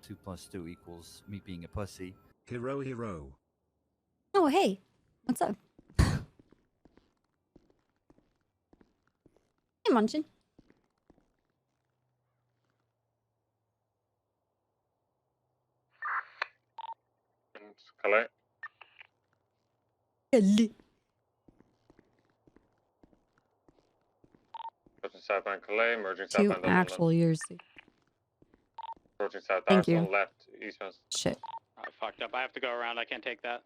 2 plus 2 equals me being a pussy. Hero. Oh, hey. What's up? Hey, Munchin. Hello? Hello. Approaching southbound Calais, merging 2 southbound actual years. Approaching south Thank you. Arsenal, left, eastbound. Shit. I fucked up. I have to go around. I can't take that.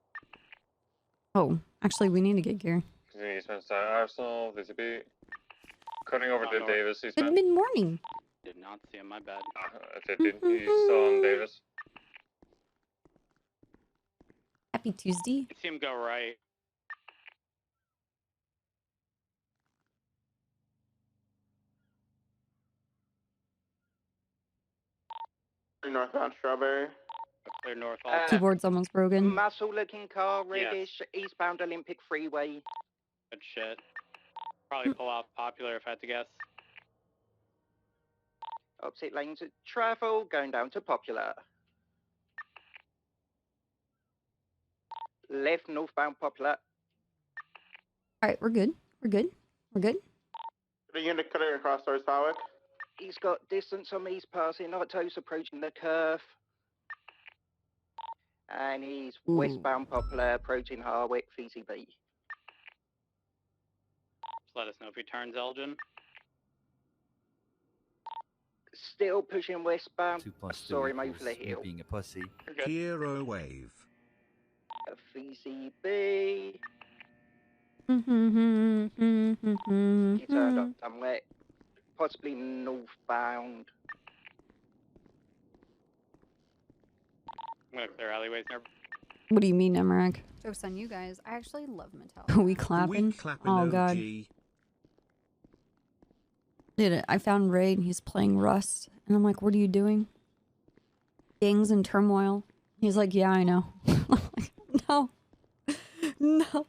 Oh, actually, we need to get gear. Continue eastbound south Arsenal, VCB. Cutting over to North. Davis, Good eastbound. mid-morning. Did not see him. My bad. He's still on Davis. Happy Tuesday. I see him go right. Northbound Strawberry. Clear north all. Keyboard's almost broken. Muscle looking car, reddish, eastbound Olympic Freeway. Good shit. Probably pull off Popular if I had to guess. Opposite lanes of travel, going down to Popular. Left northbound Popular. All right, we're good. We're good. We're good. The unit cutting across towards Hawick. He's got distance on these passing autos approaching the curve. And he's westbound Poplar approaching Harwick, VCB. Just let us know if he turns Elgin. Still pushing westbound. 2 plus 2 Sorry, equals move for the me hill. being a pussy. Hero wave. VCB. He He turned up somewhere. Possibly northbound. I'm gonna clear alleyways near. What do you mean, Emmerich? Joke's on you guys. I actually love Metallica. Are we clapping? We clapping Oh, OG. God. Dude, I found Ray and he's playing Rust. And I'm like, what are you doing? Gangs in turmoil. He's like, yeah, I know. I'm like, no. No.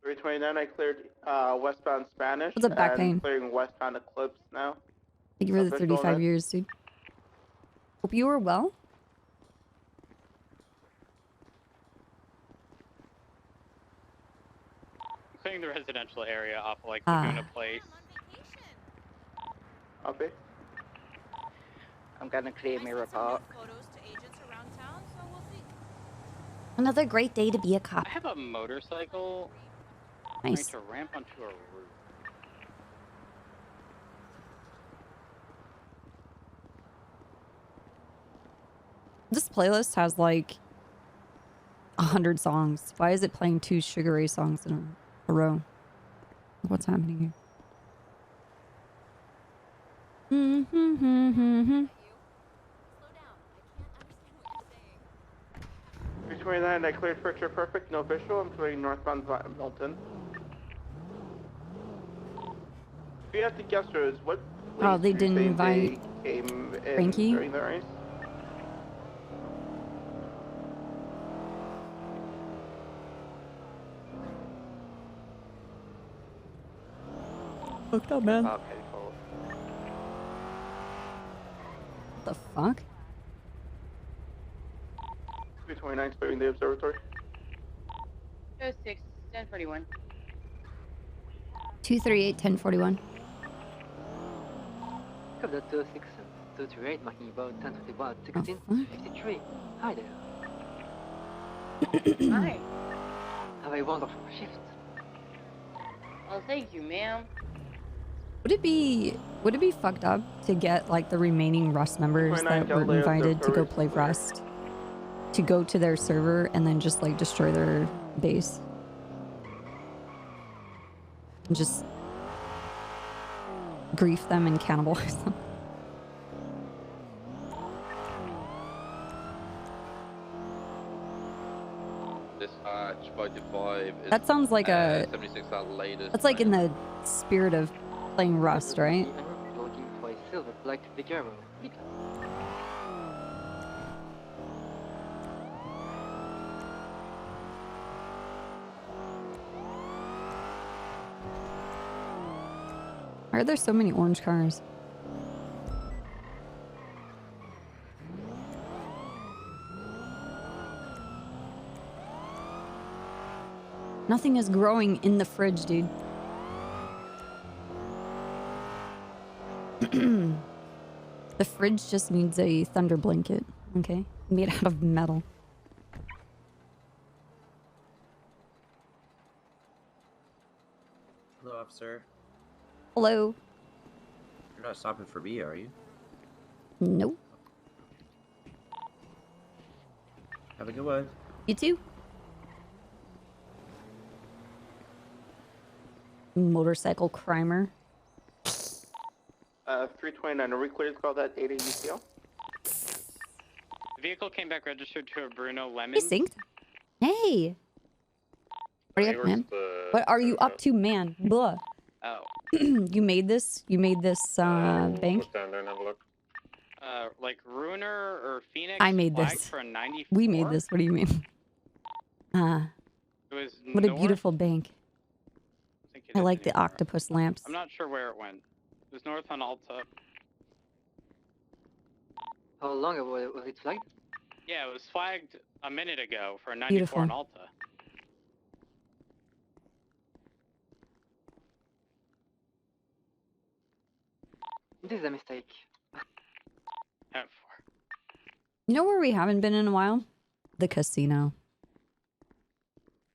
329, I cleared westbound Spanish. What's up, back pain? Clearing westbound Eclipse now. Thank you for the Official 35 net. years, dude. Hope you were well. I'm clearing the residential area off of like Ah. Laguna Place. Copy. I'm gonna clear Mirror Park. Another great day to be a cop. I have a motorcycle. Nice. Trying to ramp onto a roof. This playlist has like 100 songs. Why is it playing 2 Sugar Ray songs in a row? What's happening here? 329, I cleared Picture Perfect, no visual. I'm clearing northbound Milton. If you have to guess, Rose, what Oh, lanes they do you didn't think invite they came in Frankie? during the race? Fucked up, man. Okay, cool. What the fuck? 329, clearing the observatory. 06, 1041. 238 1041. Copy that 26 and 238, marking about 1021, 16, Oh, fuck. 53. Hi there. Hi. Have a wonderful shift. Oh, thank you, ma'am. Would it be fucked up to get like the remaining Rust members that were invited to go play Rust to go to their server and then just like destroy their base? And just grief them and cannibalize them. Dispatch 525 is That sounds like a 76 at latest. that's like in the spirit of playing Rust, right? Looking for a silver black Figaro. Why are there so many orange cars? Nothing is growing in the fridge, dude. The fridge just needs a thunder blanket, okay? Made out of metal. Hello, officer. Hello. You're not stopping for me, are you? Nope. Have a good one. You too. Motorcycle crimer. 329, are we clear to call that 8 UCL? The vehicle came back registered to a Bruno Lemon. Hey, Synced. Hey. What are you up, man? What are you up to, man? Blah. Oh. You made this? You made this bank? Look down there and have a look. Like Ruiner or Phoenix. I made flagged this. For a 94? We made this. What do you mean? It was What a north? beautiful bank. think it I is like the anymore. octopus lamps. I'm not sure where it went. It was north on Alta. How long ago was it flagged? Yeah, it was flagged a minute ago for a 94 Beautiful. on Alta. This is a mistake. F4. You know where we haven't been in a while? The casino.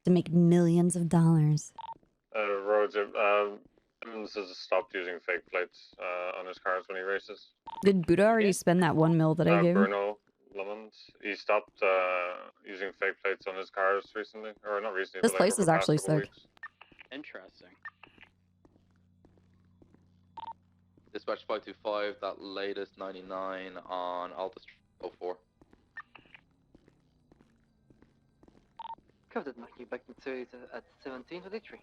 To make millions of dollars. Roads, Evans has stopped using fake plates on his cars when he races. Did Buddha already spend that 1 mil that I gave him? Bruno Lemons. He stopped using fake plates on his cars recently. Or not recently, This but place over is the past actually couple sick. weeks. Interesting. Dispatch 525, that latest 99 on Alta Street 04. Covered marking back into it at 1723.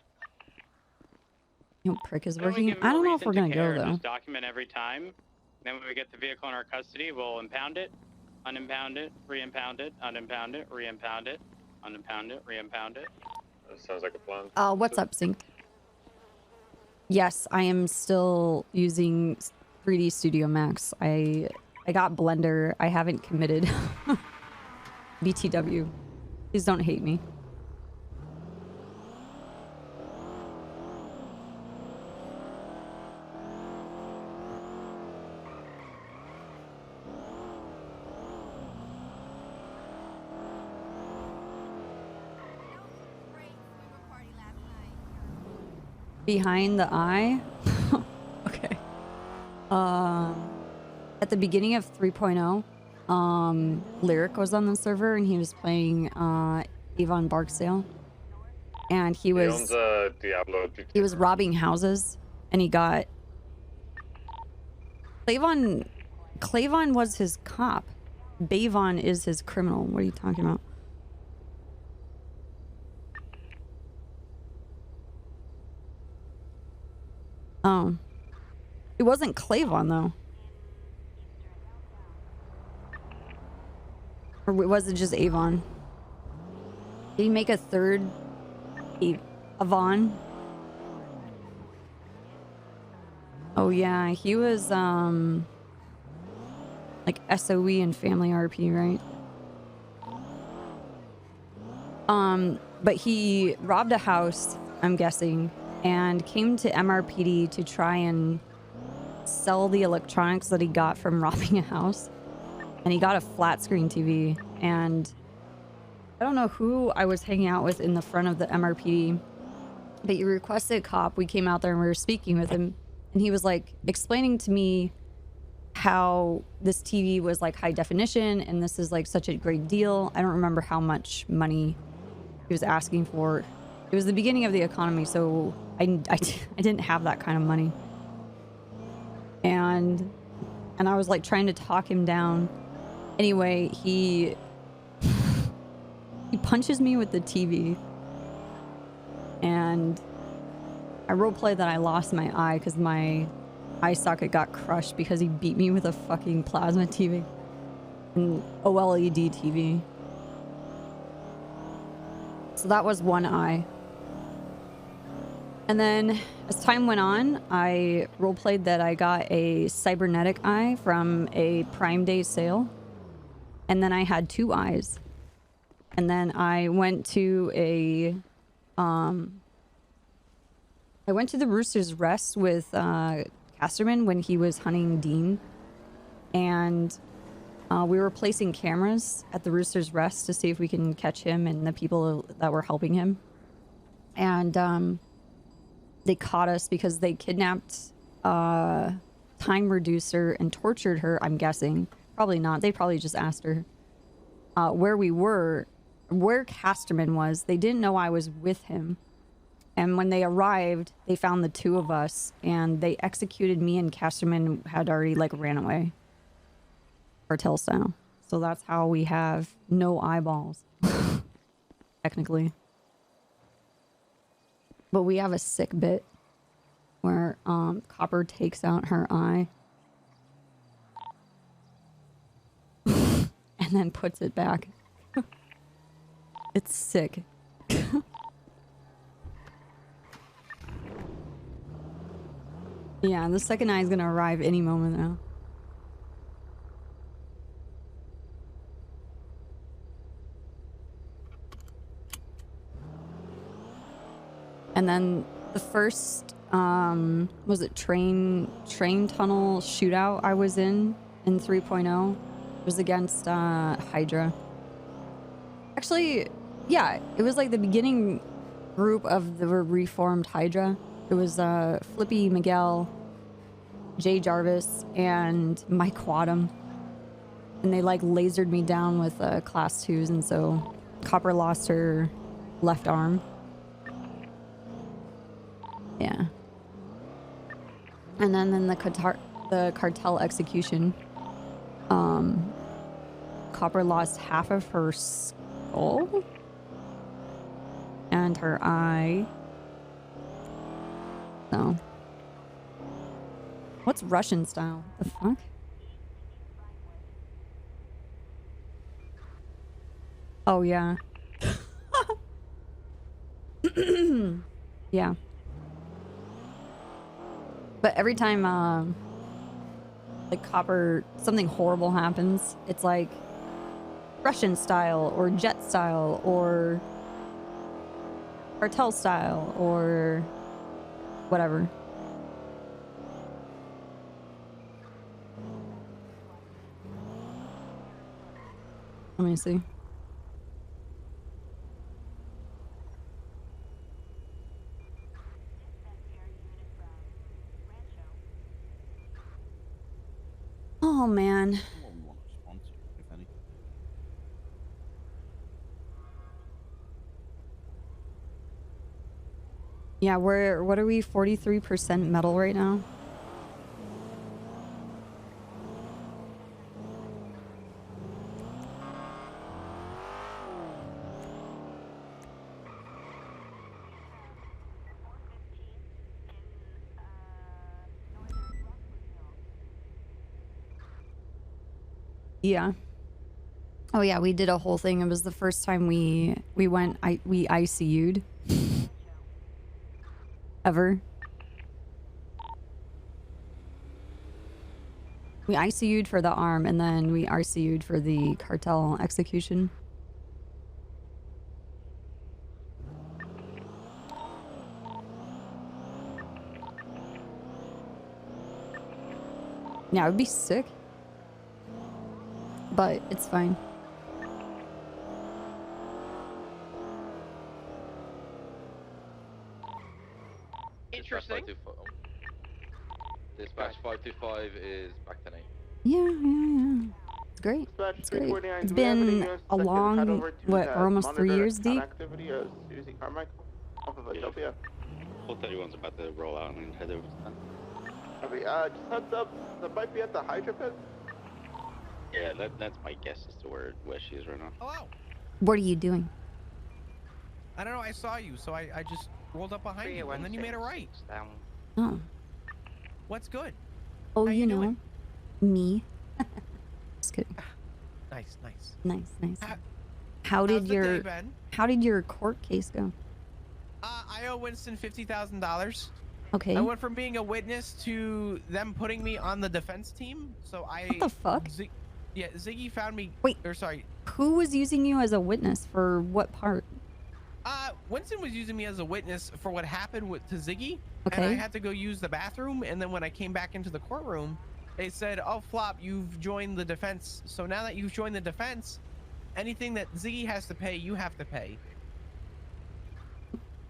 You know, prick is Why don't we working. give him I a don't know if reason we're to gonna care go and though. Just document every time. Then when we get the vehicle in our custody, we'll impound it, unimpound it, re-impound it, unimpound it, re-impound it, unimpound it, re-impound it. That sounds like a plan. What's up, Sync? Yes, I am still using 3D Studio Max. I got Blender. I haven't committed. BTW. Please don't hate me. Behind the eye? Okay. At the beginning of 3.0, Lyric was on the server and he was playing Avon Barksdale. And he He owns was a Diablo GT. he was robbing houses and he got Clavon was his cop. Bavon is his criminal. What are you talking about? Oh. It wasn't Clavon, though. Or was it just Avon? Did he make a third Avon? Oh, yeah. He was, like SOE and Family RP, right? But he robbed a house, I'm guessing, and came to MRPD to try and sell the electronics that he got from robbing a house. And he got a flat screen TV. And I don't know who I was hanging out with in the front of the MRPD, but he requested a cop. We came out there and we were speaking with him. And he was like explaining to me how this TV was like high definition and this is like such a great deal. I don't remember how much money he was asking for. It was the beginning of the economy, so I didn't have that kind of money. And I was like trying to talk him down. Anyway, he punches me with the TV. And I roleplay that I lost my eye because my eye socket got crushed because he beat me with a fucking plasma TV. An OLED TV. So that was one eye. And then as time went on, I roleplayed that I got a cybernetic eye from a Prime Day sale. And then I had 2 eyes. And then I went to a I went to the Rooster's Rest with Casterman when he was hunting Dean, and we were placing cameras at the Rooster's Rest to see if we can catch him and the people that were helping him. And they caught us because they kidnapped Time Reducer and tortured her, I'm guessing. Probably not. They probably just asked her where we were, where Casterman was. They didn't know I was with him. And when they arrived, they found the two of us, and they executed me, and Casterman had already, like, ran away. Cartel style. So that's how we have no eyeballs. Technically. But we have a sick bit where Copper takes out her eye. And then puts it back. It's sick. Yeah, the second eye is gonna arrive any moment now. And then the first, was it train tunnel shootout I was in 3.0 was against Hydra. Actually, yeah, it was like the beginning group of the reformed Hydra. It was Flippy Miguel, Jay Jarvis, and Mike Wadham. And they like lasered me down with class 2s, and so Copper lost her left arm. Yeah. And then the cartel execution, Copper lost half of her skull and her eye. So, what's Russian style? The fuck? Oh yeah. Yeah. But every time like Copper, something horrible happens, it's like Russian style or jet style or cartel style or whatever. Let me see. Oh man. Yeah, what are we, 43% metal right now? Yeah. Oh yeah, we did a whole thing. It was the first time we ICU'd. Ever. We ICU'd for the arm, and then we RCU'd for the cartel execution. Yeah, it would be sick. But it's fine. Interesting. Dispatch 525 is back to me. Yeah. It's great. It's great. It's been a long, what, we're almost 3 years deep? Susie Carmichael off of Utopia. Whole 31's about to roll out and head over to them. Copy. Just heads up, that might be at the Hydra pit. Yeah, that's my guess as to where she is right now. Hello. What are you doing? I don't know. I saw you, so I just rolled up behind you, and then you made a right. Oh. What's good? Oh, How you know, doing? me. Just kidding. Nice. Nice. How did your court case go? I owe Winston $50,000. Okay. I went from being a witness to them putting me on the defense team. So What the fuck? Ziggy found me. Wait. Or sorry. Who was using you as a witness for what part? Winston was using me as a witness for what happened to Ziggy. Okay. And I had to go use the bathroom. And then when I came back into the courtroom, they said, oh, Flop, you've joined the defense. So now that you've joined the defense, anything that Ziggy has to pay, you have to pay.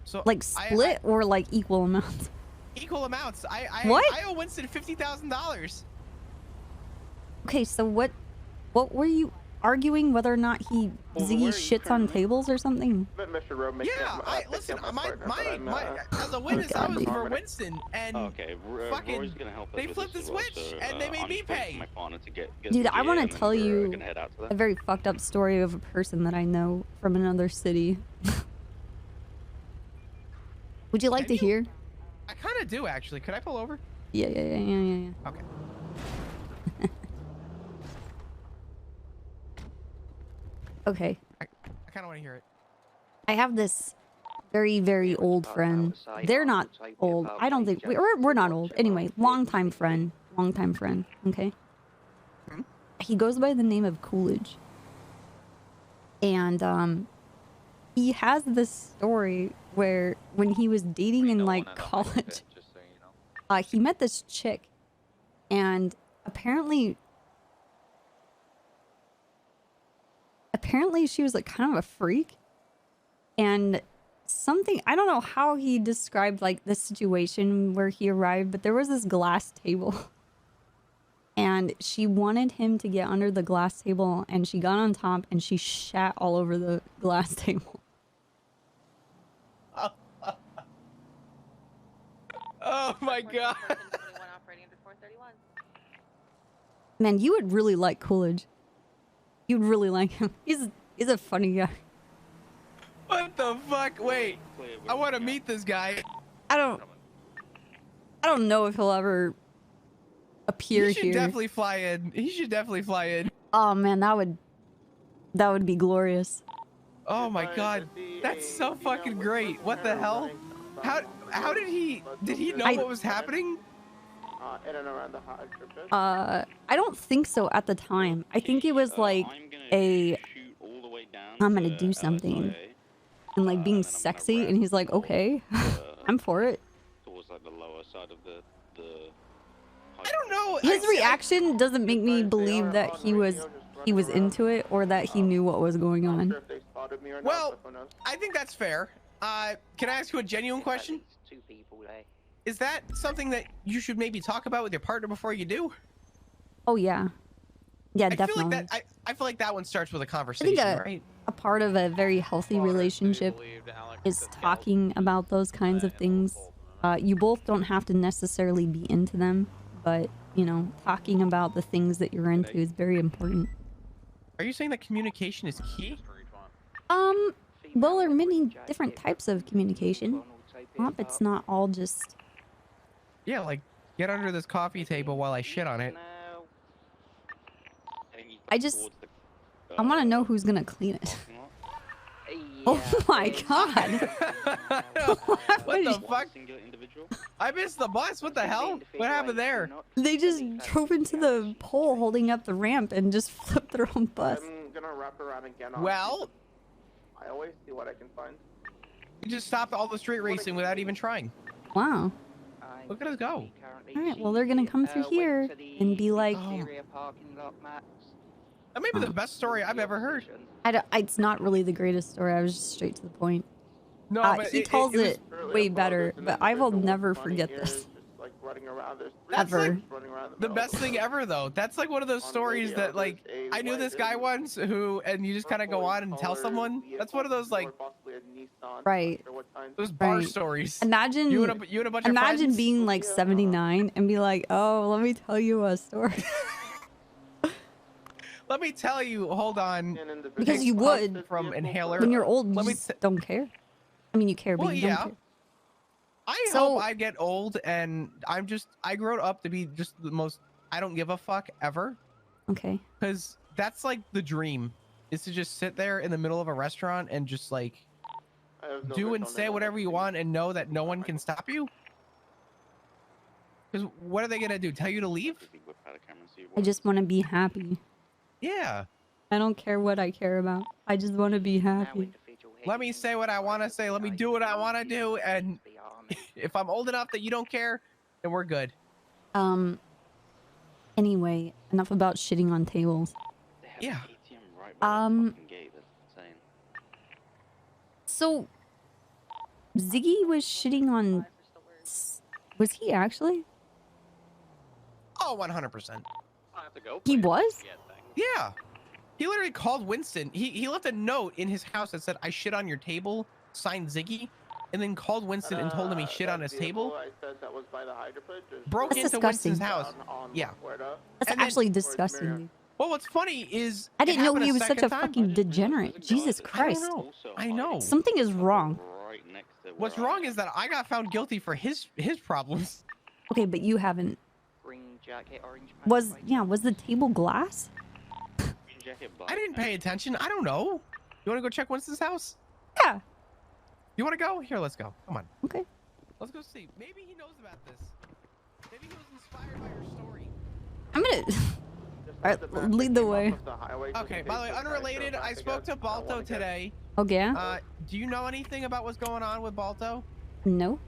So Like split or like equal amounts? Equal amounts. I owe Winston $50,000. Okay, so what were you arguing, whether or not Ziggy shits on tables or something? Mr. Rowe, Yeah, listen, as a witness, I was for Winston, and fucking, they flipped the switch, and they made me pay. Dude, I want to tell you a very fucked up story of a person that I know from another city. Would you like to hear? I kind of do, actually. Could I pull over? Yeah. Okay. Okay. I kind of want to hear it. I have this very, very old friend. They're not old. I don't think we're not old. Anyway, longtime friend. Okay. He goes by the name of Coolidge. And he has this story where when he was dating in like college, he met this chick, and apparently she was like kind of a freak, and something, I don't know how he described like the situation where he arrived, but there was this glass table and she wanted him to get under the glass table, and she got on top and she shat all over the glass table. Oh my god. Man, you would really like Coolidge. You'd really like him. He's a funny guy. What the fuck? Wait, I want to meet this guy. I don't know if he'll ever appear He should here. definitely fly in. He should definitely fly in. Oh man, that would be glorious. Oh my god, that's so fucking great. What the hell? How did he know what was happening? In and around the hot trip. I don't think so at the time. I think it was like I'm gonna do something and like being sexy, and he's like, okay, I'm for it. Towards like the lower side of the I don't know. His reaction doesn't make me believe that he was into it or that he knew what was going on. Well, I think that's fair. Can I ask you a genuine question? Is that something that you should maybe talk about with your partner before you do? Oh yeah, definitely. I feel like that one starts with a conversation, right? A part of a very healthy relationship is talking about those kinds of things. You both don't have to necessarily be into them, but you know, talking about the things that you're into is very important. Are you saying that communication is key? Well, there are many different types of communication. It's not all just... Yeah, like, get under this coffee table while I shit on it. I want to know who's gonna clean it. Oh my god! What the fuck? I missed the bus. What the hell? What happened there? They just drove into the pole holding up the ramp and just flipped their own bus. I'm gonna wrap around again. Well, I always see what I can find. You just stopped all the street racing without even trying. Wow. Look at us go. Alright, well they're gonna come through here and be like... That may be the best story I've ever heard. It's not really the greatest story. I was just straight to the point. No, but he tells it way better, but I will never forget this. That's Ever. like the best thing ever, though. That's like one of those stories that, like, I knew this guy once who, and you just kind of go on and tell someone. That's one of those, like, right. Those bar stories. Imagine you and a bunch of friends. Being like 79 and be like, oh, let me tell you a story. Let me tell you, hold on. Because you would. From inhaler. When you're old, you just don't care. I mean, you care, but you don't care. I hope I get old and I grew up to be just the most, I don't give a fuck ever. Okay. Because that's like the dream, is to just sit there in the middle of a restaurant and just like do and say whatever you want and know that no one can stop you. Because what are they going to do? Tell you to leave? I just want to be happy. Yeah. I don't care what I care about. I just want to be happy. let me say what I want to say. Let me do what I want to do. And if I'm old enough that you don't care, then we're good. Anyway, enough about shitting on tables. Yeah. So Ziggy was shitting on. Was he actually? Oh, 100%. He was? Yeah. He literally called Winston. He left a note in his house that said, "I shit on your table," signed Ziggy, and then called Winston and told him he shit on his table. Broke into Winston's house. Yeah. That's actually disgusting, dude. Well, what's funny is I didn't know it he was happened such a second time. fucking degenerate. Jesus Christ. I know. Something is wrong. What's wrong is that I got found guilty for his problems. Okay, but you haven't. Was the table glass? I didn't pay attention. I don't know. You want to go check Winston's house? Yeah. You want to go? Here, let's go. Come on. Okay. Let's go see. Maybe he knows about this. Maybe he was inspired by your story. I'm gonna. Alright, lead the way. Okay, by the way, unrelated, I spoke to Balto today. Okay. Yeah? Do you know anything about what's going on with Balto? No.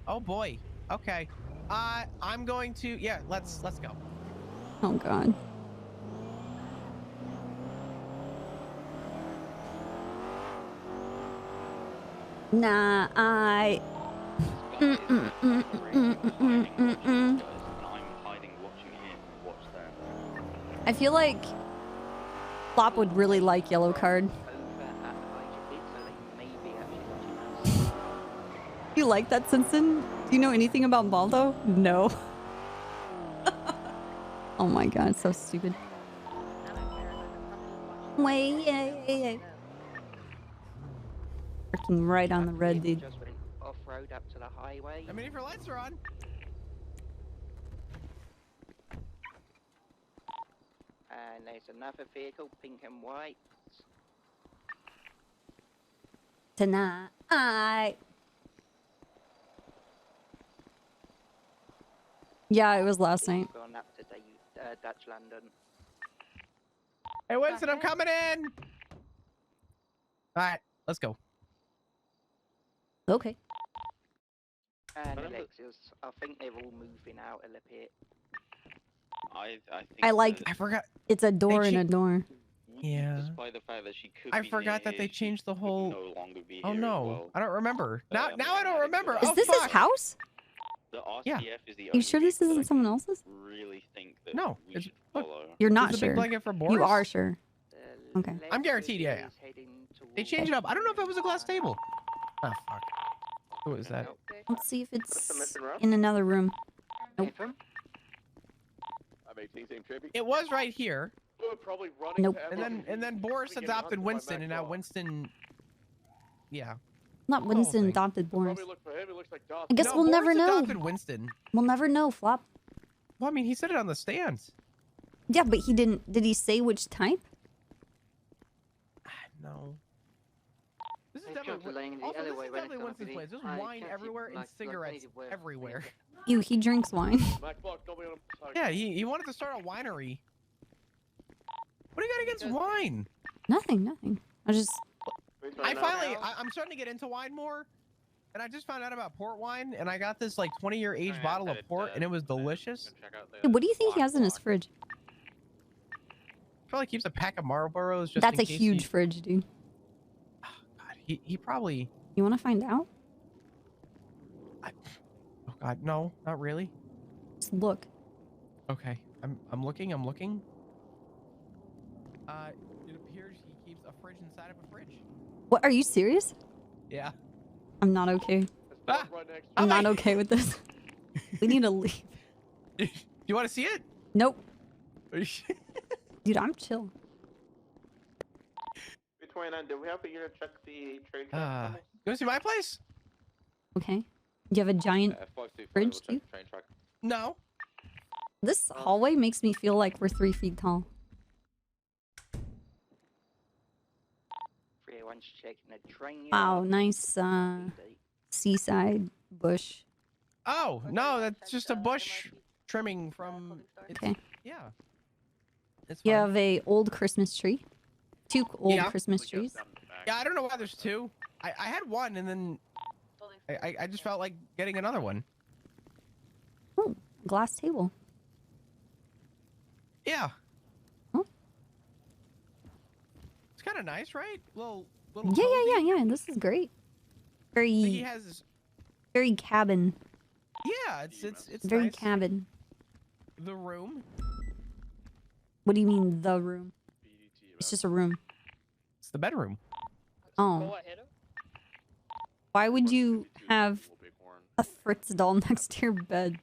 Oh boy. Okay. I'm going to, yeah, let's go. Oh god. Nah, I feel like Flop would really like Yellow Card. You like that, Simpson? Do you know anything about Baldo? No. Oh my god, so stupid. Way. Freaking right on the red, dude. Just went off-road up to the highway. I mean, if your lights are on. And there's another vehicle, pink and white. Tonight. Yeah, it was last night. Gone up to Dutch London. Hey, Winston, I'm coming in. All right, let's go. Okay. And Alexis, I think they're all moving out a little bit. I like. I forgot. It's a door and a door. Yeah. Despite the fact that she could I be forgot near that they here, changed the she whole. could no longer be Oh here as no, well. I don't remember. Now I don't remember. Is Oh, this fuck. his house? The RCF Yeah. is the You sure this isn't someone else's? really think that No, we it's should look. follow. You're not There's a big sure. blanket for Boris? You are sure. Okay. I'm guaranteed. Yeah. They changed it up. I don't know if it was a glass table. Oh fuck. Who is that? Let's see if it's in another room. Nope. It was right here. Nope. And then Boris adopted Winston, and now Winston. Yeah. Not Winston thing. adopted Boris. I guess No, we'll never Boris know. adopted Winston. We'll never know, Flop. Well, I mean, he said it on the stand. Yeah, but he didn't. Did he say which type? No. This is Hey, definitely, John's laying in the also, this alleyway is when definitely it's Winston's gonna place. There's be. wine I everywhere and can't cigarettes native word. everywhere. Ew, he drinks wine. Yeah, he wanted to start a winery. What do you got against wine? Nothing. I just. I'm starting to get into wine more. And I just found out about port wine, and I got this like 20-year aged bottle of port, and it was delicious. Hey, what do you think he has in his fridge? Probably keeps a pack of Marlboros. Just That's in a case huge fridge, dude. God, he probably. You want to find out? Oh God, no, not really. Just look. Okay, I'm looking. It appears he keeps a fridge inside of a fridge. What? Are you serious? Yeah. I'm not okay. I'm not okay with this. We need to leave. You want to see it? Nope. Dude, I'm chill. Do we have a unit check the trade? You want to see my place? Okay. You have a giant fridge, too? No. This hallway makes me feel like we're 3 feet tall. 301's checking the train. Wow, nice seaside bush. Oh no, that's just a bush trimming from. Okay. Yeah. You have a old Christmas tree. 2 old Christmas trees. Yeah, I don't know why there's two. I had one, and then I just felt like getting another one. Oh, glass table. Yeah. Huh? It's kind of nice, right? Little Yeah. This is great. He has very cabin. Yeah, it's Very nice. cabin. The room. What do you mean the room? It's just a room. It's the bedroom. Oh. Why would you have a Fritz doll next to your bed?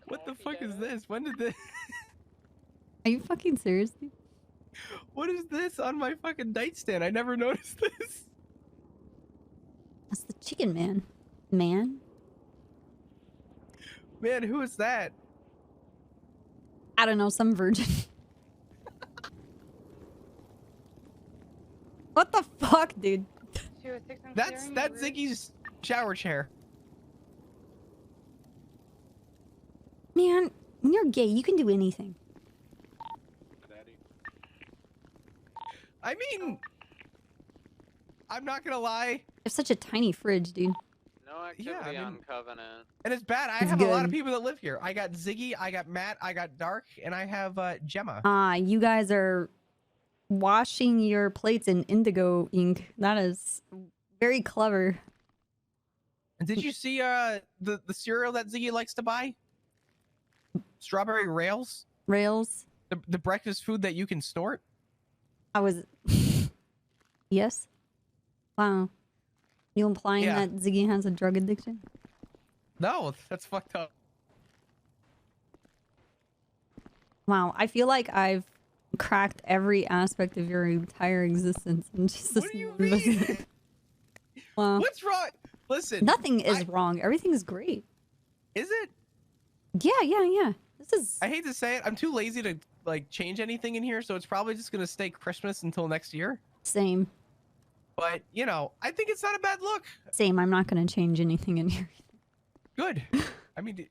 What the fuck is this? When did this? Are you fucking serious, dude? What is this on my fucking nightstand? I never noticed this. That's the chicken man. Man? Man, who is that? I don't know, some virgin. What the fuck, dude? That's Ziggy's shower chair. Man, when you're gay, you can do anything. I mean, I'm not gonna lie. There's such a tiny fridge, dude. No activity on Covenant. And it's bad. I It's have a lot of good. people that live here. I got Ziggy, I got Matt, I got Dark, and I have Gemma. You guys are washing your plates in indigo ink. That is very clever. And did you see the cereal that Ziggy likes to buy? Strawberry rails. Rails. The breakfast food that you can snort. I was. Yes. Wow. You implying Yeah. that Ziggy has a drug addiction? No, that's fucked up. Wow. I feel like I've cracked every aspect of your entire existence in just this. What do you mean? Wow. What's wrong? Listen. Nothing is wrong. Everything's great. Is it? Yeah. This is. I hate to say it. I'm too lazy to like change anything in here, so it's probably just gonna stay Christmas until next year. Same. But you know, I think it's not a bad look. Same. I'm not going to change anything in here. Good. I mean,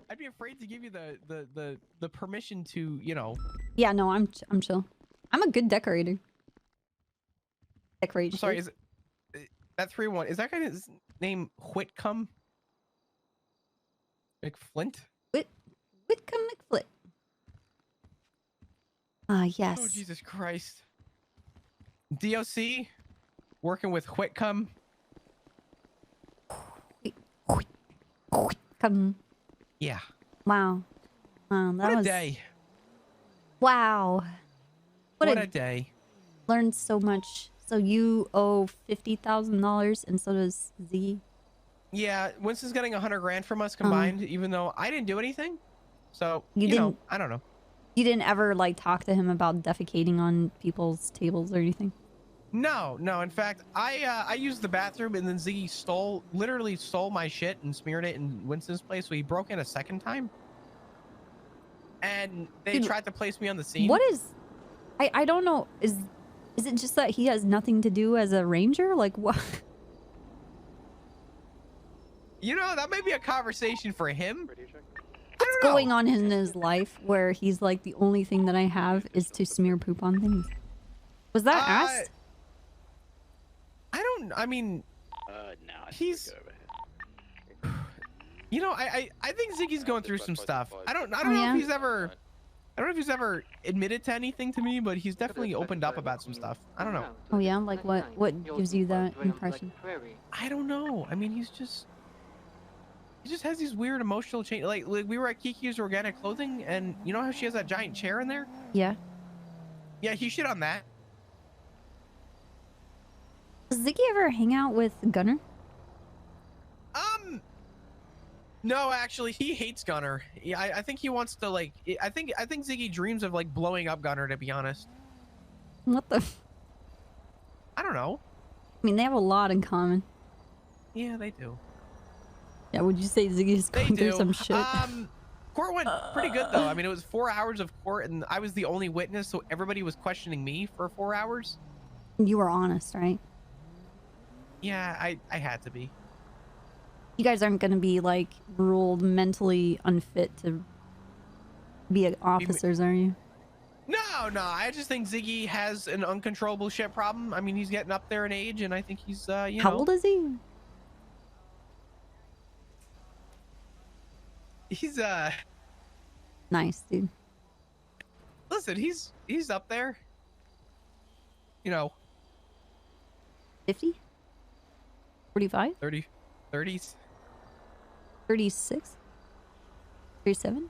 I'd be afraid to give you the permission to, you know. Yeah, no, I'm chill. I'm a good decorator. Decorate. Sorry, shit. is it that 3-1? Is that guy's name Whitcomb? McFlint? Whitcomb McFlit. Yes. Oh Jesus Christ. DOC working with Whitcomb. Come. Yeah. Wow. That What a was day. Wow. What a day. Learned so much. So you owe $50,000, and so does Z. Yeah, Winston's getting 100 grand from us combined, even though I didn't do anything. So You you know, didn't- I don't know. You didn't ever like talk to him about defecating on people's tables or anything? No. In fact, I used the bathroom and then Ziggy literally stole my shit and smeared it in Winston's place. So he broke in a second time. And they Dude, tried to place me on the scene. What is? I don't know. Is it just that he has nothing to do as a ranger? Like what? You know, that may be a conversation for him. What's going on in his life where he's like, the only thing that I have is to smear poop on things? Was that asked? I mean, No. he's. You know, I think Ziggy's going through some stuff. I don't know yeah? if he's ever. I don't know if he's ever admitted to anything to me, but he's definitely opened up about some stuff. I don't know. Oh yeah, like what gives you that impression? I don't know. I mean, he just has these weird emotional change. Like we were at Kiki's organic clothing, and you know how she has that giant chair in there? Yeah. Yeah, he shit on that. Does Ziggy ever hang out with Gunner? No, actually, he hates Gunner. Yeah, I think he wants to like. I think Ziggy dreams of like blowing up Gunner. To be honest. What the? I don't know. I mean, they have a lot in common. Yeah, they do. Yeah, would you say Ziggy's They going through do. some shit? Court went pretty good though. I mean, it was 4 hours of court, and I was the only witness, so everybody was questioning me for 4 hours. You were honest, right? Yeah, I had to be. You guys aren't going to be like ruled mentally unfit to be officers, are you? No, I just think Ziggy has an uncontrollable shit problem. I mean, he's getting up there in age, and I think he's, you How know. old is he? He's, Nice, dude. listen, he's up there. You know. 50? 45? 30, 30s. 36? 37?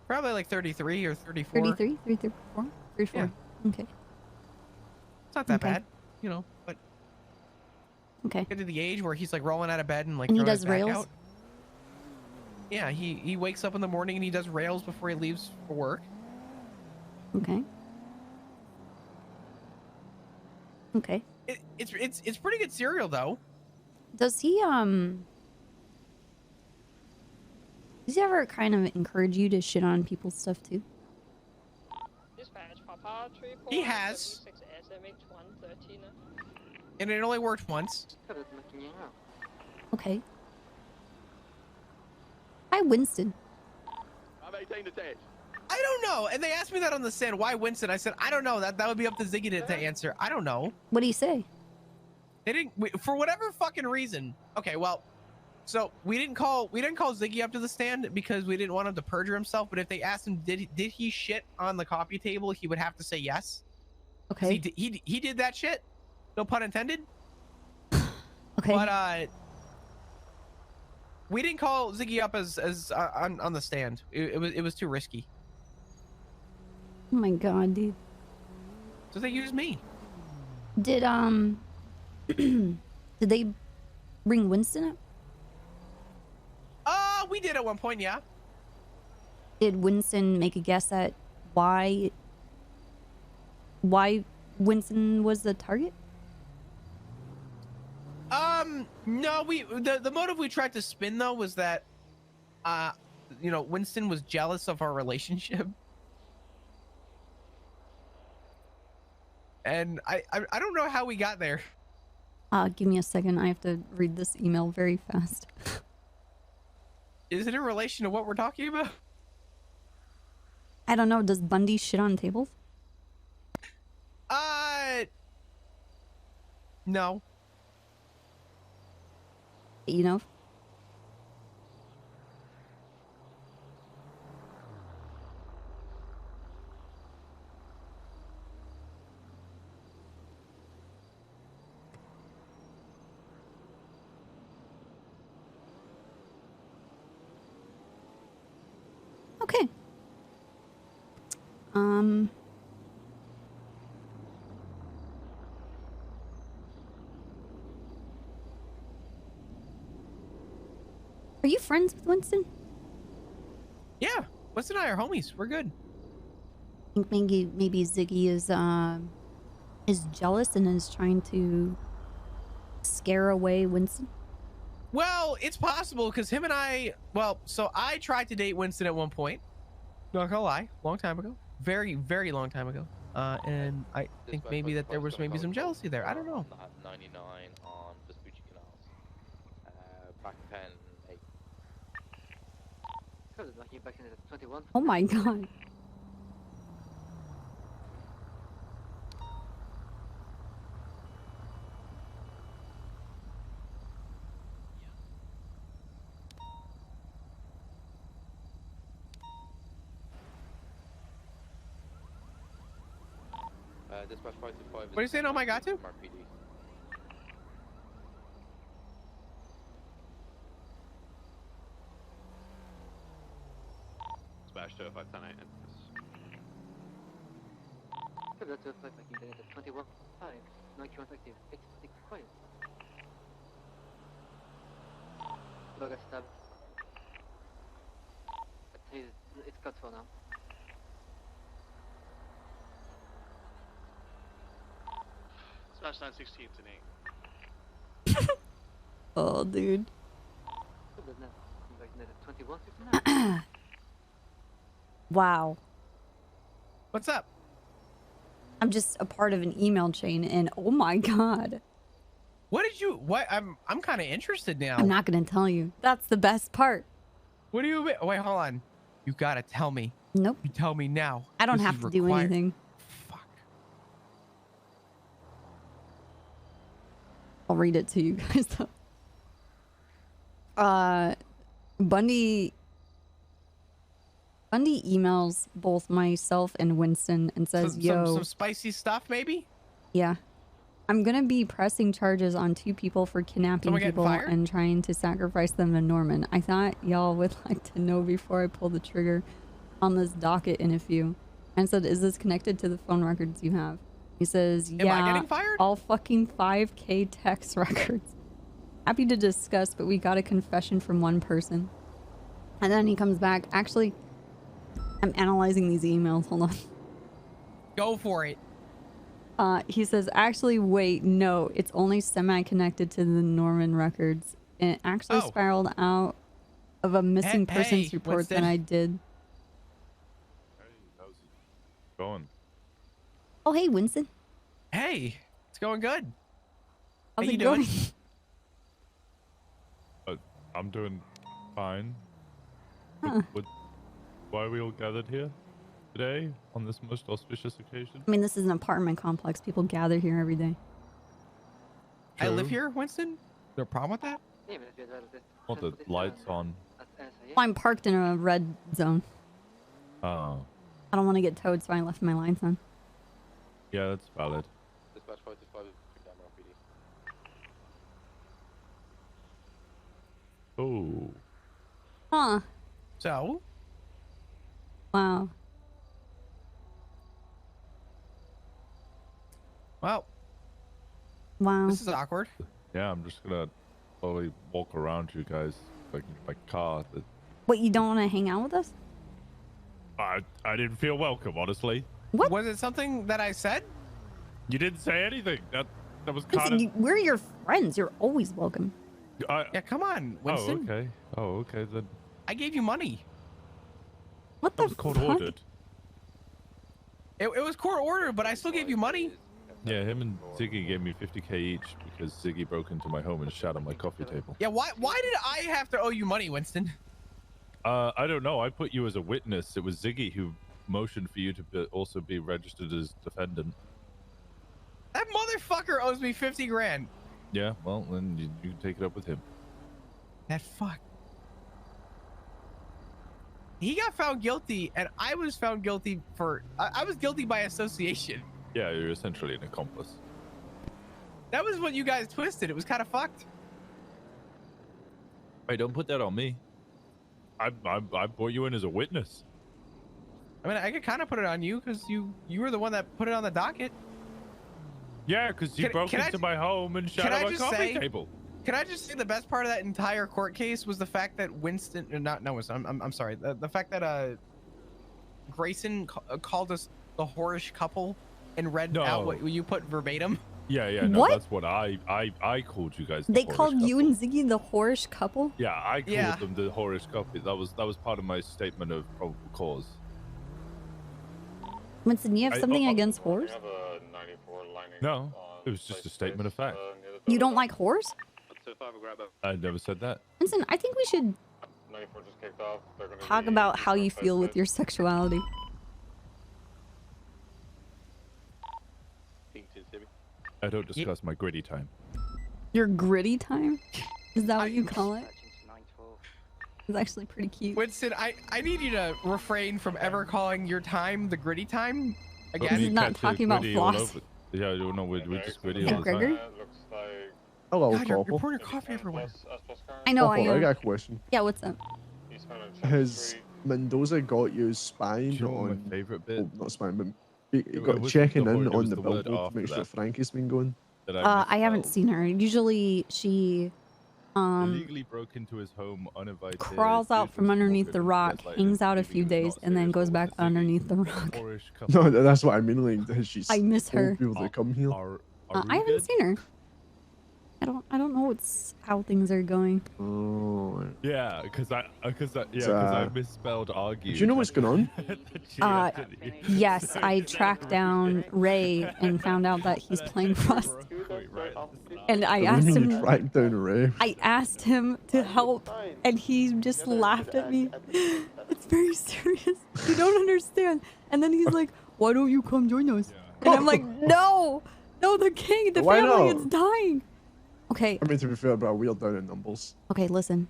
Probably like 33 or 34. 33? 34? 34. Yeah. Okay. It's not that Okay. bad, you know, but Okay. get to the age where he's like rolling out of bed and like And he throwing his does back rails? out. Yeah, he wakes up in the morning and he does rails before he leaves for work. Okay. Okay. It's pretty good cereal though. Does he ever kind of encourage you to shit on people's stuff too? He has. And it only worked once. Okay. Hi, Winston. I'm 18 to 10. I don't know. And they asked me that on the stand. Why Winston? I said, I don't know. That would be up to Ziggy to answer. I don't know. What do you say? They didn't, for whatever fucking reason. Okay, well, so we didn't call Ziggy up to the stand because we didn't want him to perjure himself. But if they asked him, did he shit on the coffee table, he would have to say yes. Okay. He did that shit. No pun intended. Okay. But we didn't call Ziggy up as on the stand. It was too risky. Oh my god, dude. So they used me. Did did they bring Winston up? We did at one point, yeah. Did Winston make a guess at why Winston was the target? No, the motive we tried to spin though was that you know, Winston was jealous of our relationship. And I don't know how we got there. Give me a second. I have to read this email very fast. Is it in relation to what we're talking about? I don't know. Does Bundy shit on tables? No. You know? Okay. Are you friends with Winston? Yeah, Winston and I are homies. We're good. I think maybe Ziggy is jealous and is trying to scare away Winston. Well, it's possible because him and I, so I tried to date Winston at one point. Not gonna lie, long time ago, very, very long time ago. And I think maybe that there was maybe some jealousy there. I don't know. 99 on Vespucci Canals. Back 10, 8. Oh my god. Dispatch 525. What are you saying? Oh my god, too? Dispatch 205 It's cut for now. Dispatch 916 to Nate. Oh, dude. Wow. What's up? I'm just a part of an email chain and oh my god. What I'm kind of interested now. I'm not gonna tell you. That's the best part. What do you wait, hold on. You gotta tell me. Nope. You tell me now. I don't This have is to do required. anything. I'll read it to you guys though. Bundy emails both myself and Winston and says, some spicy stuff, maybe? Yeah. I'm gonna be pressing charges on 2 people for kidnapping Someone getting people fired? and trying to sacrifice them to Norman. I thought y'all would like to know before I pull the trigger on this docket in a few. And said, is this connected to the phone records you have? He says, Am I getting fired? all fucking 5K text records. Happy to discuss, but we got a confession from one person. And then he comes back. Actually, I'm analyzing these emails. Hold on. Go for it. He says, actually, wait, no, it's only semi-connected to the Norman records. And it actually spiraled out of a missing persons report that I did. How's it going? Oh, hey, Winston. Hey, it's going good. How's How it you doing? I'm doing fine. Huh. Why are we all gathered here today on this most auspicious occasion? I mean, this is an apartment complex. People gather here every day. I live here, Winston. Is there a problem with that? Want the lights on? Well, I'm parked in a red zone. Oh. I don't want to get towed, so I left my lights on. Yeah, that's valid. Dispatch 525 camera PD. Oh. Huh. So? Wow. Well. Wow. This is awkward. Yeah, I'm just gonna slowly walk around you guys like in my car. What, you don't want to hang out with us? I didn't feel welcome, honestly. What? Was it something that I said? You didn't say anything. That was kind Listen, of. we're your friends. You're always welcome. Yeah, come on, Winston. Oh, okay. Oh, okay then. I gave you money. What the That was court fuck? ordered. It was court ordered, but I still gave you money. Yeah, him and Ziggy gave me 50K each because Ziggy broke into my home and shot on my coffee table. Yeah, why did I have to owe you money, Winston? I don't know. I put you as a witness. It was Ziggy who motioned for you to also be registered as defendant. That motherfucker owes me 50 grand. Yeah, well, then you can take it up with him. That fuck. He got found guilty, and I was found guilty for... I was guilty by association. Yeah, you're essentially an accomplice. That was what you guys twisted. It was kind of fucked. Hey, don't put that on me. I brought you in as a witness. I mean, I could kind of put it on you because you were the one that put it on the docket. Yeah, because you broke into my home and shot on my coffee table. Can I just say the best part of that entire court case was the fact that Winston, not Winston, I'm sorry, the fact that Grayson called us the whorish couple and read out what you put verbatim. Yeah, no, What? that's what I called you guys. The They whorish called you couple. and Ziggy the whorish couple? Yeah, I called them the whorish couple. That was part of my statement of probable cause. Winston, you have something against whores? No, it was just a statement of fact. You don't like whores? I never said that. Winston, I think we should talk about how you feel with your sexuality. I don't discuss my gritty time. Your gritty time? Is that what you call it? It's actually pretty cute. Winston, I need you to refrain from ever calling your time the gritty time again. This is not talking about floss. Yeah, no, we're just gritty Yeah, all the time. Gregory? Hello, God, you're couple. pouring your coffee everywhere. I know, Couple, I I got am. a question. Yeah, what's up? Has Mendoza got you spying Do you know what on... my favourite bit? Well, not spying, but he It got was checking the in word- it on was the the word billboard to after make sure that. Frankie's been going. That I haven't seen her. Usually she illegally broke into his home uninvited. crawls out from underneath the rock, hangs out a few days, and then goes back underneath the rock. No, that's what I mean. Like, has she I miss told her. people to come here? I haven't seen her. I don't know how things are going. Oh. Yeah, because I So, misspelled argue. do you know what's going on? Yes, I tracked down Ray and found out that he's playing Rust. And I asked You him. tracked down Ray. I asked him to help, and he just laughed at me. It's very serious. You don't understand. And then he's like, "Why don't you come join us?" And I'm like, "No, the king, the Why family not? is dying." Okay. I mean, to be fair, bro, we're down in numbers. Okay, listen.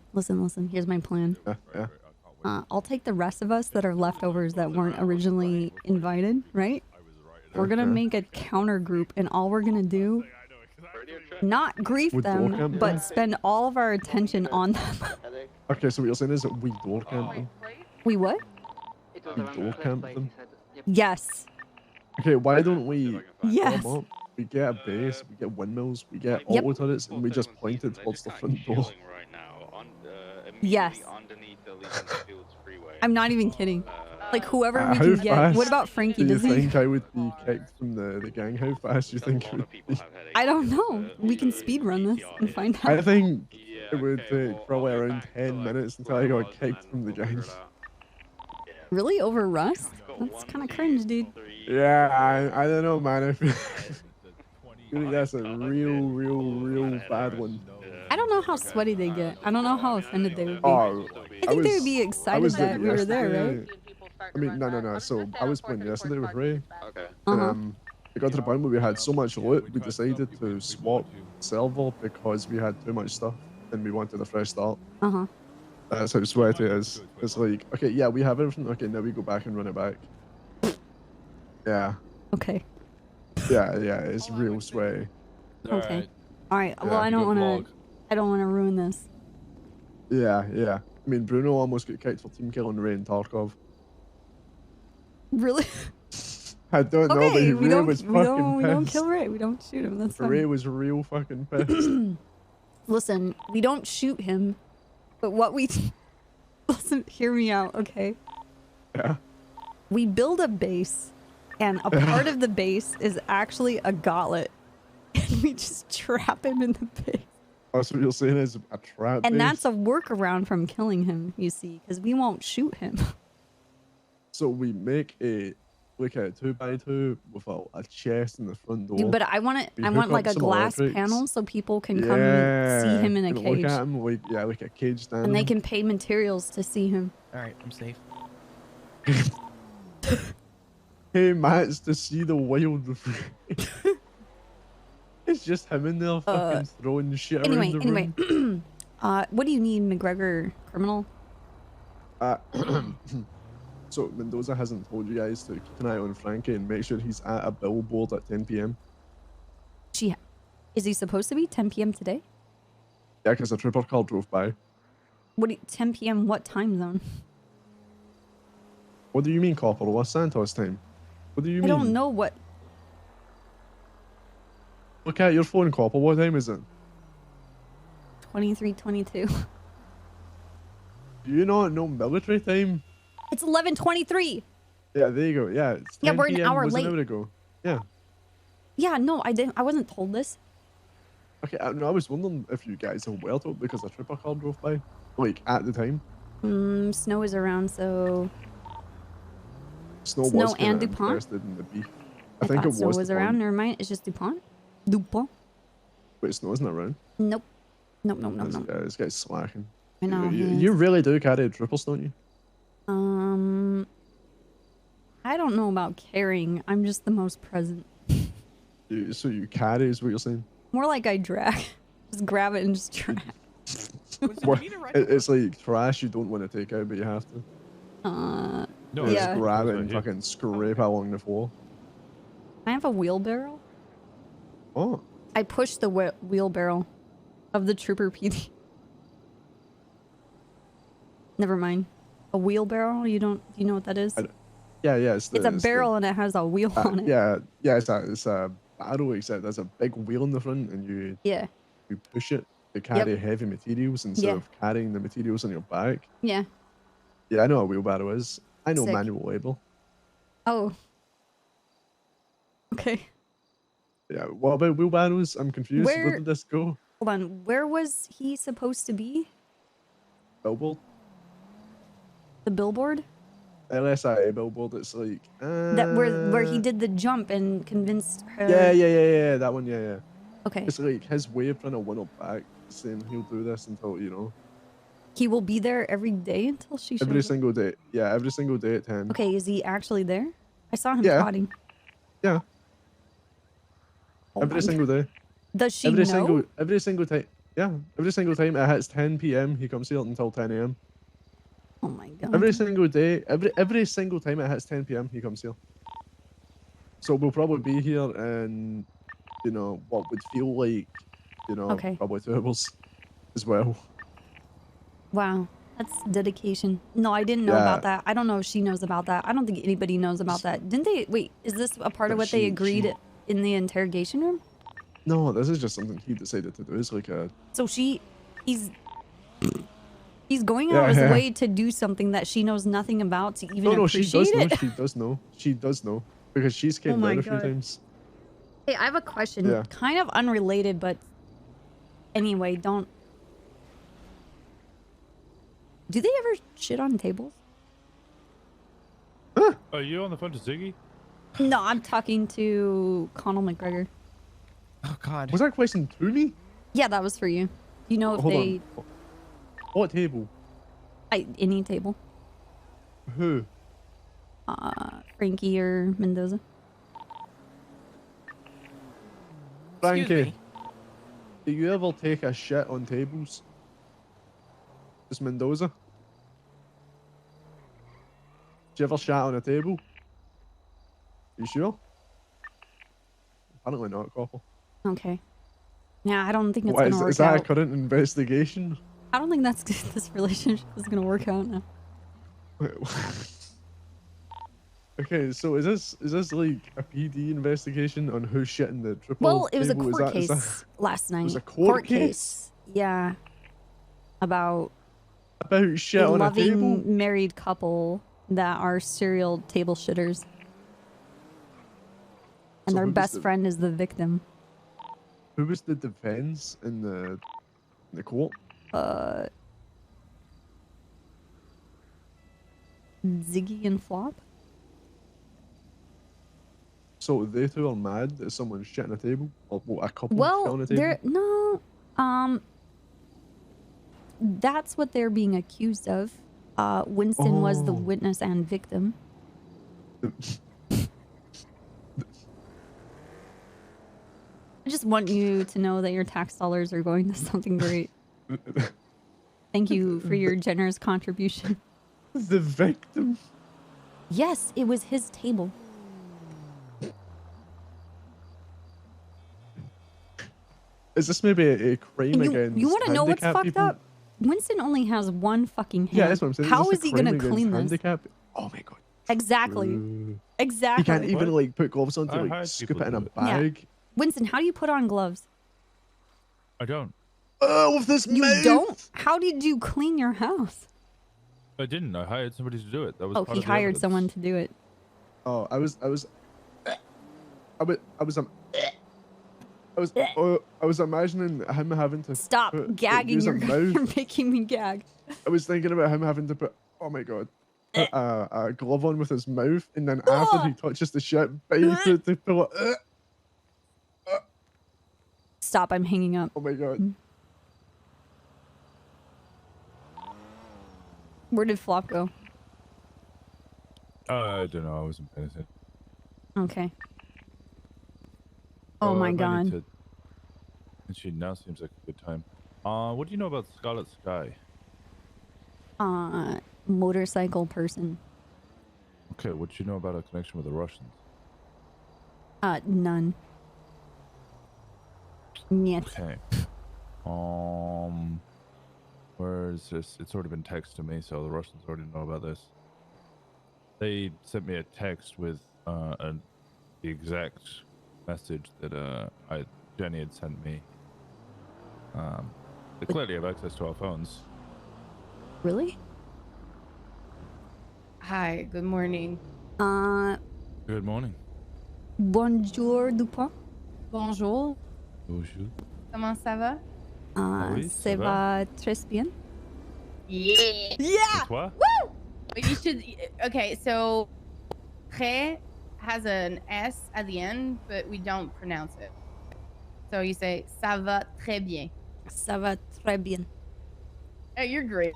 Here's my plan. Yeah. I'll take the rest of us that are leftovers that weren't originally invited, right? We're gonna make a counter group, and all we're gonna do, not grief With door them, camp but them? spend all of our attention on them. Okay, so what you're saying is that we door camp them? We what? We door camp them? Yes. Okay, why don't we Yes. warm up? We get a base, we get windmills, we get Yep. auto turrets, and we just point it towards the front door. Yes. I'm not even kidding. Like whoever we How can get. fast What about Frankie? do you Does he? think I would be kicked from the gang? How fast do you think it would be? I don't know. We can speed run this and find out. I think it would take probably around 10 minutes until I got kicked from the gang. Really? Over Rust? That's kind of cringe, dude. Yeah, I don't know, man. I feel like that's a real bad one. I don't know how sweaty they get. I don't know how offended they would be. Oh, I think they would be excited that we were there, right? I mean, no. So I was playing yesterday with Ray. Okay. And it got to the point where we had so much loot, we decided to swap silver because we had too much stuff and we wanted a fresh start. Uh-huh. That's how sweaty it is. It's like, okay, yeah, we have everything. Okay, now we go back and run it back. Yeah. Okay. Yeah, it's real sweaty. Okay. All right. Well, Yeah, I don't good want to. I don't want to ruin this. Yeah. I mean, Bruno almost got kicked for team killing Ray and Tarkov. Really? I don't know, but Okay, Ray was fucking we don't pissed. kill Ray. We don't shoot him. That's Ray fine. was real fucking pissed. Listen, we don't shoot him, but what we listen, hear me out, okay? Yeah. We build a base, and a part of the base is actually a gauntlet, and we just trap him in the base. That's what you're saying is a trap. And base? that's a workaround from killing him, you see, because we won't shoot him. So we make a like a 2x2 with a chest in the front door. Dude, but I want We I hook want like up a some glass electrics. panel so people can come and see him in a and cage. Look at him like a cage stand. And they can pay materials to see him. Alright, I'm safe. Hey, Matt's to see the wild. It's just him in there fucking throwing shit around the room. What do you need, McGregor criminal? So Mendoza hasn't told you guys to keep an eye on Frankie and make sure he's at a billboard at 10 p.m. Is he supposed to be 10 p.m. today? Yeah, because a trooper car drove by. 10 p.m. what time zone? What do you mean, Copper? What's Santos time? What do you mean? I don't know what. Look at your phone, Copper. What time is it? 23:22. Do you not know military time? It's 11:23. Yeah, there you go. Yeah, it's 10 Yeah, we're an PM hour was late. An hour ago. Yeah. Yeah, no, I didn't. I wasn't told this. Okay, no, I was wondering if you guys are well told because a trooper car drove by, like at the time. Snow is around, so. Snow Snow was and kinda DuPont? interested in the beef. I think thought it Snow was was DuPont. around. Never mind. It's just DuPont. DuPont. Wait, Snow isn't around. Nope. Nope. Nope. Nope. Nope. Yeah, this guy's slacking. I know. You really do carry troopers, don't you? I don't know about carrying. I'm just the most present. So you carry is what you're saying? More like I drag. Just grab it and just drag. Well, it's like trash you don't want to take out, but you have to. No, Just yeah. grab it and fucking scrape along the floor. I have a wheelbarrow. Oh. I push the wheelbarrow of the Trooper PD. Never mind. A wheelbarrow? You know what that is? Yeah, it's It's a barrel and it has a wheel on it. Yeah, it's a barrel except there's a big wheel in the front and you push it to carry heavy materials instead of carrying the materials on your back. Yeah. Yeah, I know what a wheelbarrow is. I know Sick. manual labor. Oh. Okay. Yeah, what about wheelbarrows? I'm confused. Where Where- did this go? Hold on. Where was he supposed to be? Billboard? The billboard? LSI billboard, it's like... That where he did the jump and convinced her. Yeah, that one, yeah. Okay. It's like his way of trying to win her back, saying he'll do this until, He will be there every day until she shows every up? single day. Yeah, every single day at 10. Okay, is he actually there? I saw him Yeah. plotting. Yeah. Oh Every my single day. Does she know? Every single time. Yeah, every single time it hits 10 p.m. he comes here until 10 a.m. Oh my god. Every single day, every single time it hits 10 p.m. he comes here. So we'll probably be here in, you know, what would feel like, you know, probably 2 hours as well. Wow, that's dedication. No, I didn't know about that. I don't know if she knows about that. I don't think anybody knows about that. Didn't they? Wait, is this a part of what they agreed in the interrogation room? No, this is just something he decided to do. It's like a. So he's going out of his way to do something that she knows nothing about to even appreciate it. She does know. She does know because she's came down a few times. Hey, I have a question. Kind of unrelated, but anyway, don't. Do they ever shit on tables? Are you on the phone to Ziggy? No, I'm talking to Conal McGregor. Oh God. Was that question to me? Yeah, that was for you. You know if Hold they. on. What table? Any table. Who? Frankie or Mendoza. Frankie, do you ever take a shit on tables? Just Mendoza? Did you ever shat on a table? You sure? Apparently not, Copper. Okay. Yeah, I don't think it's What, gonna work is that out. a current investigation? I don't think that's this relationship is gonna work out now. Okay, so is this like a PD investigation on who shit in the triple? Well, it was a table? court case last night. It was a court case? Yeah. About shit a on a loving table? married couple that are serial table shitters. And So their who was best the- friend is the victim. Who was the defense in the court? Ziggy and Flop? So they two are mad that someone's shit on a table? Or what, a couple shit Well, on a table? they're no. That's what they're being accused of. Winston was the witness and victim. I just want you to know that your tax dollars are going to something great. Thank you for your generous contribution. The victim? Yes, it was his table. Is this maybe a crime against You want to know what's handicapped fucked people? up? Winston only has one fucking hand. Yeah, that's what I'm saying. How this is a he gonna crime clean against this? handicap? Oh my god. Exactly. Exactly. He can't even like put gloves on to I like heard scoop people it in a do it. bag. Winston, how do you put on gloves? I don't. Oh, with this You mouth! don't? How did you clean your house? I didn't. I hired somebody to do it. That was Oh, part he of the hired evidence. someone to do it. Oh, I was imagining him having to Stop gagging. use a mouth. You're making me gag. I was thinking about him having to put, oh my god, put a glove on with his mouth, and then after he touches the shit, to pull it. Stop, I'm hanging up. Oh my god. Where did Flop go? I don't know. I wasn't paying attention. Okay. Oh my I might god. need to- Actually, now seems like a good time. What do you know about Scarlet Sky? Motorcycle person. Okay, what do you know about a connection with the Russians? None. Нет. Okay. Where is this? It's already been texted to me, so the Russians already know about this. They sent me a text with the exact message that Jenny had sent me. They clearly have access to our phones. Really? Hi, good morning. Good morning. Bonjour, Dupont. Bonjour. Bonjour. Comment ça va? oui, Ça ça va très bien. Yeah. Yeah. Toi? Woo! But you should. Okay, so très has an S at the end, but we don't pronounce it. So you say ça va très bien. Ça va très bien. Oh, you're great.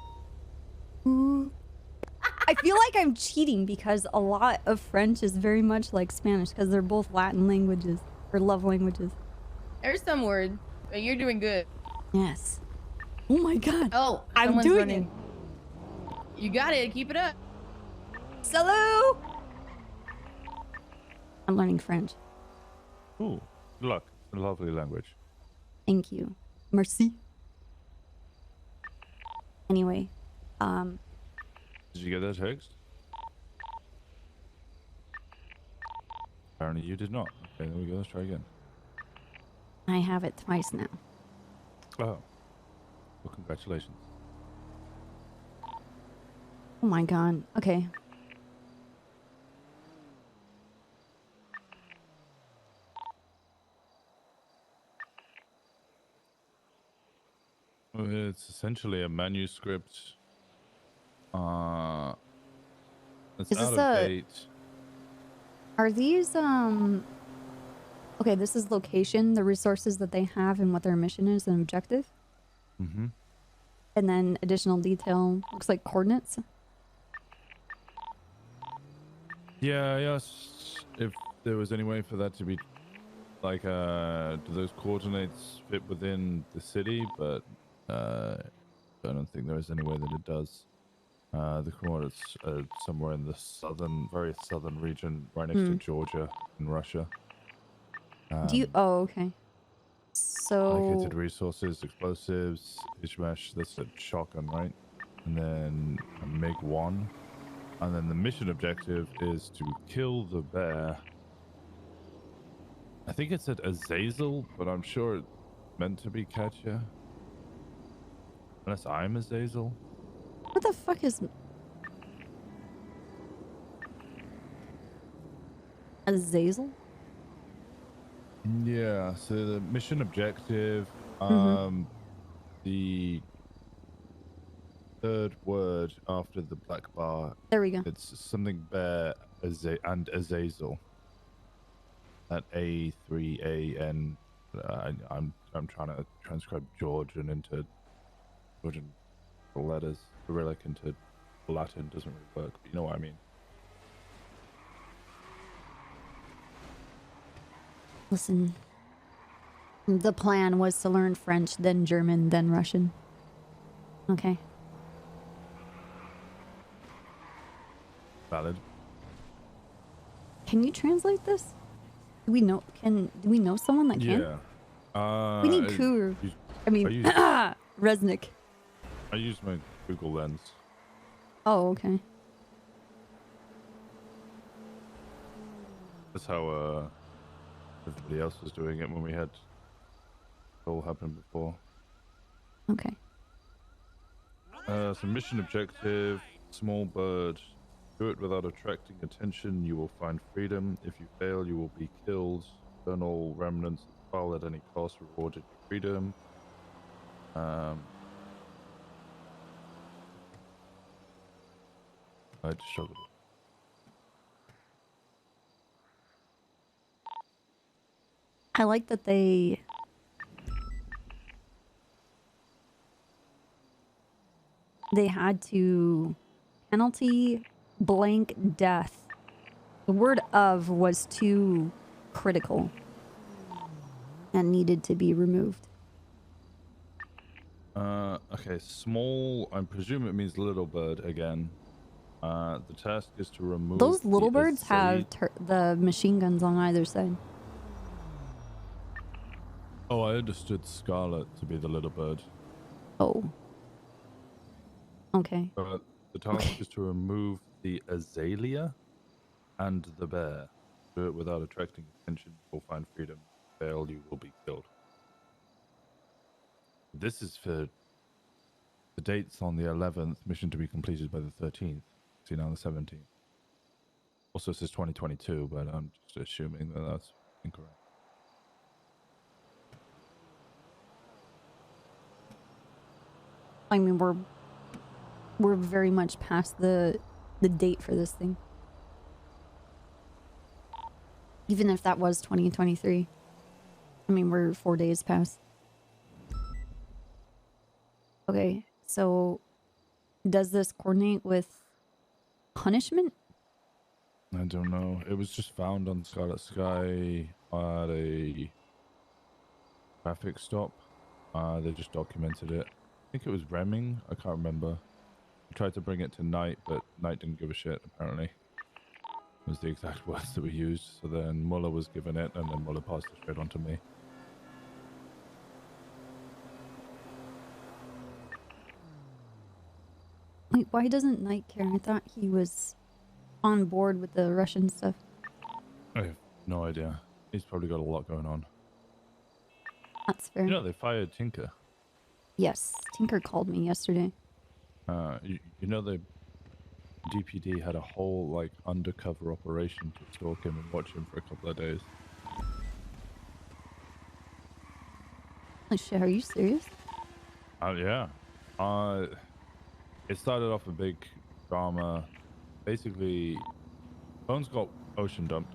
I feel like I'm cheating because a lot of French is very much like Spanish because they're both Latin languages or love languages. There's some word. But you're doing good. Yes. Oh my god. Oh, I'm someone's doing running. You got it. Keep it up. Salut! I'm learning French. Ooh, good luck. It's a lovely language. Thank you. Merci. Anyway, Did you get that text? Apparently you did not. Okay, there we go. Let's try again. I have it twice now. Oh. Well, congratulations. Oh my god. Okay. It's essentially a manuscript. It's Is out this of a- date. Are these, okay, this is location, the resources that they have and what their mission is and objective. Mm-hmm. And then additional detail, looks like coordinates. Yeah, yes. If there was any way for that to be, like, do those coordinates fit within the city? But, I don't think there is any way that it does. The coordinates are somewhere in the southern, very southern region, right next to Georgia in Russia. Do you, oh, okay. So... Allocated resources, explosives, Ishmash, that's a shotgun, right? And then a MiG-1. And then the mission objective is to kill the bear. I think it said Azazel, but I'm sure it's meant to be Katya. Unless I'm Azazel. What the fuck is... Azazel? Yeah, so the mission objective, the third word after the black bar. There we go. It's something bear and Azazel. At A3AN. I'm trying to transcribe Georgian into Georgian letters. Cyrillic into Latin doesn't really work, but you know what I mean. Listen, the plan was to learn French, then German, then Russian. Okay. Valid. Can you translate this? Do we know someone that can? Yeah. We need Kur. I mean, Resnick. I use my Google Lens. Oh, okay. That's how everybody else was doing it when we had it all happen before. Okay. So mission objective, small bird. Do it without attracting attention, you will find freedom. If you fail, you will be killed. Burn all remnants of the file at any cost, rewarded your freedom. I just struggled. I like that they... They had to... Penalty blank death. The word of was too critical and needed to be removed. Okay, small, I presume it means little bird again. The task is to remove... Those little birds have the machine guns on either side. Oh, I understood Scarlet to be the little bird. Oh. Okay. The task is to remove the azalea and the bear. Do it without attracting attention. You will find freedom. Fail, you will be killed. This is for the dates on the 11th. Mission to be completed by the 13th. See now the 17th. Also, it says 2022, but I'm just assuming that that's incorrect. I mean, we're very much past the date for this thing. Even if that was 2023. I mean, we're 4 days past. Okay, so does this coordinate with punishment? I don't know. It was just found on Scarlet Sky at a traffic stop. They just documented it. I think it was Remming. I can't remember. I tried to bring it to Knight, but Knight didn't give a shit, apparently. Was the exact words that were used. So then Muller was given it, and then Muller passed it straight on to me. Wait, why doesn't Knight care? I thought he was on board with the Russian stuff. I have no idea. He's probably got a lot going on. That's fair. You know, they fired Tinker. Yes, Tinker called me yesterday. You know, the DPD had a whole, like, undercover operation to stalk him and watch him for a couple of days. Holy shit, are you serious? Yeah. It started off a big drama. Basically, Bones got ocean dumped.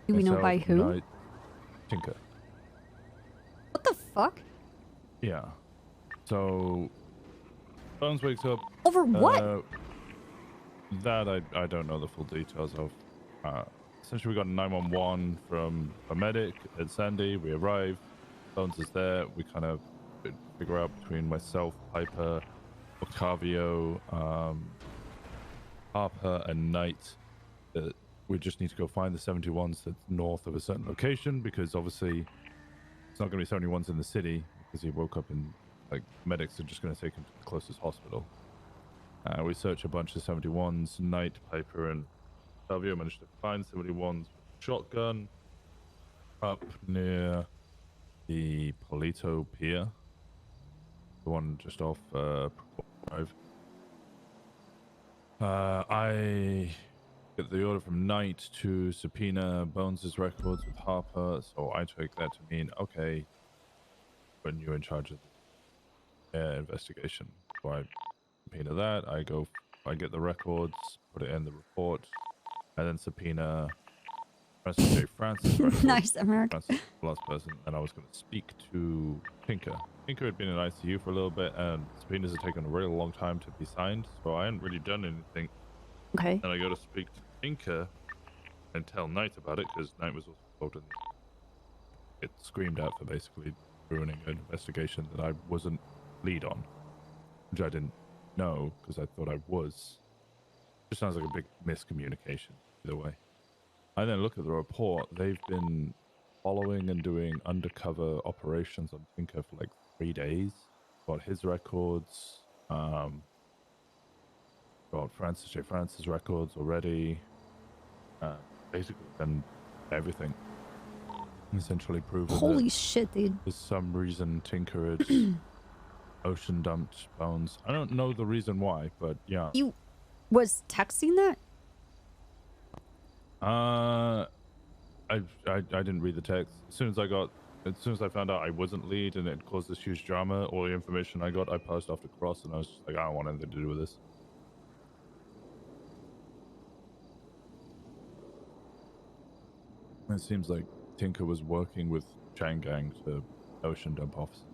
Do we know by who? Knight, Tinker. What the fuck? Yeah. So, Bones wakes up. Over what? That I don't know the full details of. Essentially, we got a 911 from a medic at Sandy. We arrive. Bones is there. We kind of figure out between myself, Piper, Octavio, Harper, and Knight that we just need to go find the 71s that's north of a certain location, because obviously it's not going to be 71s in the city because he woke up and like medics are just going to take him to the closest hospital. We search a bunch of 71s. Knight, Piper, and Octavio managed to find 71s shotgun up near the Polito Pier, the one just off Drive. I get the order from Knight to subpoena Bones' records with Harper, so I take that to mean, okay, when you're in charge of the investigation. So I subpoena that, I get the records, put it in the report, and then subpoena Francis J. Francis records. Nice, America. Francis, the last person, and I was going to speak to Tinker. Tinker had been in ICU for a little bit, and subpoenas had taken a really long time to be signed, so I hadn't really done anything. Okay. And I go to speak to Tinker and tell Knight about it, because Knight was also involved in it. Screamed out for basically ruining an investigation that I wasn't lead on, which I didn't know because I thought I was. Just sounds like a big miscommunication either way. I then look at the report. They've been following and doing undercover operations on Tinker for like 3 days. Got his records. Got Francis J. Francis records already. Basically done everything. Essentially proven. Holy shit, dude. For some reason, Tinker had ocean dumped Bones. I don't know the reason why, but yeah. You was texting that? I didn't read the text. As soon as I found out I wasn't lead and it caused this huge drama, all the information I got, I passed off to Cross, and I was just like, I don't want anything to do with this. It seems like Tinker was working with Changang to ocean dump officers.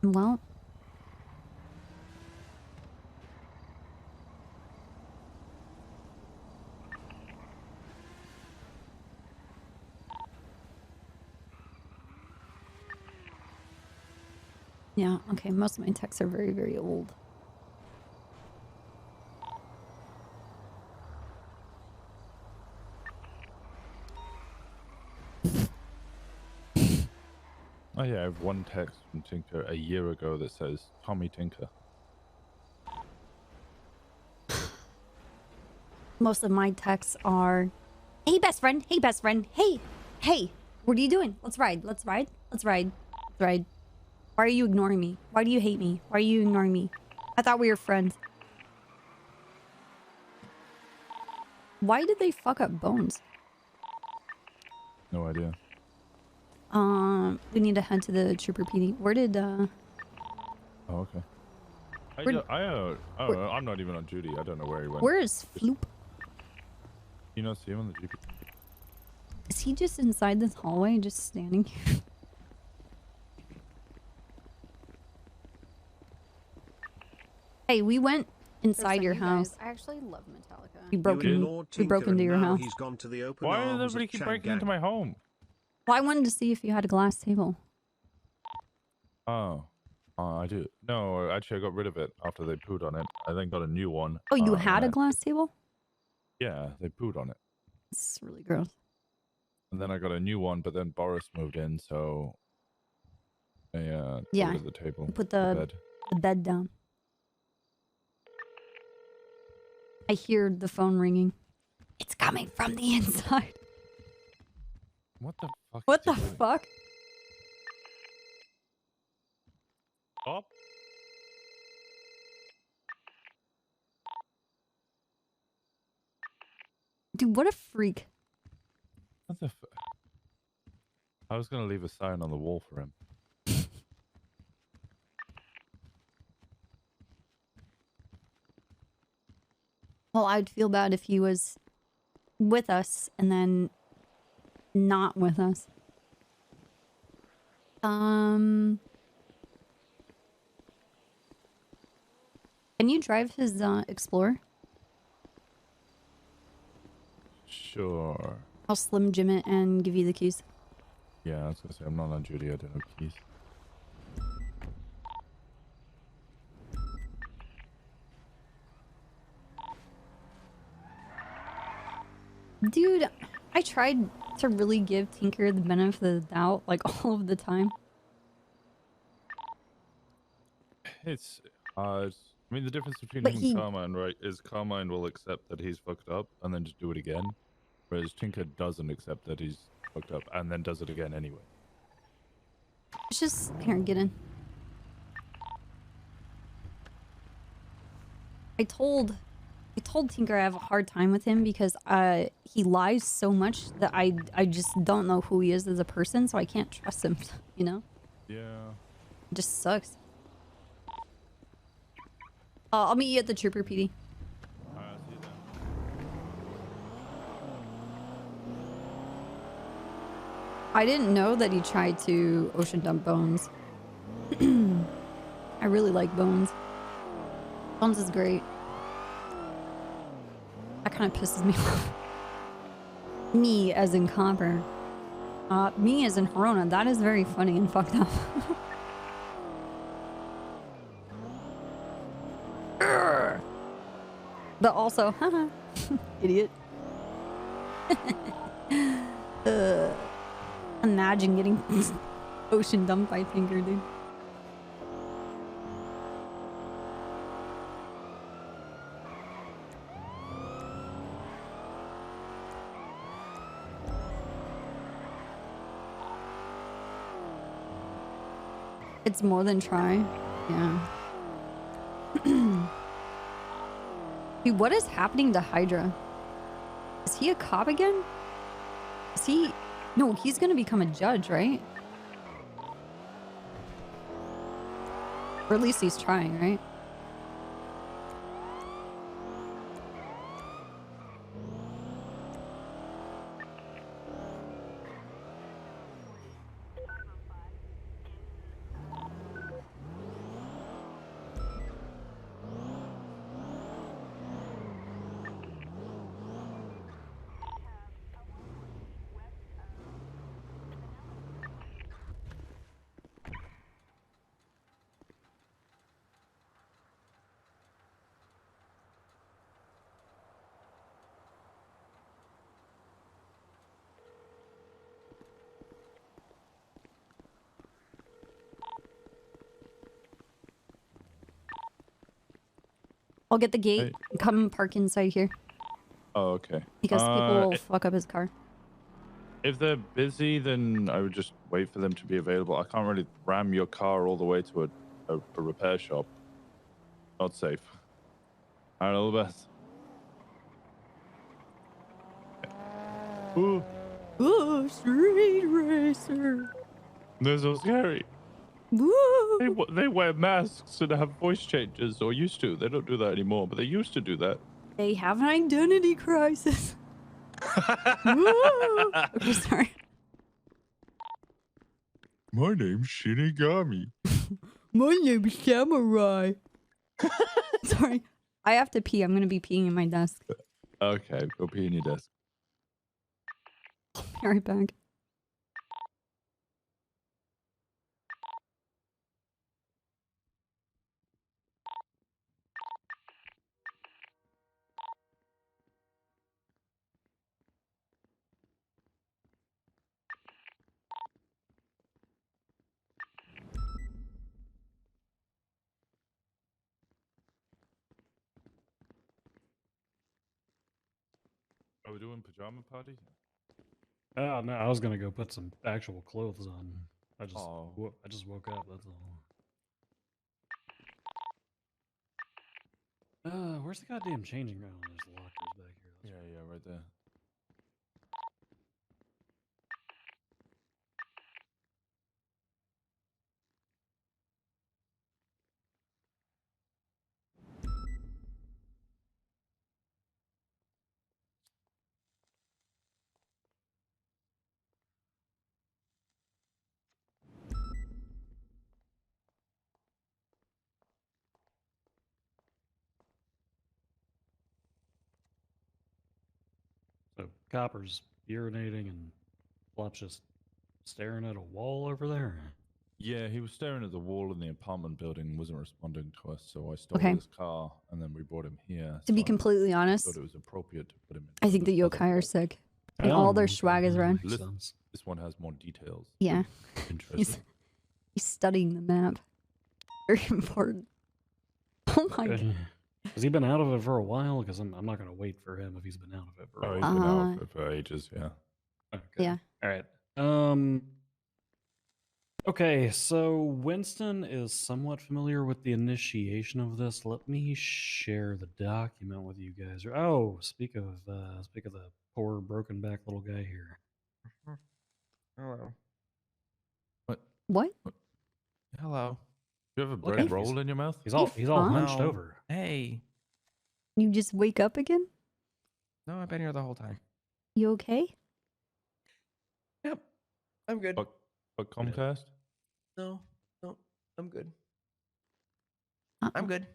Well, yeah, okay, most of my texts are very, very old. Oh yeah, I have one text from Tinker a year ago that says, Tommy Tinker. Most of my texts are, hey best friend, hey best friend, hey, what are you doing? Let's ride, let's ride, let's ride, let's ride. Why are you ignoring me? Why do you hate me? Why are you ignoring me? I thought we were friends. Why did they fuck up Bones? No idea. We need to head to the Trooper PD. Where did, Oh, okay. I'm not even on duty. I don't know where he went. Where is Floop? You not see him on the GP? Is he just inside this hallway, just standing here? Hey, we went inside your house. I actually love Metallica. We broke into your house. He's gone to the open Why does arms everybody of keep Chang breaking into Gang. my home? Well, I wanted to see if you had a glass table. Oh, I do. No, actually, I got rid of it after they pooed on it. I then got a new one. Oh, you had a glass table? Yeah, they pooed on it. It's really gross. And then I got a new one, but then Boris moved in, so I got rid of the table. Put the bed down. I hear the phone ringing. It's coming from the inside. What the fuck? What the fuck? Stop. Dude, what a freak. What the I was gonna leave a sign on the wall for him. Well, I'd feel bad if he was with us and then not with us. Can you drive his Explorer? Sure. I'll Slim Jim it and give you the keys. Yeah, I was gonna say I'm not on duty. I don't have keys. Dude, I tried to really give Tinker the benefit of the doubt, like, all of the time. It's I mean, the difference between But him and Carmine, right, is Carmine will accept that he's fucked up and then just do it again, whereas Tinker doesn't accept that he's fucked up and then does it again anyway. It's just... Here, get in. I told Tinker I have a hard time with him because he lies so much that I just don't know who he is as a person, so I can't trust him, you know? Yeah. It just sucks. I'll meet you at the Trooper PD. Alright, see you then. I didn't know that he tried to ocean dump Bones. I really like Bones. Bones is great. That kind of pisses me off. Me as in Copper. Me as in Hirona. That is very funny and fucked up. But also, haha, idiot. Imagine getting ocean dumped by Tinker, dude. It's more than try. Yeah. Dude, what is happening to Hydra? Is he a cop again? Is he... No, he's gonna become a judge, right? Or at least he's trying, right? I'll get the gate. Hey. Come park inside here. Oh, okay. Because people will fuck up his car. If they're busy, then I would just wait for them to be available. I can't really ram your car all the way to a repair shop. Not safe. Alright, all the best. Ooh. Ooh, street racer. They're so scary. Woo! They wear masks and have voice changes, or used to. They don't do that anymore, but they used to do that. They have an identity crisis. Woo! Okay, sorry. My name's Shinigami. My name is Samurai. Sorry. I have to pee. I'm going to be peeing in my desk. Okay, go pee in your desk. Be right back. Are we doing pajama party? Oh no, I was gonna go put some actual clothes on. I just Oh. I just woke up. That's all. Where's the goddamn changing room? There's lockers back here. Yeah, right there. So Copper's urinating and Flop's just staring at a wall over there. Yeah, he was staring at the wall in the apartment building and wasn't responding to us, so I stole Okay. his car and then we brought him here. To be so I completely honest, thought it was appropriate to put him in. I think the yokai are sick. And all their swag is around. This one has more details. Yeah. Interesting. He's studying the map. Very important. Oh my god. Has he been out of it for a while? Because I'm not gonna wait for him if he's been out of it for a Oh, while. he's been out of it for ages, yeah. Okay. Yeah. All right. Okay, so Winston is somewhat familiar with the initiation of this. Let me share the document with you guys. Oh, speak of the poor broken back little guy here. Hello. What? Hello. Do you have a Look bread at him. roll in your mouth? He's all hunched No. over. Hey. You just wake up again? No, I've been here the whole time. You okay? Yep. I'm good. But Comcast? No, I'm good. Uh-oh. I'm good.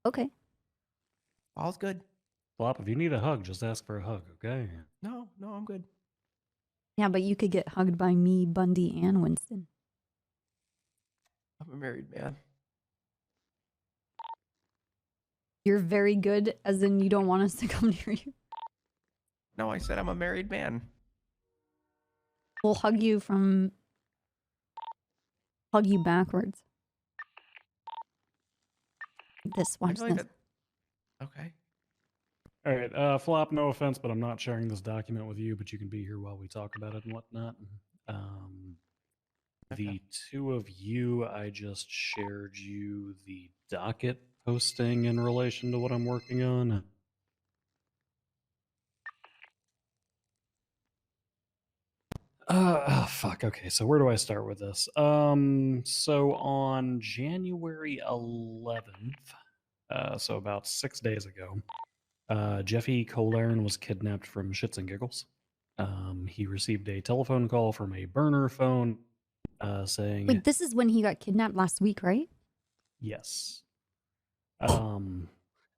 Okay. All's good. Flop, if you need a hug, just ask for a hug, okay? No, I'm good. Yeah, but you could get hugged by me, Bundy, and Winston. I'm a married man. You're very good, as in you don't want us to come near you. No, I said I'm a married man. We'll hug you backwards. This, watch this. Okay. All right, Flop, no offense, but I'm not sharing this document with you, but you can be here while we talk about it and whatnot. The two of you, I just shared you the docket posting in relation to what I'm working on. Fuck. Okay, so where do I start with this? So on January 11th, so about 6 days ago, Jeffy Colern was kidnapped from Shits and Giggles. He received a telephone call from a burner phone saying... Wait, this is when he got kidnapped last week, right? Yes.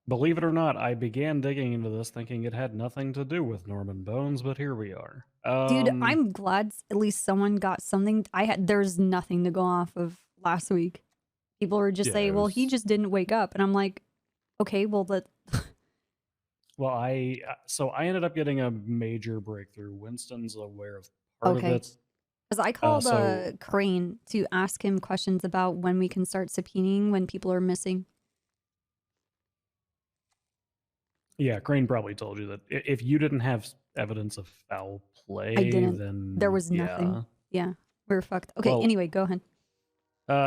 Believe it or not, I began digging into this thinking it had nothing to do with Norman Bones, but here we are. Dude, I'm glad at least someone got something. There's nothing to go off of last week. People were just saying, well, he just didn't wake up. And I'm like, okay, well, Well, I ended up getting a major breakthrough. Winston's aware of part of it. Because I called Crane to ask him questions about when we can start subpoenaing when people are missing. Yeah, Crane probably told you that if you didn't have evidence of foul play, I didn't. then There was nothing. Yeah, we're fucked. Okay, Well, anyway, go ahead.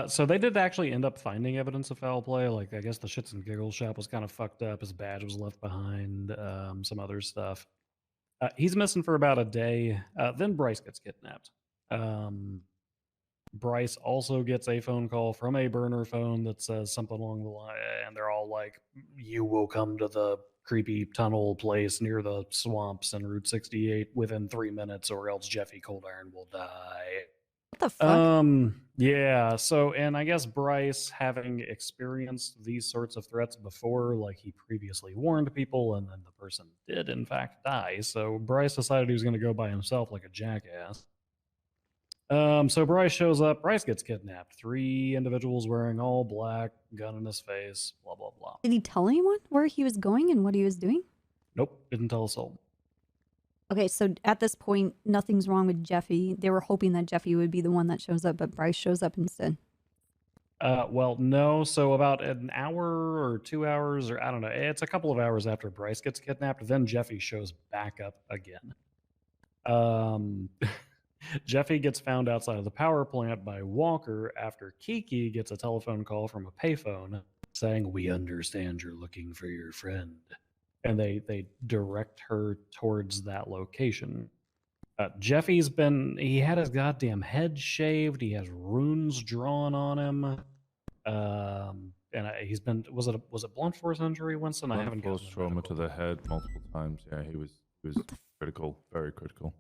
So they did actually end up finding evidence of foul play. Like, I guess the Shits and Giggles shop was kind of fucked up. His badge was left behind. Some other stuff. He's missing for about a day. Then Bryce gets kidnapped. Bryce also gets a phone call from a burner phone that says something along the line, and they're all like, "You will come to the creepy tunnel place near the swamps and Route 68 within 3 minutes, or else Jeffy Cold Iron will die." What the fuck? Yeah, so, and I guess Bryce, having experienced these sorts of threats before, like he previously warned people and then the person did in fact die, so Bryce decided he was going to go by himself like a jackass. So Bryce shows up. Bryce gets kidnapped. 3 individuals wearing all black, gun in his face, blah, blah, blah. Did he tell anyone where he was going and what he was doing? Nope, didn't tell a soul. Okay, so at this point, nothing's wrong with Jeffy. They were hoping that Jeffy would be the one that shows up, but Bryce shows up instead. Well, no. So about an hour or 2 hours, or I don't know, it's a couple of hours after Bryce gets kidnapped, then Jeffy shows back up again. Jeffy gets found outside of the power plant by Walker after Kiki gets a telephone call from a payphone saying, "We understand you're looking for your friend." And they direct her towards that location. Jeffy's he had his goddamn head shaved. He has runes drawn on him. And he's been, was it blunt force injury, Winston? I haven't gotten trauma to the head multiple times. Yeah, he was critical, very critical.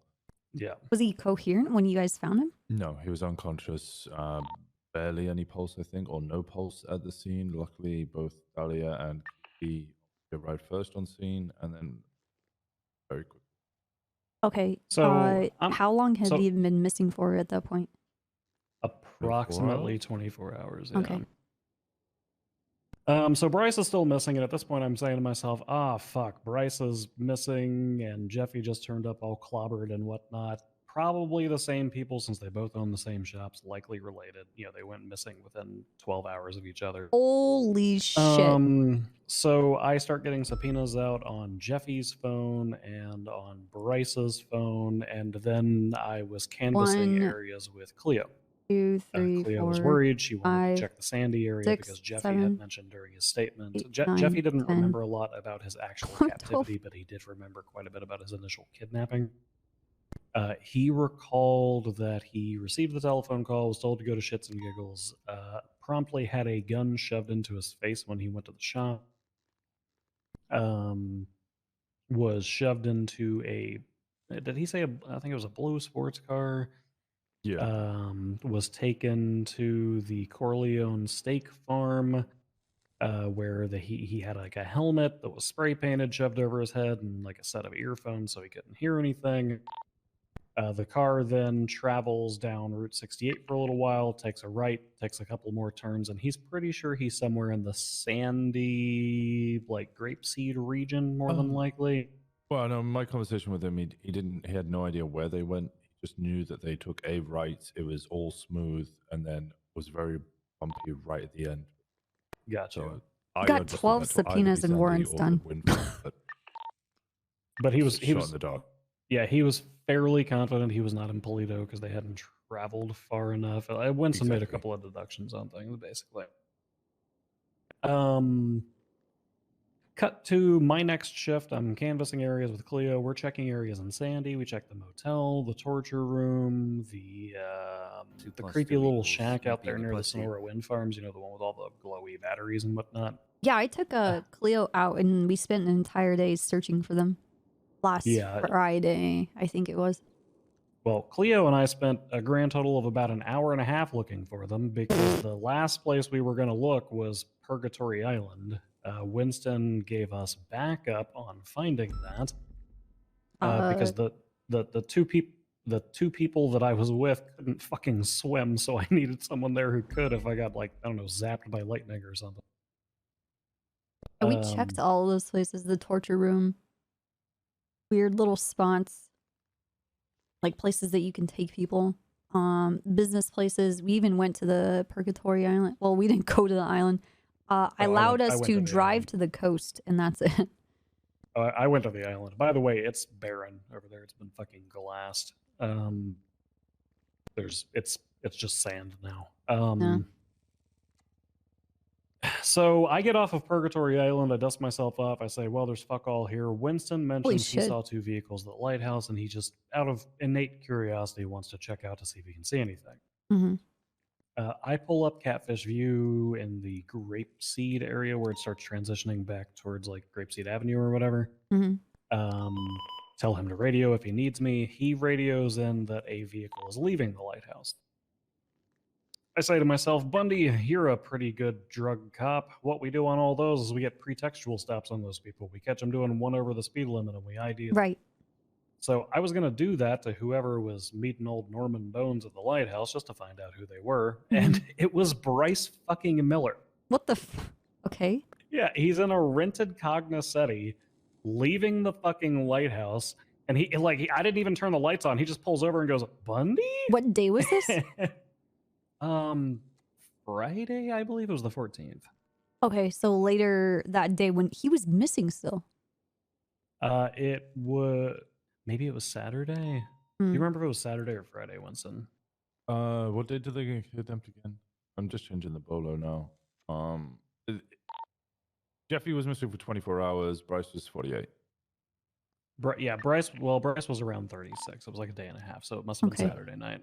Yeah. Was he coherent when you guys found him? No, he was unconscious. Barely any pulse, I think, or no pulse at the scene. Luckily, both Dahlia and Kiki arrived first on scene, and then very quick. Okay. So, how long had so- he been missing for at that point? Approximately 24 hours. Yeah. Okay. So Bryce is still missing, and at this point I'm saying to myself, fuck, Bryce is missing, and Jeffy just turned up all clobbered and whatnot. Probably the same people, since they both own the same shops, likely related. You know, they went missing within 12 hours of each other. Holy shit. So I start getting subpoenas out on Jeffy's phone and on Bryce's phone, and then I was canvassing 1, areas with Cleo. 2, 3, Cleo 4, was worried. She wanted 5, to check the Sandy area 6, because Jeffy 7, had mentioned during his statement. 8, 9, Jeffy didn't 10. remember a lot about his actual captivity, but he did remember quite a bit about his initial kidnapping. He recalled that he received the telephone call, was told to go to Shits and Giggles, promptly had a gun shoved into his face when he went to the shop, was shoved into did he say, I think it was a blue sports car? Yeah. Was taken to the Corleone steak farm, where he had like a helmet that was spray painted, shoved over his head, and like a set of earphones so he couldn't hear anything. The car then travels down Route 68 for a little while, takes a right, takes a couple more turns, and he's pretty sure he's somewhere in the sandy, like grapeseed region, more than likely. Well, no, my conversation with him, he had no idea where they went. He just knew that they took a right. It was all smooth, and then was very bumpy right at the end. Gotcha. So You got 12 subpoenas and warrants done. But he was shot in the dark. Yeah, he was fairly confident he was not in Polito because they hadn't traveled far enough. Winston made a couple of deductions on things, basically. Cut to my next shift. I'm canvassing areas with Cleo. We're checking areas in Sandy. We check the motel, the torture room, the creepy little shack out there near the Sonora Wind Farms. You know, the one with all the glowy batteries and whatnot. Yeah, I took Cleo out and we spent an entire day searching for them. Last Friday, I think it was. Well, Cleo and I spent a grand total of about an hour and a half looking for them because the last place we were going to look was Purgatory Island. Winston gave us backup on finding that because the two people that I was with couldn't fucking swim, so I needed someone there who could if I got, like, I don't know, zapped by lightning or something. And we checked all those places, the torture room, weird little spots, like places that you can take people, business places. We even went to the Purgatory Island. Well, we didn't go to the island. Allowed us to drive to the coast, and that's it. I went to the island. By the way, it's barren over there. It's been fucking glassed. It's just sand now. So I get off of Purgatory Island. I dust myself off. I say, well, there's fuck all here. Winston mentions he saw 2 vehicles at the lighthouse, and he just, out of innate curiosity, wants to check out to see if he can see anything. Mm-hmm. I pull up Catfish View in the Grapeseed area where it starts transitioning back towards like Grapeseed Avenue or whatever. Tell him to radio if he needs me. He radios in that a vehicle is leaving the lighthouse. I say to myself, Bundy, you're a pretty good drug cop. What we do on all those is we get pretextual stops on those people. We catch them doing 1 over the speed limit and we ID them. Right. So I was going to do that to whoever was meeting old Norman Bones at the lighthouse just to find out who they were. And it was Bryce fucking Miller. What the okay. Yeah, he's in a rented Cognoscenti leaving the fucking lighthouse. And I didn't even turn the lights on. He just pulls over and goes, Bundy? What day was this? Friday, I believe it was the 14th. Okay, so later that day when he was missing still. It was maybe it was Saturday. Do you remember if it was Saturday or Friday, Winston? What day did they get kidnapped again? I'm just changing the bolo now. Jeffy was missing for 24 hours. Bryce was 48. Yeah, Bryce was around 36. It was like a day and a half, so it must have been Saturday night.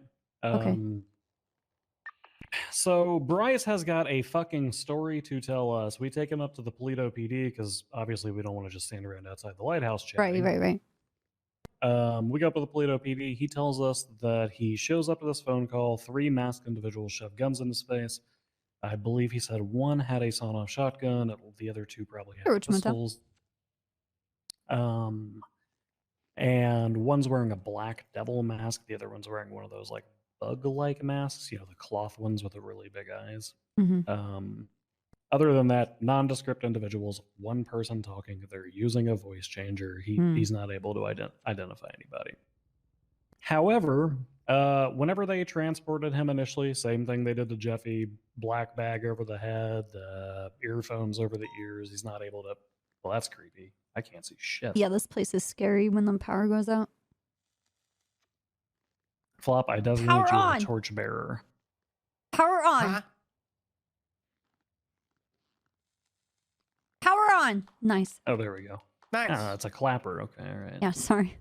So Bryce has got a fucking story to tell us. We take him up to the Polito PD because obviously we don't want to just stand around outside the lighthouse chatting. Right. We go up to the Polito PD. He tells us that he shows up to this phone call. 3 masked individuals shove guns in his face. I believe he said 1 had a sawn-off shotgun. The other 2 probably had pistols. And one's wearing a black devil mask. The other one's wearing one of those like bug-like masks, the cloth ones with the really big eyes. Other than that, nondescript individuals, 1 person talking, they're using a voice changer. He's not able to identify anybody. However, whenever they transported him initially, same thing they did to Jeffy, black bag over the head, earphones over the ears. He's not able to, well, that's creepy. I can't see shit. Yeah, this place is scary when the power goes out. Flop, I designate you a torchbearer. Power on. Huh? Power on. Nice. Oh, there we go. Nice. Oh, it's a clapper. Okay, all right. Yeah, sorry.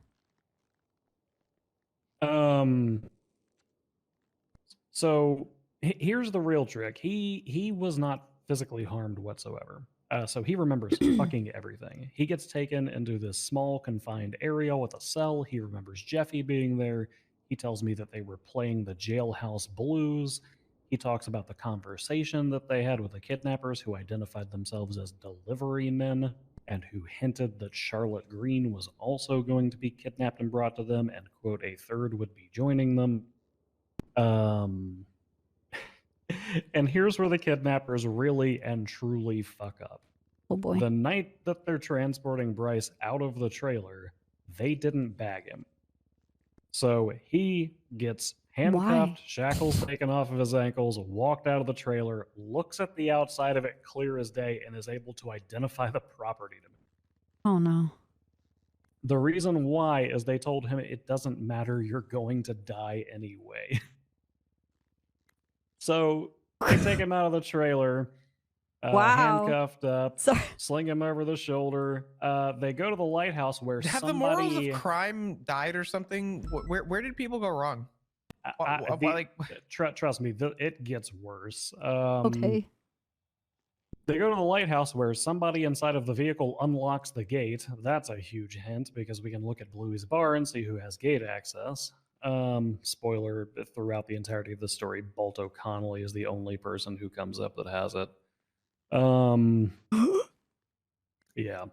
So here's the real trick. He was not physically harmed whatsoever. So he remembers fucking everything. He gets taken into this small confined area with a cell. He remembers Jeffy being there. He tells me that they were playing the Jailhouse Blues. He talks about the conversation that they had with the kidnappers who identified themselves as delivery men and who hinted that Charlotte Green was also going to be kidnapped and brought to them and, quote, a 3rd would be joining them. And here's where the kidnappers really and truly fuck up. Oh boy. The night that they're transporting Bryce out of the trailer, they didn't bag him. So he gets handcuffed, shackles taken off of his ankles, walked out of the trailer, looks at the outside of it clear as day, and is able to identify the property to me. Oh no. The reason why is they told him it doesn't matter, you're going to die anyway. So they take him out of the trailer, handcuffed up, sling him over the shoulder. They go to the lighthouse where have the morals of crime died or something? Where did people go wrong? Trust me, it gets worse. Okay. They go to the lighthouse where somebody inside of the vehicle unlocks the gate. That's a huge hint because we can look at Bluey's bar and see who has gate access. Spoiler, throughout the entirety of the story, Balto Connolly is the only person who comes up that has it. Yeah.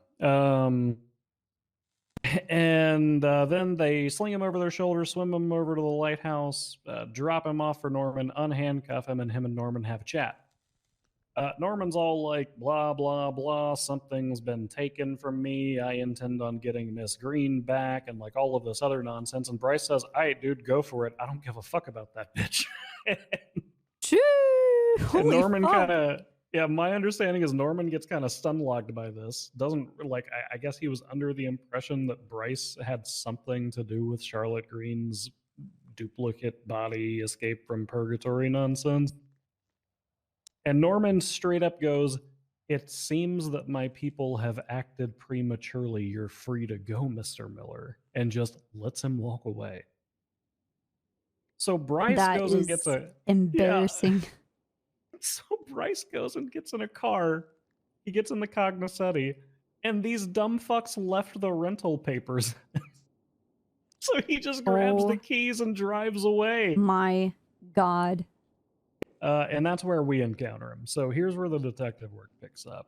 And then they sling him over their shoulder, swim him over to the lighthouse, drop him off for Norman, unhandcuff him, and him and Norman have a chat. Norman's all like, blah, blah, blah, something's been taken from me. I intend on getting Miss Green back, and like all of this other nonsense. And Bryce says, all right, dude, go for it. I don't give a fuck about that bitch. And Norman kind of, yeah, my understanding is Norman gets kind of stunlocked by this. Doesn't, like, I guess he was under the impression that Bryce had something to do with Charlotte Green's duplicate body escape from purgatory nonsense. And Norman straight up goes, it seems that my people have acted prematurely. You're free to go, Mr. Miller. And just lets him walk away. So Bryce That goes and is gets a embarrassing. So Bryce goes and gets in a car. He gets in the Cognoscenti, and these dumb fucks left the rental papers. So he just grabs the keys and drives away. My God. And that's where we encounter him. So here's where the detective work picks up.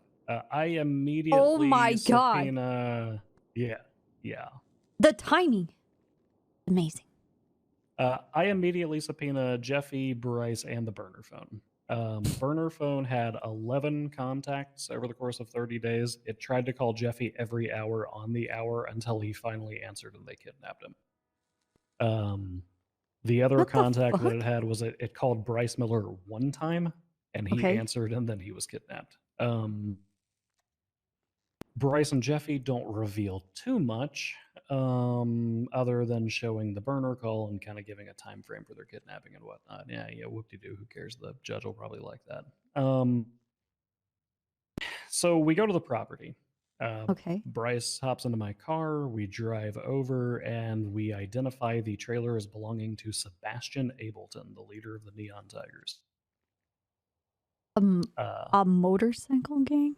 I immediately my God. subpoena. Yeah. The timing. Amazing. I immediately subpoena Jeffy, Bryce, and the burner phone. Burner phone had 11 contacts over the course of 30 days. It tried to call Jeffy every hour on the hour until he finally answered and they kidnapped him. The other contact that it had was it called Bryce Miller one time and he answered and then he was kidnapped. Bryce and Jeffy don't reveal too much other than showing the burner call and kind of giving a time frame for their kidnapping and whatnot. Yeah, whoop-de-doo, who cares? The judge will probably like that. So we go to the property. Bryce hops into my car, we drive over, and we identify the trailer as belonging to Sebastian Ableton, the leader of the Neon Tigers. A motorcycle gang?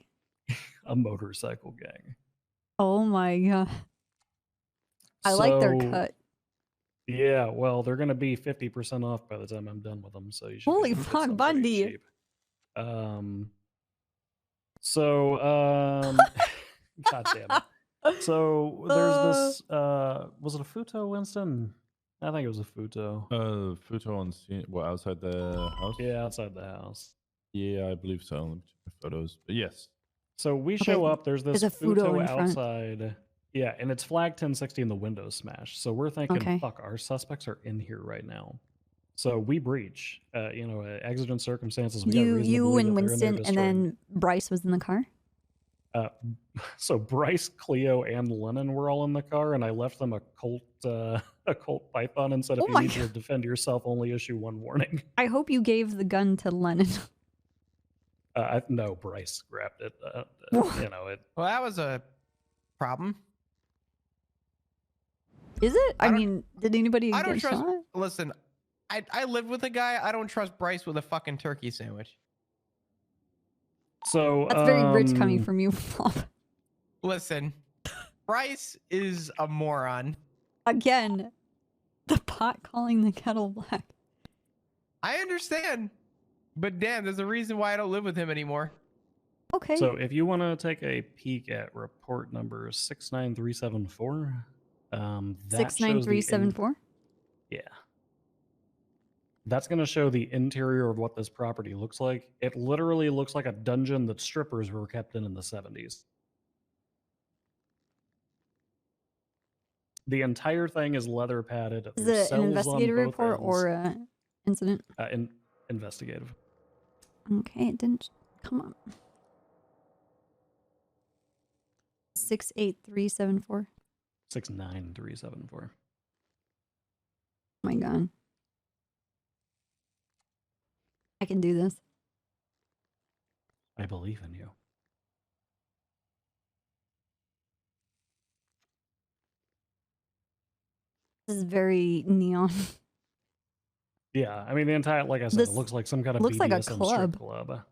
A motorcycle gang. Oh my God. I like their cut. Yeah, well, they're going to be 50% off by the time I'm done with them, so you should Holy be able to get fuck, some pretty Bundy. cheap. God damn it. So there's this, was it a Futo, Winston? I think it was a Futo. Futo on scene, what, outside the house? Yeah, outside the house. Yeah, I believe so. Let me check my photos. But yes. So we show up, there's this a Futo Futo in front. outside. Yeah, and it's flagged 1060 and the window's smashed. So we're thinking, Okay. fuck, our suspects are in here right now. So we breach, exigent circumstances. We got reason to You believe and that they're in there Winston, and then Bryce was in the car? So Bryce, Cleo, and Lennon were all in the car, and I left them a Colt Python and said, if you need to defend yourself, only issue one warning. I hope you gave the gun to Lennon. No, Bryce grabbed it. Well, that was a problem. Is it? I mean, did anybody I don't get trust. shot? Listen, I live with a guy. I don't trust Bryce with a fucking turkey sandwich. So That's very rich coming from you, Bob. Listen, Bryce is a moron. Again, the pot calling the kettle black. I understand, but damn, there's a reason why I don't live with him anymore. Okay. So if you want to take a peek at report number 69374, that 69374? Yeah. That's going to show the interior of what this property looks like. It literally looks like a dungeon that strippers were kept in the 70s. The entire thing is leather padded. Is There's it an cells on investigative both report ends. or an incident? Investigative. Okay, it didn't come up. 68374. 69374. Oh my God. I can do this. I believe in you. This is very neon. Yeah, I mean the entire, like I said, This it looks like some kind of looks like a BDSM club. strip club.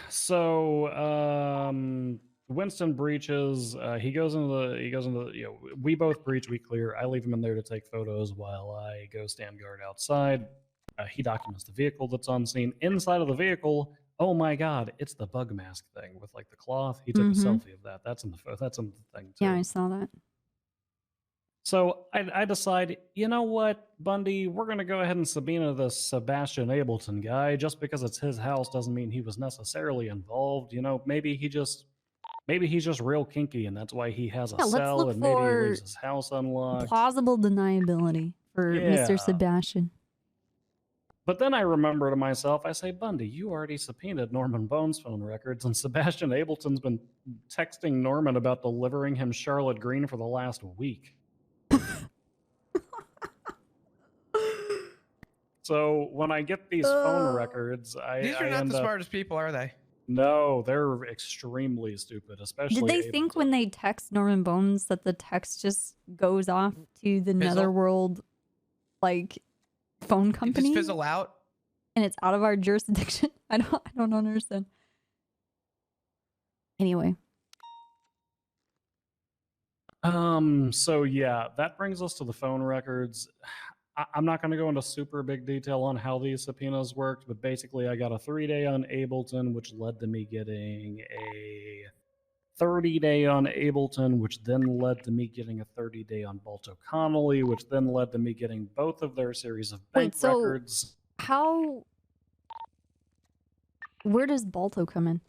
So Winston breaches. He goes into the. We both breach. We clear. I leave him in there to take photos while I go stand guard outside. He documents the vehicle that's on scene. Inside of the vehicle, oh my God, it's the bug mask thing with like the cloth. He took a selfie of that. That's in the thing too. Yeah, I saw that. So I decide, you know what, Bundy, we're going to go ahead and subpoena this Sebastian Ableton guy. Just because it's his house doesn't mean he was necessarily involved. Maybe he's just real kinky and that's why he has a cell and maybe he leaves his house unlocked. Plausible deniability for Mr. Sebastian. But then I remember to myself, I say, Bundy, you already subpoenaed Norman Bone's phone records and Sebastian Ableton's been texting Norman about delivering him Charlotte Green for the last week. So when I get these phone records, These are not the smartest people, are they? No, they're extremely stupid, especially. Did they think when they text Norman Bones that the text just goes off to the netherworld, like, phone company? Just fizzle out, and it's out of our jurisdiction. I don't understand. Anyway. So yeah, that brings us to the phone records. I'm not going to go into super big detail on how these subpoenas worked, but basically I got a 3-day on Ableton, which led to me getting a 30-day on Ableton, which then led to me getting a 30-day on Balto Connolly, which then led to me getting both of their series of bank records. Where does Balto come in?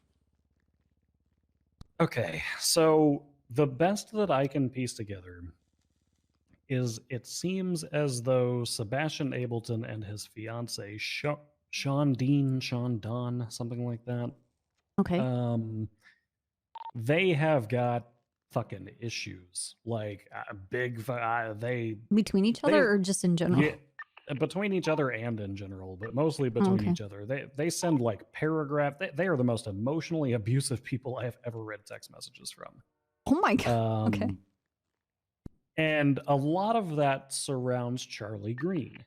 Okay, so the best that I can piece together is it seems as though Sebastian Ableton and his fiance Sean Don, something like that. Okay. They have got fucking issues, like they between each other or just in general? Yeah, between each other and in general, but mostly between okay. each other. They send like paragraph. They are the most emotionally abusive people I have ever read text messages from. Oh my god. Okay. And a lot of that surrounds Charlie Green.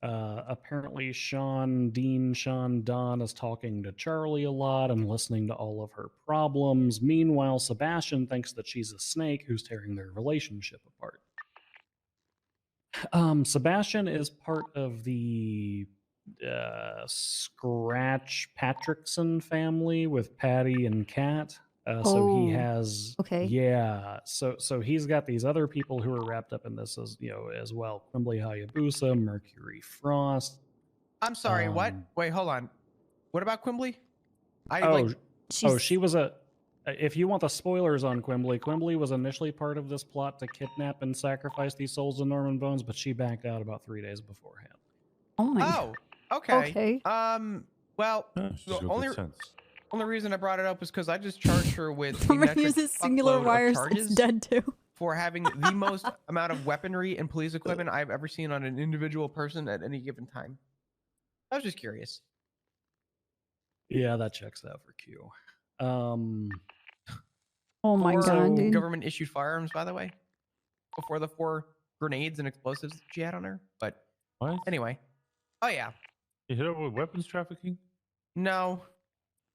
Apparently Sean Don is talking to Charlie a lot and listening to all of her problems. Meanwhile, Sebastian thinks that she's a snake who's tearing their relationship apart. Sebastian is part of the Scratch Patrickson family with Patty and Kat. So he has, yeah. So he's got these other people who are wrapped up in this as as well. Quimbly Hayabusa, Mercury Frost. I'm sorry. What? Wait, hold on. What about Quimbly? She was a. If you want the spoilers on Quimbly was initially part of this plot to kidnap and sacrifice these souls of Norman Bones, but she backed out about 3 days beforehand. Oh my. Oh, okay. Well, the only reason I brought it up is because I just charged her with uses singular wires. It's dead too. For having the most amount of weaponry and police equipment I've ever seen on an individual person at any given time. I was just curious. Yeah, that checks out for Q. Oh my god, dude. Government issued firearms, by the way, before the 4 grenades and explosives she had on her. But anyway, oh yeah. You hit her with weapons trafficking? No.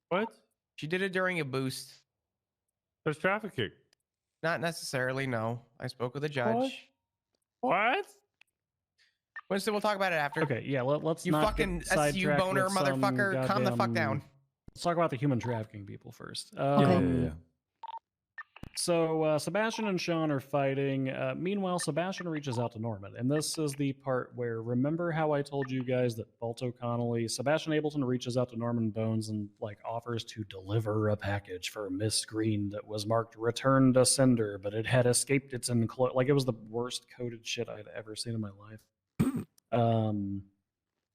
What? She did it during a boost. There's trafficking. Not necessarily, no. I spoke with a judge. What? Winston, we'll talk about it after. Okay, yeah, let's you not fucking get SU sidetracked boner with some motherfucker. Calm the fuck down. Let's talk about the human trafficking people first. Yeah. So Sebastian and Sean are fighting. Meanwhile, Sebastian reaches out to Norman, and this is the part where, remember how I told you guys that Balto Connolly, Sebastian Ableton reaches out to Norman Bones and like offers to deliver a package for Miss Green that was marked "Return to Sender," but it had escaped its enclosure. Like it was the worst coded shit I'd ever seen in my life.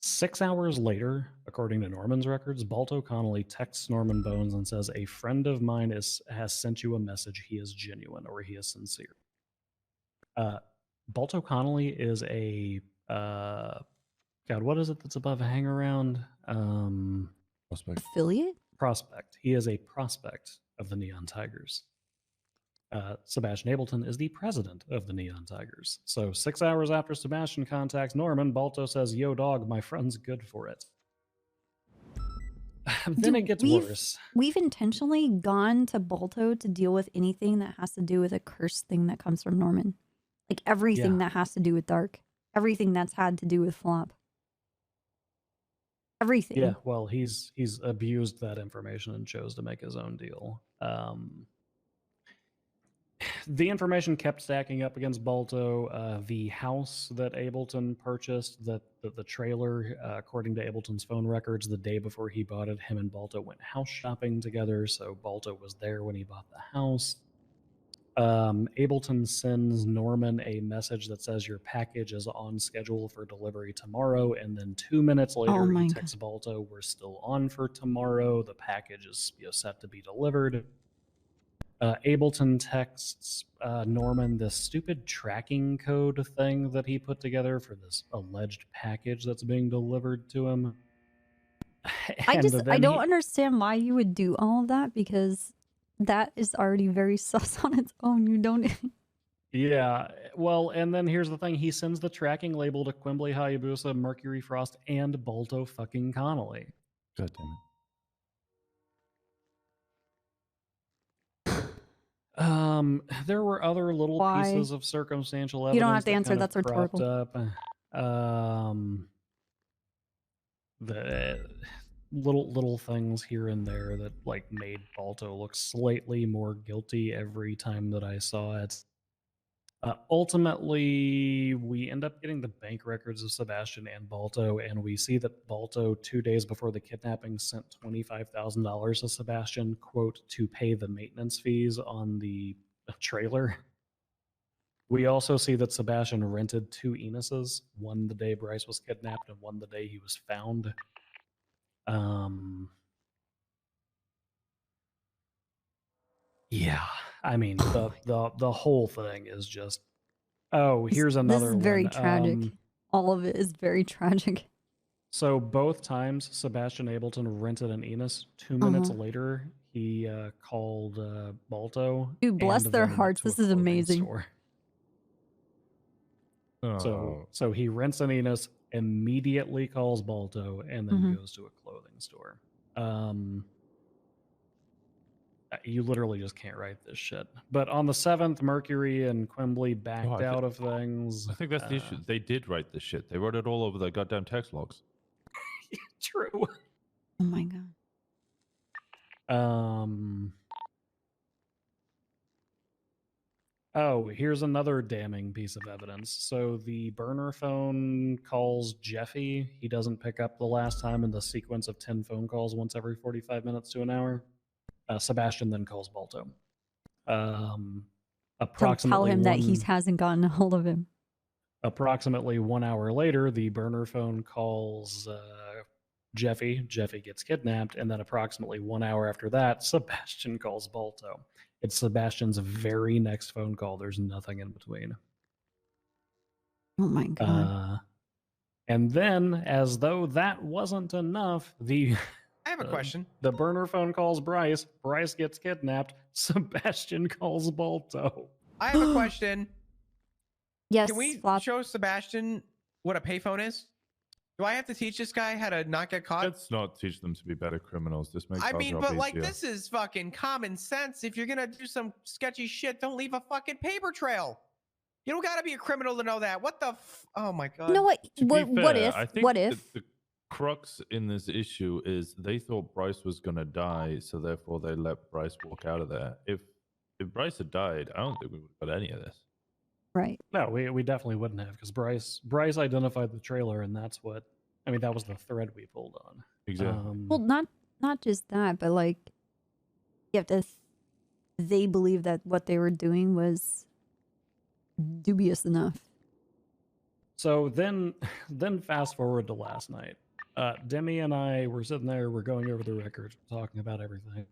6 hours later, according to Norman's records, Balto Connolly texts Norman Bones and says, "A friend of mine has sent you a message. He is genuine, or he is sincere." Balto Connolly is a God, what is it that's above a hang around? Prospect. Affiliate? Prospect. He is a prospect of the Neon Tigers. Sebastian Ableton is the president of the Neon Tigers. So 6 hours after Sebastian contacts Norman, Balto says, "Yo, dog, my friend's good for it." Then it gets worse. We've intentionally gone to Balto to deal with anything that has to do with a cursed thing that comes from Norman. Like everything that has to do with Dark. Everything that's had to do with Flop. Everything. Yeah, well, he's abused that information and chose to make his own deal. The information kept stacking up against Balto. The house that Ableton purchased, the trailer, according to Ableton's phone records, the day before he bought it, him and Balto went house shopping together, so Balto was there when he bought the house. Ableton sends Norman a message that says your package is on schedule for delivery tomorrow, and then 2 minutes later he texts Balto, "We're still on for tomorrow. The package is set to be delivered." Ableton texts Norman this stupid tracking code thing that he put together for this alleged package that's being delivered to him. I And just I then don't he- understand why you would do all of that because that is already very sus on its own. You don't. Yeah, well, and then here's the thing: he sends the tracking label to Quimbley, Hayabusa, Mercury Frost, and Balto fucking Connolly. God damn it. There were other little Why? pieces of circumstantial evidence. You don't have to that answer, kind of that's cropped rhetorical. up. The little things here and there that like made Balto look slightly more guilty every time that I saw it. Ultimately, we end up getting the bank records of Sebastian and Balto, and we see that Balto, 2 days before the kidnapping, sent $25,000 to Sebastian, quote, to pay the maintenance fees on the trailer. We also see that Sebastian rented 2 Enuses, one the day Bryce was kidnapped and one the day he was found. Yeah, I mean the whole thing is just. Oh, here's another This is very one. tragic. All of it is very tragic. So both times Sebastian Ableton rented an Enus. 2 minutes later, he called Balto. Dude, bless and their then went hearts. to a This is clothing amazing. store. Oh. So he rents an Enus, immediately calls Balto, and then goes to a clothing store. You literally just can't write this shit. But on the 7th, Mercury and Quimbley backed out of things. I think that's the issue. They did write this shit. They wrote it all over their goddamn text logs. True. Oh my god. Oh, here's another damning piece of evidence. So the burner phone calls Jeffy. He doesn't pick up the last time in the sequence of 10 phone calls once every 45 minutes to an hour. Sebastian then calls Balto. Tell him that he hasn't gotten a hold of him. Approximately 1 hour later, the burner phone calls Jeffy. Jeffy gets kidnapped, and then approximately 1 hour after that, Sebastian calls Balto. It's Sebastian's very next phone call. There's nothing in between. Oh my god. And then, as though that wasn't enough, I have a question. The burner phone calls Bryce. Bryce gets kidnapped. Sebastian calls Balto. I have a question. Yes. Can we Flop. show Sebastian what a payphone is? Do I have to teach this guy how to not get caught? Let's not teach them to be better criminals. This makes I our mean, job but like easier. this is fucking common sense. If you're gonna do some sketchy shit, don't leave a fucking paper trail. You don't gotta be a criminal to know that. What the? Oh my god. You know what? To be What fair, if? I think What if? the crux in this issue is they thought Bryce was gonna die, so therefore they let Bryce walk out of there. If Bryce had died, I don't think we would have got any of this. Right. No, we definitely wouldn't have, because Bryce identified the trailer, and that's what, I mean, that was the thread we pulled on. Exactly. Well, not just that, but like you have to. They believe that what they were doing was dubious enough. So then fast forward to last night. Demi and I were sitting there, we're going over the records, talking about everything.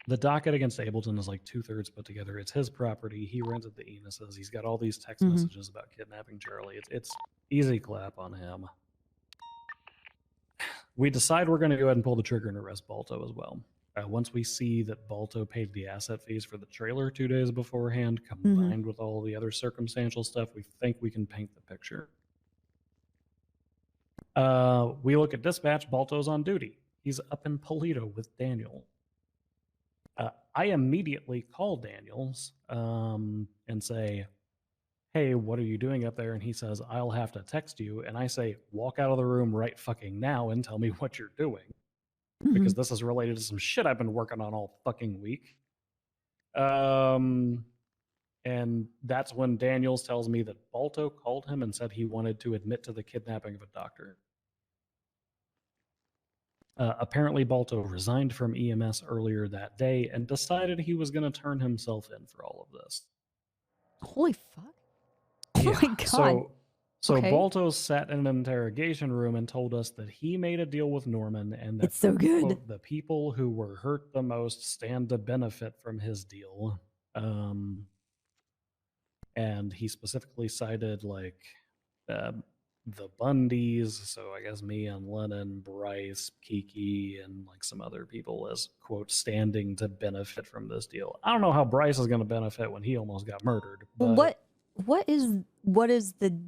The docket against Ableton is like 2/3 put together. It's his property. He rented the Enuses. He's got all these text messages about kidnapping Charlie. It's easy clap on him. We decide we're going to go ahead and pull the trigger and arrest Balto as well. Once we see that Balto paid the asset fees for the trailer 2 days beforehand, combined with all the other circumstantial stuff, we think we can paint the picture. We look at dispatch. Balto's on duty. He's up in Polito with Daniel. I immediately call Daniels and say, hey, what are you doing up there? And he says, I'll have to text you. And I say, walk out of the room right fucking now and tell me what you're doing. Because this is related to some shit I've been working on all fucking week. And that's when Daniels tells me that Balto called him and said he wanted to admit to the kidnapping of a doctor. Apparently, Balto resigned from EMS earlier that day and decided he was going to turn himself in for all of this. Holy fuck. Oh my god. So Okay. Balto sat in an interrogation room and told us that he made a deal with Norman and that It's so good. quote, the people who were hurt the most stand to benefit from his deal. And he specifically cited like the Bundys. So I guess me and Lennon, Bryce, Kiki, and like some other people as quote standing to benefit from this deal. I don't know how Bryce is going to benefit when he almost got murdered. But What is the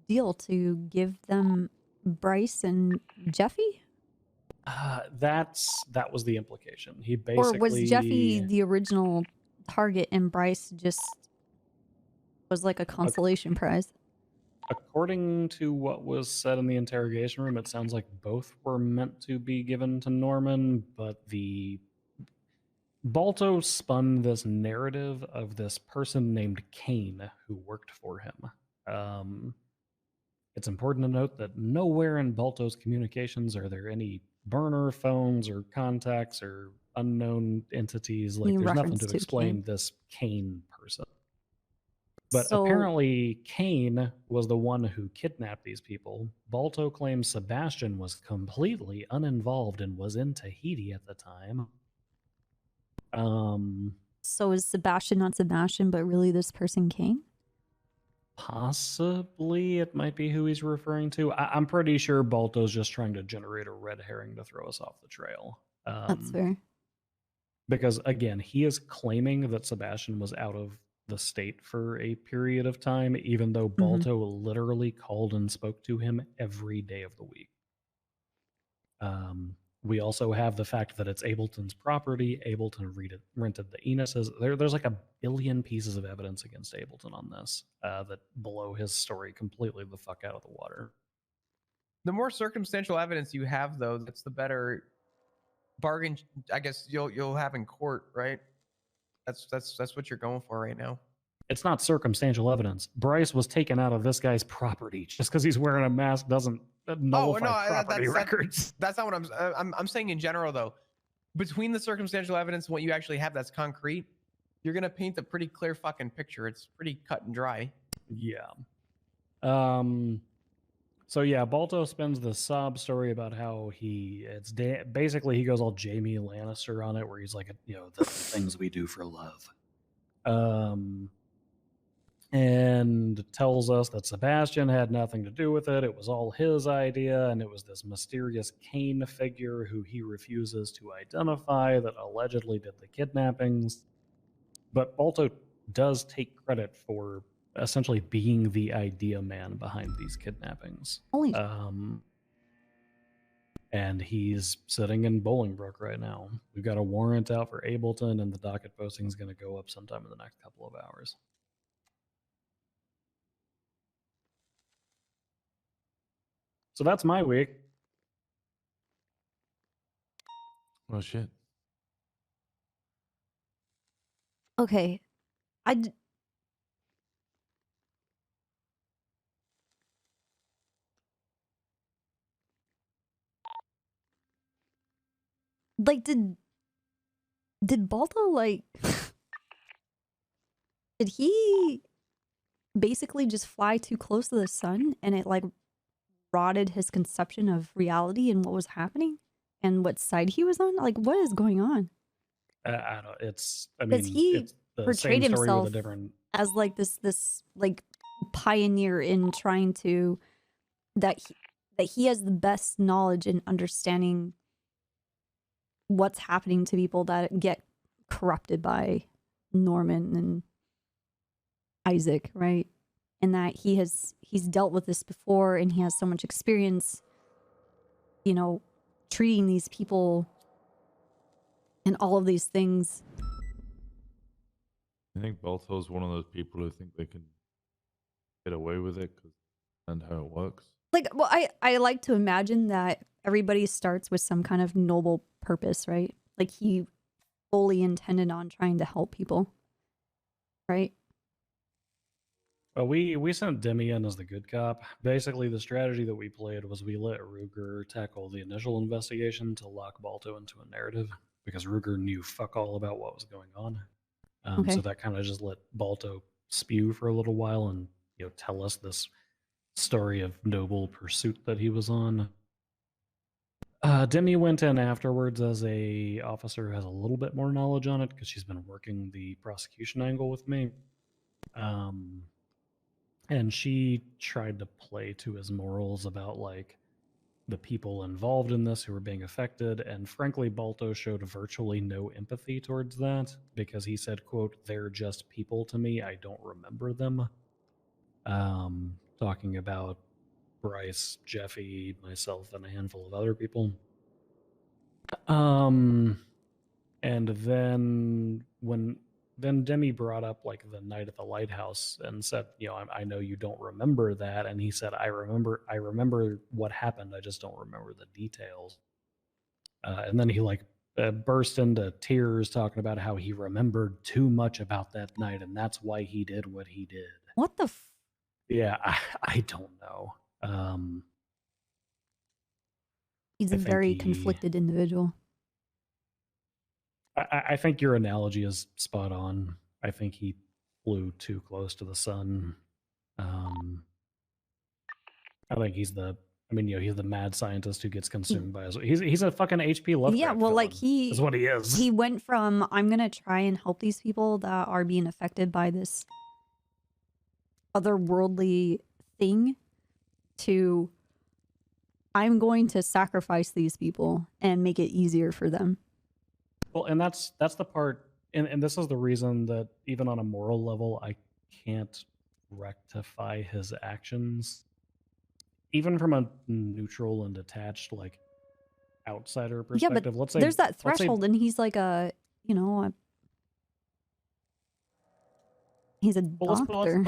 deal to give them Bryce and Jeffy? that was the implication. He basically, or was Jeffy the original target and Bryce just was like a consolation prize? According to what was said in the interrogation room, it sounds like both were meant to be given to Norman, but Balto spun this narrative of this person named Kane who worked for him. It's important to note that nowhere in Balto's communications are there any burner phones or contacts or unknown entities. Like, there's nothing to explain this Kane person. But apparently Kane was the one who kidnapped these people. Balto claims Sebastian was completely uninvolved and was in Tahiti at the time. So is Sebastian not Sebastian, but really this person Kane? Possibly it might be who he's referring to. I'm pretty sure Balto's just trying to generate a red herring to throw us off the trail. That's fair. Because again, he is claiming that Sebastian was out of the state for a period of time, even though Balto literally called and spoke to him every day of the week. We also have the fact that it's Ableton's property. Ableton rented the Enuses. There's like a billion pieces of evidence against Ableton on this that blow his story completely the fuck out of the water. The more circumstantial evidence you have, though, that's the better bargain I guess you'll have in court, right? That's what you're going for right now. It's not circumstantial evidence. Bryce was taken out of this guy's property. Just because he's wearing a mask doesn't nullify property records. That's not what I'm saying in general, though. Between the circumstantial evidence and what you actually have that's concrete, you're gonna paint a pretty clear fucking picture. It's pretty cut and dry. Yeah. So yeah, Balto spins the sob story about how basically he goes all Jamie Lannister on it, where he's like, the things we do for love. And tells us that Sebastian had nothing to do with it. It was all his idea, and it was this mysterious Kane figure who he refuses to identify that allegedly did the kidnappings. But Balto does take credit for essentially being the idea man behind these kidnappings. And he's sitting in Bolingbrook right now. We've got a warrant out for Ableton, and the docket posting is going to go up sometime in the next couple of hours. So that's my week. Oh, shit. Okay. Like, did Balto, like... did he basically just fly too close to the sun and it, like, rotted his conception of reality and what was happening and what side he was on? Like, what is going on? I don't. I mean, Because he it's the portrayed same story himself with a different... as like this like pioneer in trying to that he has the best knowledge and understanding what's happening to people that get corrupted by Norman and Isaac, right? And that he's dealt with this before and he has so much experience, treating these people and all of these things. I think Balto's one of those people who think they can get away with it and how it works. Like, well, I like to imagine that everybody starts with some kind of noble purpose, right? Like he fully intended on trying to help people, right? Well, we sent Demi in as the good cop. Basically, the strategy that we played was we let Ruger tackle the initial investigation to lock Balto into a narrative, because Ruger knew fuck all about what was going on. So that kind of just let Balto spew for a little while and tell us this story of noble pursuit that he was on. Demi went in afterwards as a officer who has a little bit more knowledge on it because she's been working the prosecution angle with me. and she tried to play to his morals about like the people involved in this who were being affected, and frankly Balto showed virtually no empathy towards that because he said, quote, "They're just people to me, I don't remember them." Talking about Bryce, Jeffy, myself, and a handful of other people. And then then Demi brought up like the night at the lighthouse and said, you know, I know you don't remember that, and he said, I remember what happened, I just don't remember the details. And then he like burst into tears talking about how he remembered too much about that night, and that's why he did what he did. What the? Yeah, I don't know. He's a very conflicted individual. I think your analogy is spot on. I think he flew too close to the sun. I think he's the, I mean, you know, he's the mad scientist who gets consumed by his. He's a fucking HP Lovecraft. Yeah, well, like is what he is. He went from I'm gonna try and help these people that are being affected by this otherworldly thing to I'm going to sacrifice these people and make it easier for them. Well, and that's the part, and this is the reason that even on a moral level, I can't rectify his actions. Even from a neutral and detached, like, outsider perspective. Yeah, but let's say there's that threshold, and he's like a, you know, he's a doctor.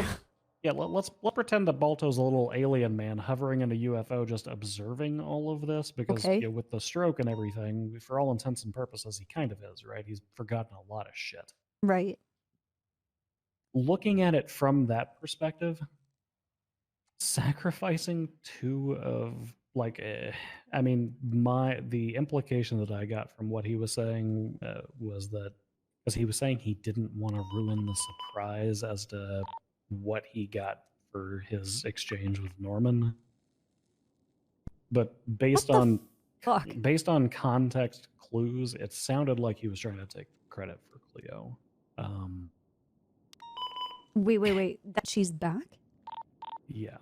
Let's pretend that Balto's a little alien man hovering in a UFO just observing all of this, because you know, with the stroke and everything, for all intents and purposes, he kind of is, right? He's forgotten a lot of shit. Right. Looking at it from that perspective, sacrificing two of, like, I mean, the implication that I got from what he was saying was that, because he was saying he didn't want to ruin the surprise as to what he got for his exchange with Norman. But based on context clues, it sounded like he was trying to take credit for Cleo. Wait. That she's back? Yeah.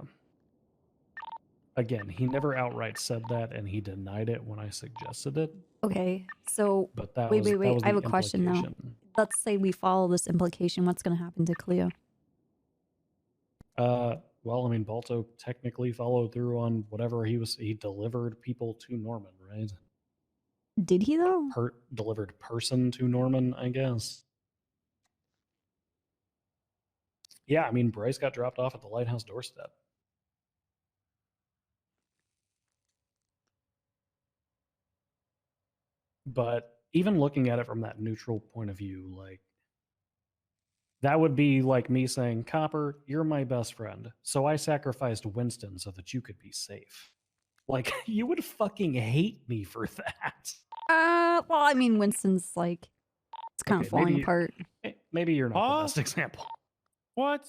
Again, he never outright said that, and he denied it when I suggested it. Okay, so but that wait. was I have a question now. Let's say we follow this implication. What's going to happen to Cleo? Well, I mean, Balto technically followed through on whatever he delivered people to Norman, right? Did he though? Delivered person to Norman, I guess. Yeah, I mean, Bryce got dropped off at the lighthouse doorstep. But even looking at it from that neutral point of view, like, that would be like me saying, Copper, you're my best friend, so I sacrificed Winston so that you could be safe. Like, you would fucking hate me for that. Well, I mean, Winston's like, it's kind of falling apart. Maybe you're not the best example. What?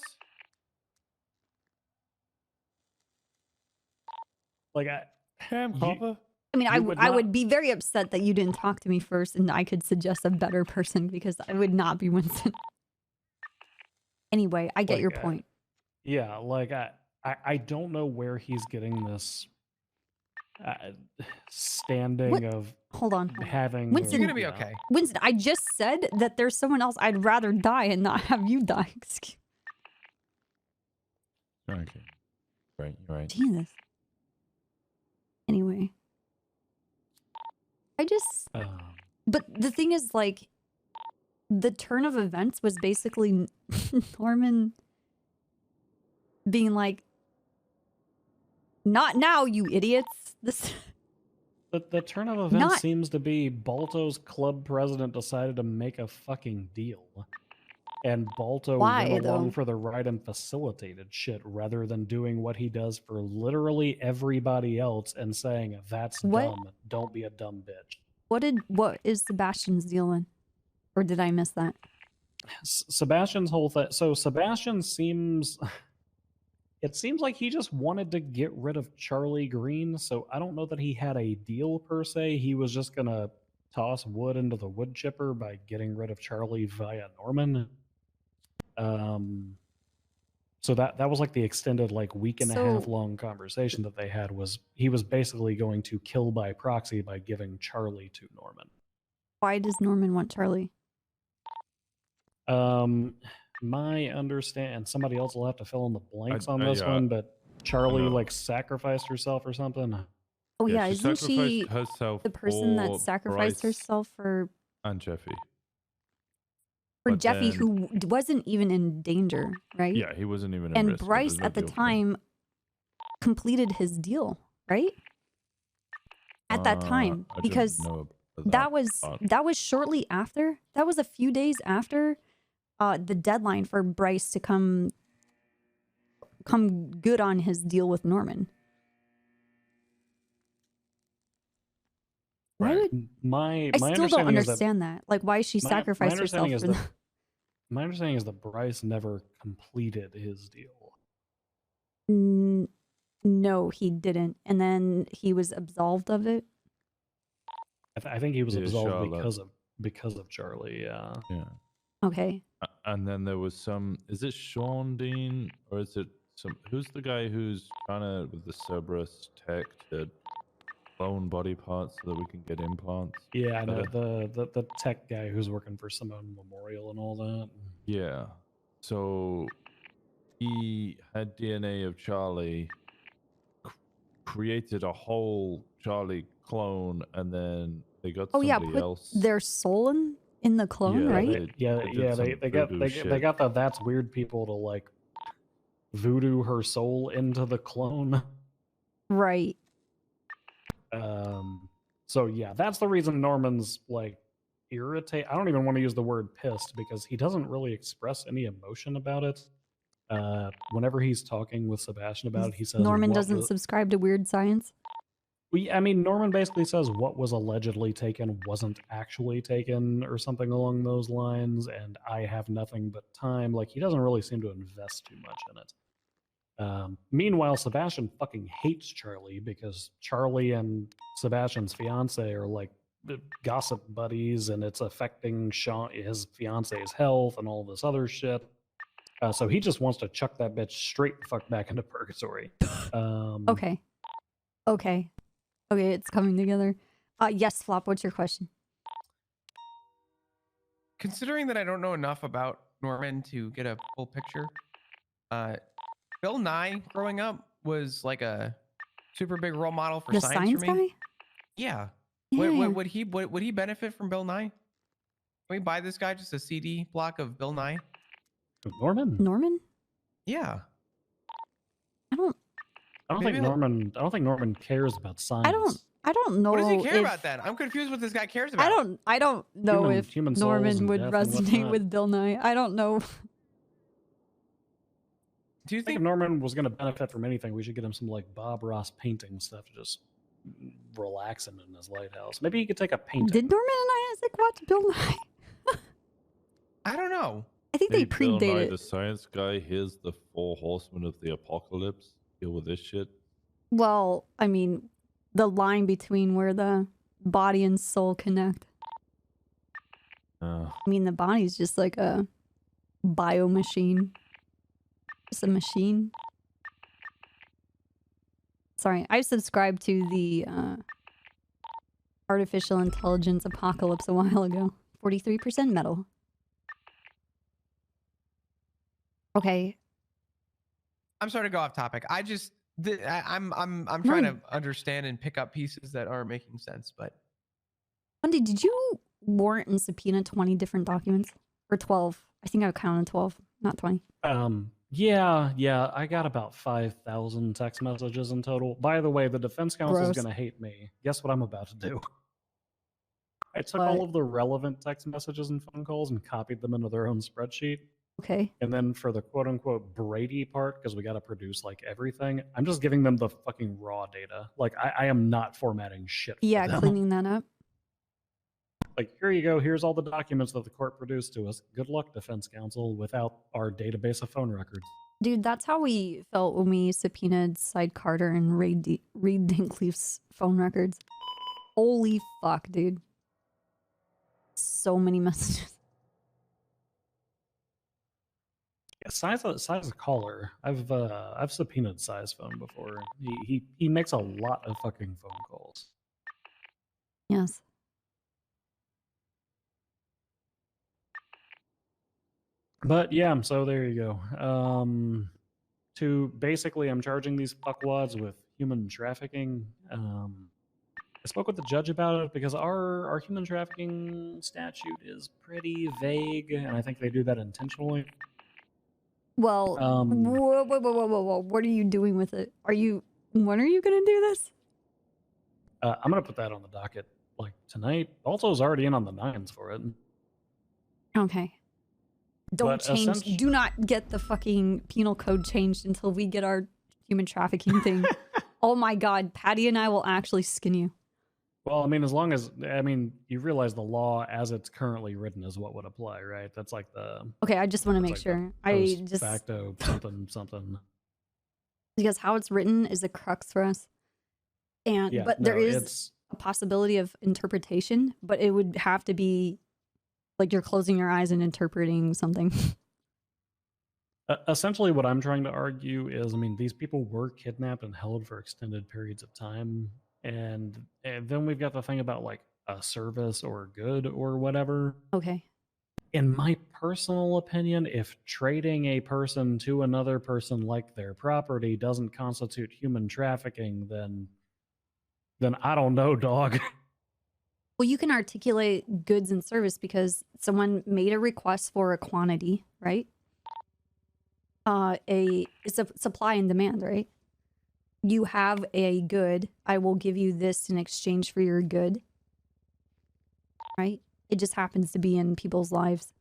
Like, I mean, I would be very upset that you didn't talk to me first and I could suggest a better person, because I would not be Winston. Anyway, I get your point. Yeah, like, I don't know where he's getting this standing of Hold on. having... Winston, You're gonna be okay. Winston, I just said that there's someone else I'd rather die and not have you die. Excuse. Okay. Right, you're right. Jesus. Anyway. I just... But the thing is, like, the turn of events was basically Norman being like, not now, you idiots. This... The turn of events seems to be Balto's club president decided to make a fucking deal. And Balto went along for the ride and facilitated shit rather than doing what he does for literally everybody else and saying, that's dumb, don't be a dumb bitch. What is Sebastian's deal in? Or did I miss that? Sebastian's whole thing. So Sebastian seems... It seems like he just wanted to get rid of Charlie Green, so I don't know that he had a deal per se. He was just going to toss wood into the wood chipper by getting rid of Charlie via Norman. So that was like the extended like week and a half So- long conversation that they had. Was he was basically going to kill by proxy by giving Charlie to Norman. Why does Norman want Charlie? My understand, somebody else will have to fill in the blanks on I- this yeah, one, but Charlie know. like sacrificed herself or something. Oh yeah, she isn't she sacrificed herself the person that for sacrificed Bryce herself for and Jeffy. for But Jeffy, then- who wasn't even in danger, right? Yeah, he wasn't even. And risk. There Bryce was no at the deal for him. time completed his deal, right? At that time, I didn't because know that was part. that was shortly after. That was a few days after the deadline for Bryce to come good on his deal with Norman. Why would My I still don't understanding is that understand that? Like, why she my sacrificed herself understanding is for that that? my understanding is that Bryce never completed his deal. No, he didn't. And then he was absolved of it. I think he was Yeah, absolved Charlotte. because of Charlie. Yeah. Yeah. Okay. And then there was some. Is it Sean Dean or is it some? Who's the guy who's trying to with the Cerberus tech to clone body parts so that we can get implants? Yeah, I know better? the tech guy who's working for Simone Memorial and all that. Yeah. So he had DNA of Charlie, created a whole Charlie clone, and then they got Oh yeah, somebody put else. their soul in the clone, Yeah, right? they did some They got voodoo they shit. got the that's weird people to like voodoo her soul into the clone. Right. So yeah, that's the reason Norman's like irritate. I don't even want to use the word pissed because he doesn't really express any emotion about it. Whenever he's talking with Sebastian about it, he says Norman "What doesn't was-" subscribe to weird science. I mean, Norman basically says what was allegedly taken wasn't actually taken or something along those lines, and I have nothing but time. Like, he doesn't really seem to invest too much in it. Meanwhile, Sebastian fucking hates Charlie because Charlie and Sebastian's fiance are like gossip buddies, and it's affecting his fiance's health and all this other shit. So he just wants to chuck that bitch straight the fuck back into purgatory. Okay. Okay. Okay, it's coming together. Yes, Flop, what's your question? Considering that I don't know enough about Norman to get a full picture, Bill Nye growing up was like a super big role model for The science science for me. guy? Yeah. Yeah. Would he benefit from Bill Nye? Can we buy this guy just a CD block of Bill Nye? Norman? Norman? Yeah. I don't I don't Maybe think Norman cares about science. I don't know. What does he care if- about then? I'm confused what this guy cares about. I don't know Human- if human souls Norman and would death and resonate whatnot. with Bill Nye. I don't know. Do you I think if Norman was going to benefit from anything, we should get him some like Bob Ross painting stuff to just relax him in his lighthouse. Maybe he could take a painting. Did Norman and Isaac watch Bill Nye? I don't know. I think they Hey, Bill predate Nye, it. the science guy. Here's the 4 horsemen of the apocalypse. Deal with this shit. Well, I mean, the line between where the body and soul connect. I mean, the body's just like a bio machine. Just a machine. Sorry, I subscribed to the artificial intelligence apocalypse a while ago. 43% metal. Okay. I'm sorry to go off topic. I'm trying to understand and pick up pieces that aren't making sense, but Monday, did you warrant and subpoena 20 different documents? Or 12? I think I counted 12, not 20. Yeah, I got about 5,000 text messages in total. By the way, the defense counsel is Gross. going to hate me. Guess what I'm about to do? I took What? all of the relevant text messages and phone calls and copied them into their own spreadsheet. Okay. And then for the quote unquote Brady part, because we got to produce like everything, I'm just giving them the fucking raw data. Like, I am not formatting shit. For Yeah, them. cleaning that up. Like, here you go. Here's all the documents that the court produced to us. Good luck, defense counsel, without our database of phone records. Dude, that's how we felt when we subpoenaed Cy Carter and Reed Dinkleaf's phone records. Holy fuck, dude. So many messages. Yeah, size of caller. I've subpoenaed size phone before. He makes a lot of fucking phone calls. Yes. But yeah, so there you go. To basically, I'm charging these fuckwads with human trafficking. I spoke with the judge about it because our human trafficking statute is pretty vague, and I think they do that intentionally. Well, whoa. What are you doing with it? When are you gonna do this? I'm gonna put that on the docket like tonight. Alto's already in on the 9s for it. Okay. Don't change. Do not get the fucking penal code changed until we get our human trafficking thing. Oh my god, Patty and I will actually skin you. Well, I mean, as long as you realize the law as it's currently written is what would apply, right? That's like the Okay, I just want to make like sure. post facto something. Because how it's written is a crux for us. And Yeah, but there is a possibility of interpretation, but it would have to be like you're closing your eyes and interpreting something. Essentially, what I'm trying to argue is, I mean, these people were kidnapped and held for extended periods of time. And then we've got the thing about like a service or good or whatever. Okay. In my personal opinion, if trading a person to another person like their property doesn't constitute human trafficking, then I don't know, dog. Well, you can articulate goods and service because someone made a request for a quantity, right? It's a supply and demand, right? You have a good, I will give you this in exchange for your good, right? It just happens to be in people's lives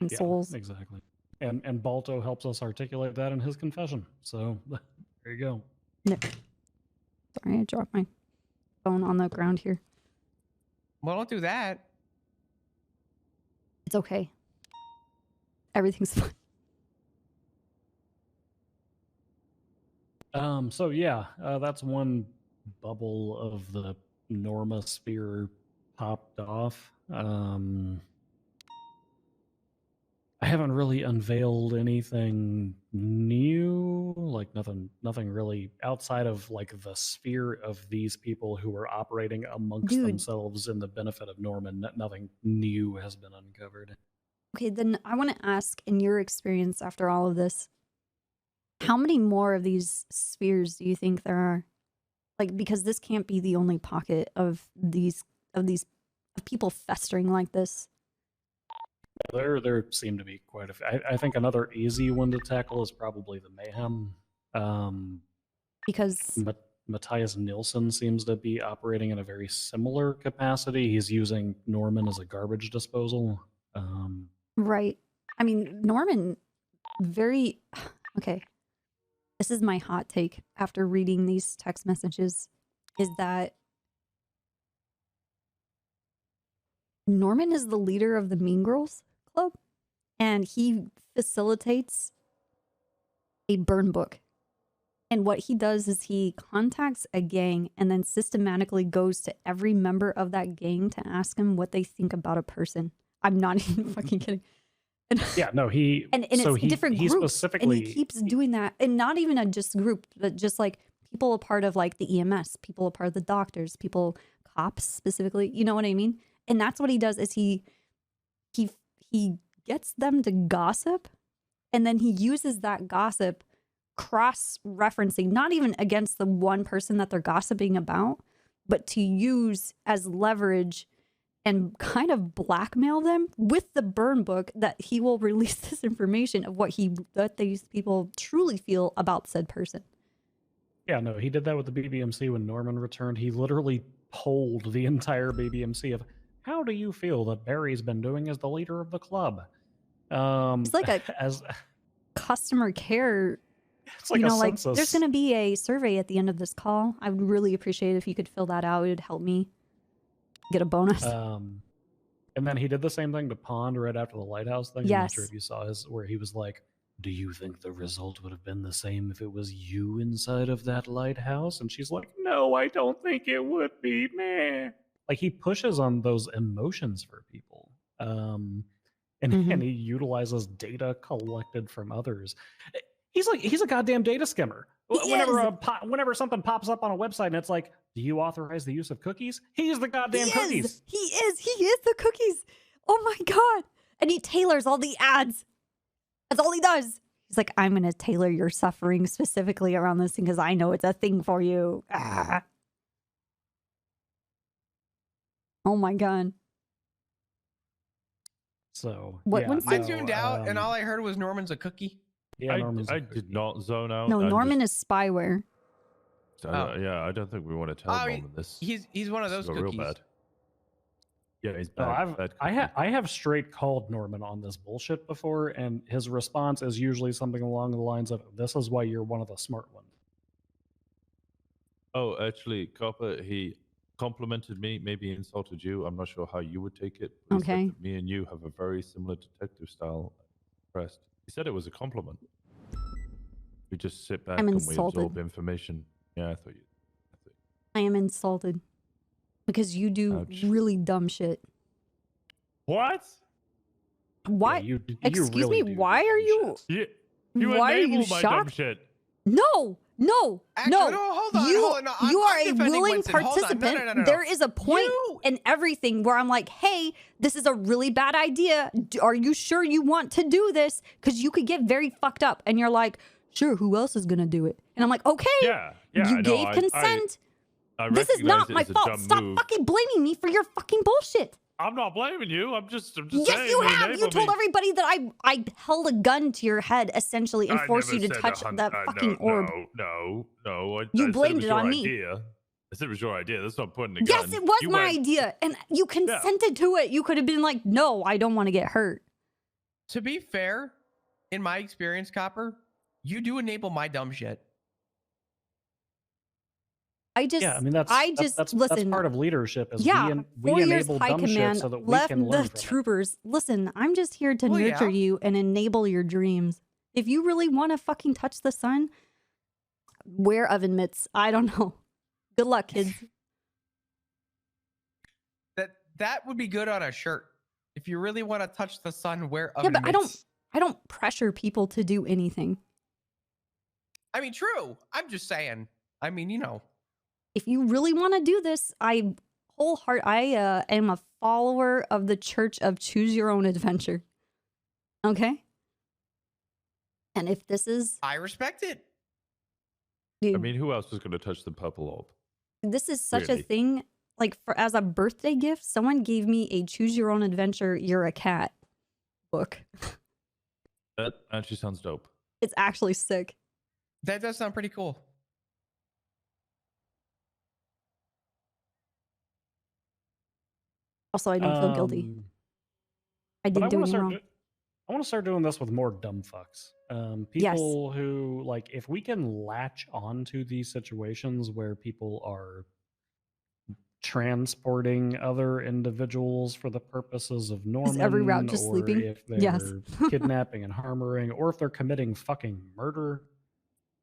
and souls. Exactly. And Balto helps us articulate that in his confession. So there you go. No. Sorry, I dropped my phone on the ground here. Well, don't do that. It's okay. Everything's fine. So yeah, that's one bubble of the Norma sphere popped off. I haven't really unveiled anything new, like nothing really outside of like the sphere of these people who are operating amongst themselves in the benefit of Norman. Nothing new has been uncovered. Okay, then I want to ask, in your experience after all of this, how many more of these spheres do you think there are? Like, because this can't be the only pocket of these people festering like this. There seem to be quite a few. I think another easy one to tackle is probably the mayhem. Because Matthias Nielsen seems to be operating in a very similar capacity. He's using Norman as a garbage disposal. Right. I mean, Norman, very... Okay. This is my hot take after reading these text messages, is that Norman is the leader of the Mean Girls Club, and he facilitates a burn book. And what he does is he contacts a gang and then systematically goes to every member of that gang to ask them what they think about a person. I'm not even fucking kidding. And, yeah, no, he and so it's different he groups, specifically and he keeps doing that, and not even a just group, but just like people a part of like the EMS, people a part of the doctors, people, cops specifically. You know what I mean? And that's what he does is he gets them to gossip, and then he uses that gossip cross-referencing, not even against the one person that they're gossiping about, but to use as leverage and kind of blackmail them with the burn book that he will release this information of that these people truly feel about said person. Yeah, no, he did that with the BBMC when Norman returned. He literally polled the entire BBMC of, how do you feel that Barry's been doing as the leader of the club? It's like a customer care. It's like census. There's going to be a survey at the end of this call. I would really appreciate it if you could fill that out. It would help me get a bonus. And then he did the same thing to Pond right after the lighthouse thing. Yes. I'm not sure if you saw where he was like, do you think the result would have been the same if it was you inside of that lighthouse? And she's like, no, I don't think it would be, meh. Like, he pushes on those emotions for people. And and he utilizes data collected from others. He's a goddamn data skimmer. Whenever something pops up on a website and it's like, do you authorize the use of cookies? He's the goddamn cookies. He is the cookies. Oh my god. And he tailors all the ads. That's all he does. He's like, I'm going to tailor your suffering specifically around this thing because I know it's a thing for you. Ah. Oh my god. So, what? Yeah, I tuned out and all I heard was Norman's a cookie. Yeah, I did not zone out. No, I'm Norman is spyware. Yeah, I don't think we want to tell Norman this. He's one of those This is cookies. real bad. Yeah, he's No, bad. I have straight called Norman on this bullshit before, and his response is usually something along the lines of, "This is why you're one of the smart ones." Oh, actually, Copper, he complimented me, maybe insulted you. I'm not sure how you would take it. But he said Okay. that me and you have a very similar detective style. Impressed. He said it was a compliment. We just sit back I'm and insulted. we absorb information. Yeah, I thought you. I am insulted because you do really dumb shit. What? Why? you Excuse really me. Why are you? You why are enable you my dumb shocked? shit. No. Actually, no. no, hold on, You, hold on. No, I'm are a defending willing Winston. Hold on. No, participant. no. There is a point in everything where I'm like, hey, this is a really bad idea. Are you sure you want to do this? Because you could get very fucked up. And you're like, sure, who else is going to do it? And I'm like, okay, Yeah, you I know. gave consent. This is not my fault. Stop fucking blaming me for your fucking bullshit. I'm not blaming you. I'm just Yes, saying. you they have. You enable told me. everybody that I held a gun to your head, essentially, and I forced you never to said touch that fucking orb. No. You I blamed said it was on your me. idea. I said it was your idea. That's not putting a gun. Yes, it was You my went- idea, and you consented to it. You could have been like, no, I don't want to get hurt. To be fair, in my experience, Copper, you do enable my dumb shit. Yeah, I mean that's listen. part of leadership. Is Yeah, we 4 years enable high dumb command shit so that we left can learn the from it. troopers. Listen, I'm just here to Well, nurture yeah. you and enable your dreams. If you really want to fucking touch the sun, wear oven mitts. I don't know. Good luck, kids. That would be good on a shirt. If you really want to touch the sun, wear Yeah, oven but mitts. I don't pressure people to do anything. I mean, true. I'm just saying. I mean, you know. If you really want to do this, I am a follower of the Church of Choose Your Own Adventure. Okay? And if this is... I respect it. Dude, I mean, who else was going to touch the purple orb? this is such a really? thing. Like, as a birthday gift, someone gave me a Choose Your Own Adventure, You're a Cat book. That actually sounds dope. It's actually sick. That does sound pretty cool. Also, I don't feel guilty. I But didn't do anything wrong. I want to start doing this with more dumb fucks. People who, like, if we can latch onto these situations where people are transporting other individuals for the purposes of Norman, Is every route just or sleeping? if they're Yes. kidnapping and harboring, or if they're committing fucking murder.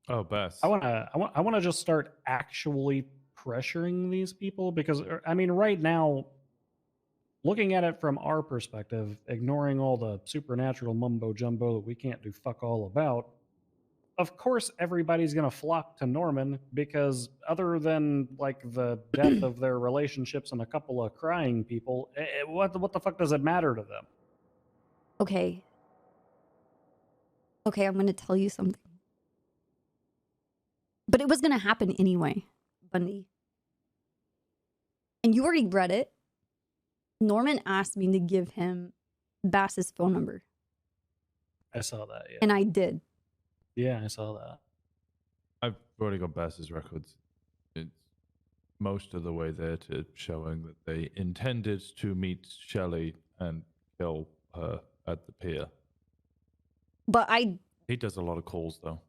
Oh, Bess. I want to just start actually pressuring these people because, I mean, right now, looking at it from our perspective, ignoring all the supernatural mumbo jumbo that we can't do fuck all about, of course everybody's going to flock to Norman because other than like the death of their relationships and a couple of crying people, what the fuck does it matter to them? Okay. Okay, I'm going to tell you something. But it was going to happen anyway, Bundy. And you already read it. Norman asked me to give him Bass's phone number. I saw that, yeah. And I did. Yeah, I saw that. I've already got Bass's records. It's most of the way there to showing that they intended to meet Shelley and kill her at the pier. But He does a lot of calls, though.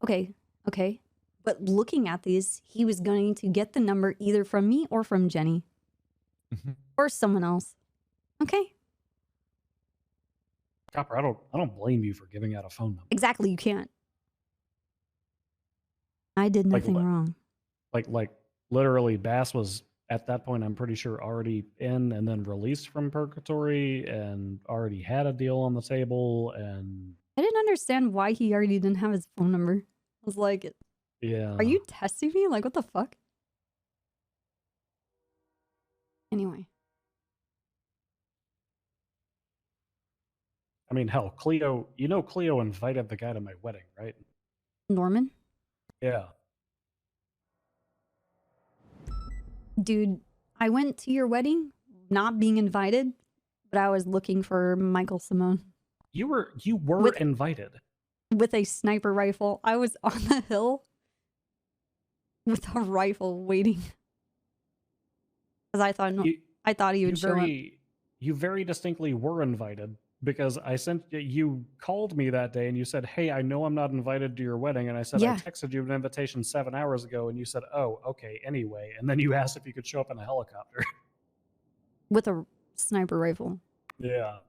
Okay. But looking at these, he was going to get the number either from me or from Jenny. Or someone else. Okay? Copper, I don't blame you for giving out a phone number. Exactly, you can't. I did Like nothing what? wrong. Like literally Bass was at that point, I'm pretty sure already in and then released from purgatory and already had a deal on the table. And I didn't understand why he already didn't have his phone number. I was like, yeah. are you testing me? Like, what the fuck? Anyway. I mean, hell, Cleo, you know, Cleo invited the guy to my wedding, right? Norman? Yeah. Dude, I went to your wedding not being invited, but I was looking for Michael Simone. You were invited. With a sniper rifle. I was on the hill with a rifle waiting. Because I thought he would show up. You very distinctly were invited because you called me that day and you said, "Hey, I know I'm not invited to your wedding," and I said, Yeah. "I texted you an invitation 7 hours ago," and you said, "Oh, okay, anyway," and then you asked if you could show up in a helicopter. With a sniper rifle. Yeah.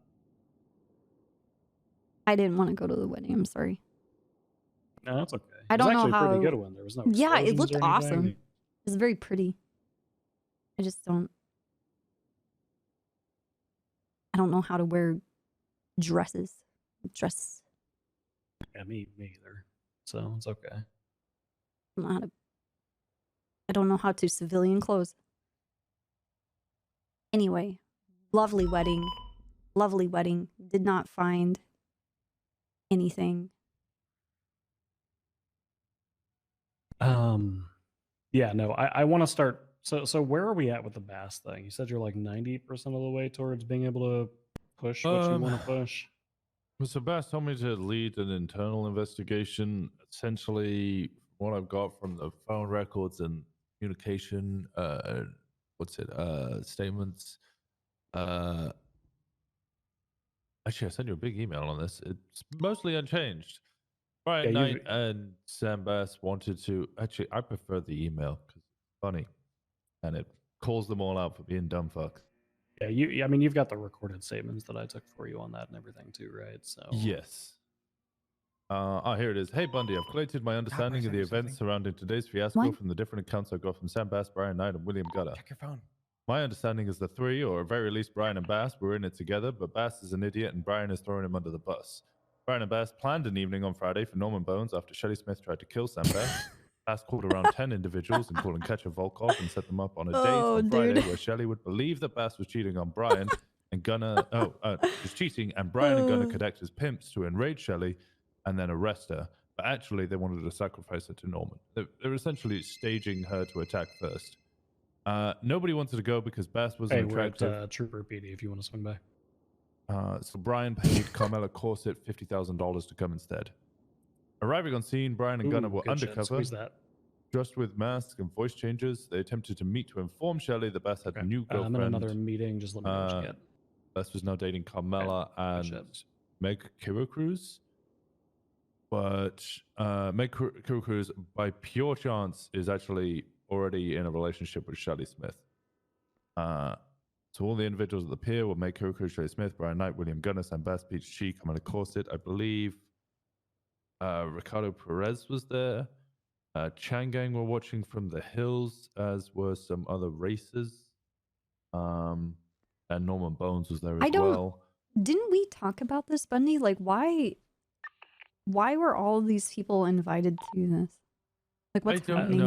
I didn't want to go to the wedding. I'm sorry. No, that's okay. I don't it was know actually how. a pretty good one. There was no Yeah, it explosions looked or anything. awesome. It was very pretty. I just don't. I don't know how to wear dresses. Yeah, me either. So it's okay. I don't know how to civilian clothes. Anyway, lovely wedding. Lovely wedding. Did not find anything. Yeah, no, I want to start. So where are we at with the bass thing? You said you're like 90% of the way towards being able to push what you want to push. So Bass told me to lead an internal investigation. Essentially, what I've got from the phone records and communication, statements. Actually, I sent you a big email on this. It's mostly unchanged. Brian Knight and Sam Bass wanted to. Actually, I prefer the email because it's funny, and it calls them all out for being dumb fucks. Yeah, I mean, you've got the recorded statements that I took for you on that and everything too, right? So yes. Here it is. Hey Bundy, I've collated my understanding of the events surrounding today's fiasco from the different accounts I got from Sam Bass, Brian Knight, and William Gutter. Check your phone. My understanding is the three, or at very least Brian and Bass, were in it together, but Bass is an idiot and Brian is throwing him under the bus. Brian and Bass planned an evening on Friday for Norman Bones after Shelley Smith tried to kill Sam Bass. Bass called around 10 individuals, including Ketcher Volkov, and set them up on a date on Friday where Shelley would believe that Bass was cheating on Brian and Gunner, was cheating, and Brian and Gunner could act as pimps to enrage Shelley and then arrest her. But actually, they wanted to sacrifice her to Norman. They were essentially staging her to attack first. Nobody wanted to go because Bass wasn't attractive. We're at Trooper PD if you want to swing by. So Brian paid Carmela Corset $50,000 to come instead. Arriving on scene, Brian and Gunner were undercover, dressed with masks and voice changes. They attempted to meet to inform Shelley that Bass had a new girlfriend. I'm in another meeting. Just let me know what you get. Bass was now dating Carmela and Meg Kirocruz. But Meg Kirocruz, by pure chance, is actually already in a relationship with Shelley Smith. So all the individuals at the pier were Meg Kirocruz, Shelley Smith, Brian Knight, William Gunner, Sam Bass, Peach Chi, Carmela Corset, I believe. Ricardo Perez was there. Changang were watching from the hills, as were some other racers. And Norman Bones was there as well. Didn't we talk about this, Bundy? Like, why were all these people invited to this? Like, what's happening?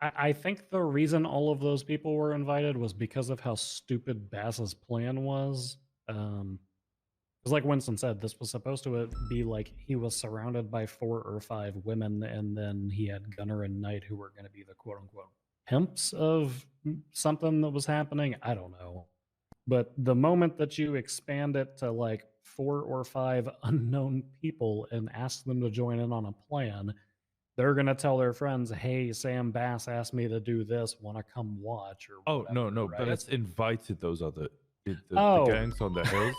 I think the reason all of those people were invited was because of how stupid Bass's plan was. Because like Winston said, this was supposed to be like he was surrounded by 4 or 5 women, and then he had Gunner and Knight who were going to be the quote-unquote pimps of something that was happening. I don't know. But the moment that you expand it to like 4 or 5 unknown people and ask them to join in on a plan, they're going to tell their friends, hey, Sam Bass asked me to do this. Want to come watch? Or whatever, no. right? Bass invited those other the gangs on the hills.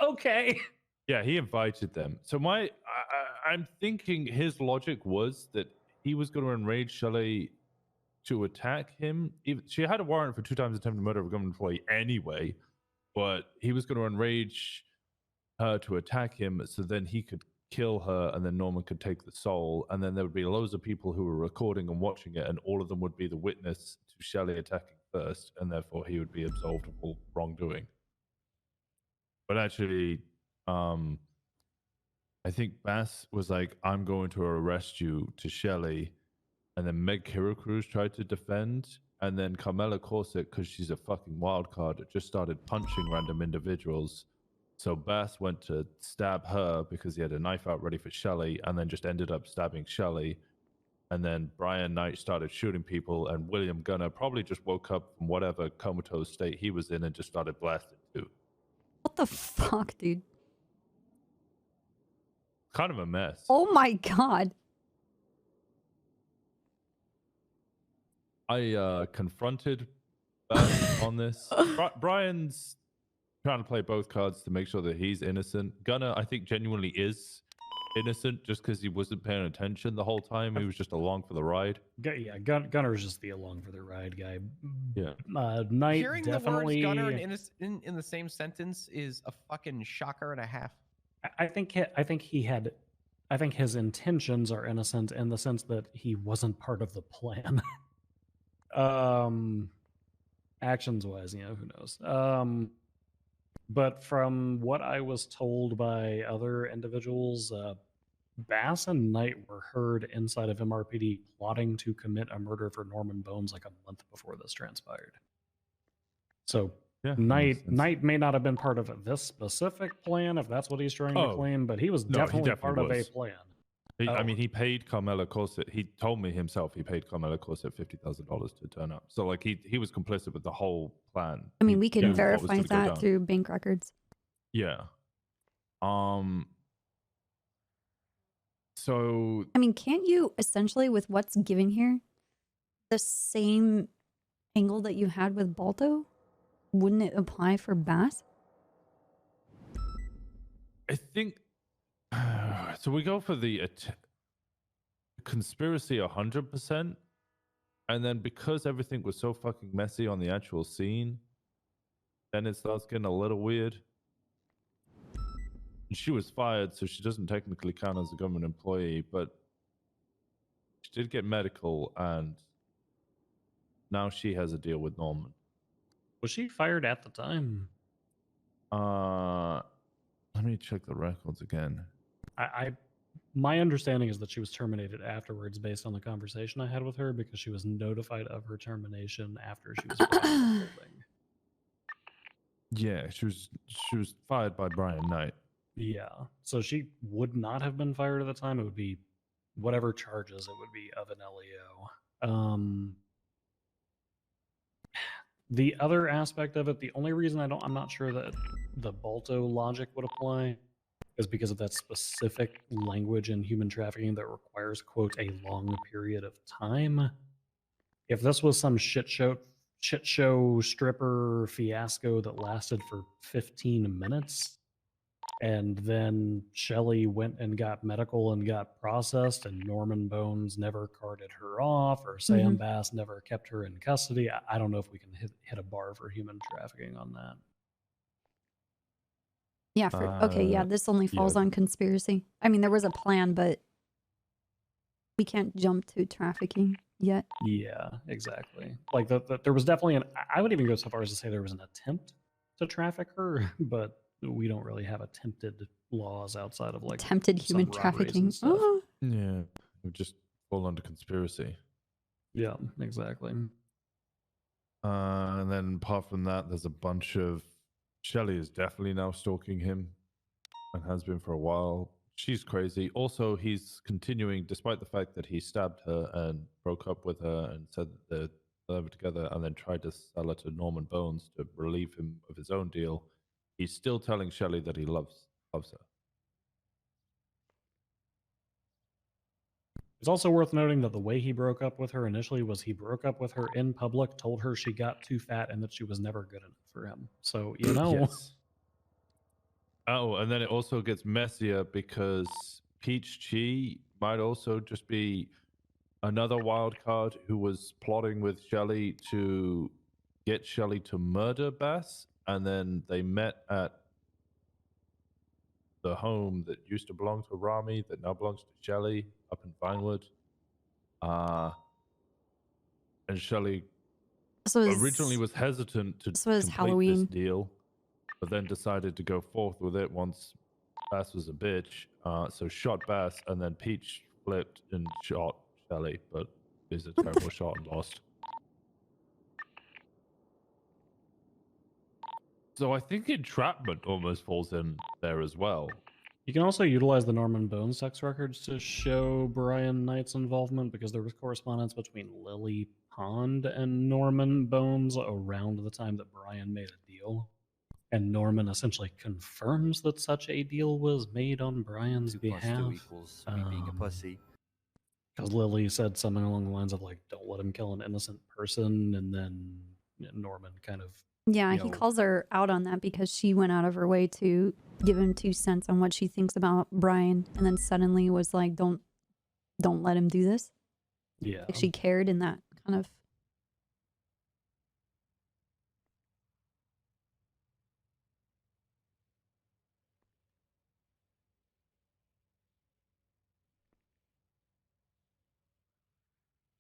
Okay. Yeah, he invited them. So I'm thinking his logic was that he was going to enrage Shelley to attack him. She had a warrant for 2 times attempted murder of a government employee anyway, but he was going to enrage her to attack him so then he could kill her and then Norman could take the soul, and then there would be loads of people who were recording and watching it, and all of them would be the witness to Shelley attacking first, and therefore he would be absolved of all wrongdoing. But actually, I think Bass was like, "I'm going to arrest you," to Shelly, and then Meg Cruz tried to defend, and then Carmela Corset, because she's a fucking wild card, just started punching random individuals. So Bass went to stab her because he had a knife out ready for Shelly, and then just ended up stabbing Shelly. And then Brian Knight started shooting people, and William Gunner probably just woke up from whatever comatose state he was in and just started blasting too. What the fuck, dude? Kind of a mess. Oh my god. I confronted Bass on this. Brian's trying to play both cards to make sure that he's innocent. Gunner, I think, genuinely is innocent just because he wasn't paying attention the whole time. He was just along for the ride. Yeah, Gunner's just the along for the ride guy. Yeah. Knight Hearing definitely. the words Gunner and in the same sentence is a fucking shocker and a half. I think his intentions are innocent in the sense that he wasn't part of the plan. Actions wise, who knows. But from what I was told by other individuals, Bass and Knight were heard inside of MRPD plotting to commit a murder for Norman Bones like a month before this transpired. So yeah, Knight may not have been part of this specific plan, if that's what he's trying to claim, but he was definitely part of a plan. I mean, he paid Carmela Corset. He told me himself he paid Carmela Corset $50,000 to turn up. So, like, he was complicit with the whole plan. I mean, we can verify that through bank records. Yeah. So. I mean, can't you essentially, with what's given here, the same angle that you had with Balto, wouldn't it apply for Bass? I think. So we go for the conspiracy 100%, and then because everything was so fucking messy on the actual scene, then it starts getting a little weird. And she was fired, so she doesn't technically count as a government employee, but she did get medical, and now she has a deal with Norman. Was she fired at the time? Let me check the records again. My understanding is that she was terminated afterwards based on the conversation I had with her, because she was notified of her termination after she was brought in the building. Yeah, she was fired by Brian Knight. Yeah, so she would not have been fired at the time. It would be whatever charges it would be of an LEO. The other aspect of it, the only reason I'm not sure that the Balto logic would apply is because of that specific language in human trafficking that requires, quote, a long period of time. If this was some shit show stripper fiasco that lasted for 15 minutes, and then Shelly went and got medical and got processed, and Norman Bones never carted her off, or Sam Bass never kept her in custody, I don't know if we can hit a bar for human trafficking on that. Yeah, okay, yeah, this only falls on conspiracy. I mean, there was a plan, but we can't jump to trafficking yet. Yeah, exactly. Like, there was definitely I would even go so far as to say there was an attempt to traffic her, but we don't really have attempted laws outside of, like, attempted human trafficking. Oh. Yeah, we just fall under conspiracy. Yeah, exactly. And then apart from that, there's a bunch of... Shelly is definitely now stalking him and has been for a while. She's crazy. Also, he's continuing, despite the fact that he stabbed her and broke up with her and said that they were together, and then tried to sell her to Norman Bones to relieve him of his own deal. He's still telling Shelly that he loves her. It's also worth noting that the way he broke up with her initially was he broke up with her in public, told her she got too fat and that she was never good enough for him. So, Yes. Oh, and then it also gets messier because Peach Chi might also just be another wild card who was plotting with Shelly to get Shelly to murder Bass, and then they met at the home that used to belong to Rami that now belongs to Shelly up in Vinewood. And Shelly originally was hesitant to This was complete Halloween. this deal, but then decided to go forth with it once Bass was a bitch. So shot Bass, and then Peach flipped and shot Shelly, but is a terrible shot and lost. So I think entrapment almost falls in there as well. You can also utilize the Norman Bone sex records to show Brian Knight's involvement, because there was correspondence between Lily Pond and Norman Bones around the time that Brian made a deal. And Norman essentially confirms that such a deal was made on Brian's 2 behalf. + 2 equals me being a pussy. Because Lily said something along the lines of, like, don't let him kill an innocent person, and then Norman kind of... Yeah, you he know, calls her out on that because she went out of her way to give him 2 cents on what she thinks about Brian, and then suddenly was like, don't let him do this. Yeah. Like she cared in that kind of...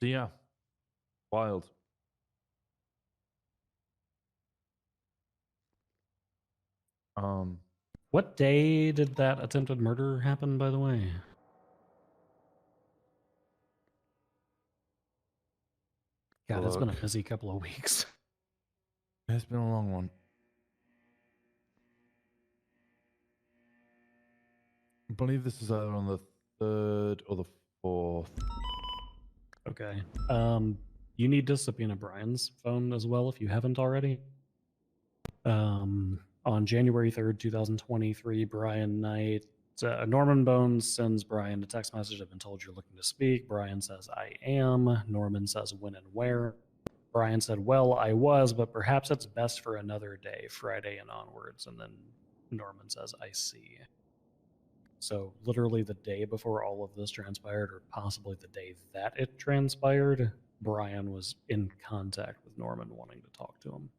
So yeah, wild. What day did that attempted murder happen, by the way? God, it's been a busy couple of weeks. It's been a long one. I believe this is either on the 3rd or the 4th. Okay. You need to subpoena Brian's phone as well if you haven't already. On January 3rd, 2023, Brian Knight, Norman Bones sends Brian a text message. I've been told you're looking to speak. Brian says, I am. Norman says, when and where. Brian said, well, I was, but perhaps it's best for another day, Friday and onwards. And then Norman says, I see. So literally the day before all of this transpired, or possibly the day that it transpired, Brian was in contact with Norman wanting to talk to him.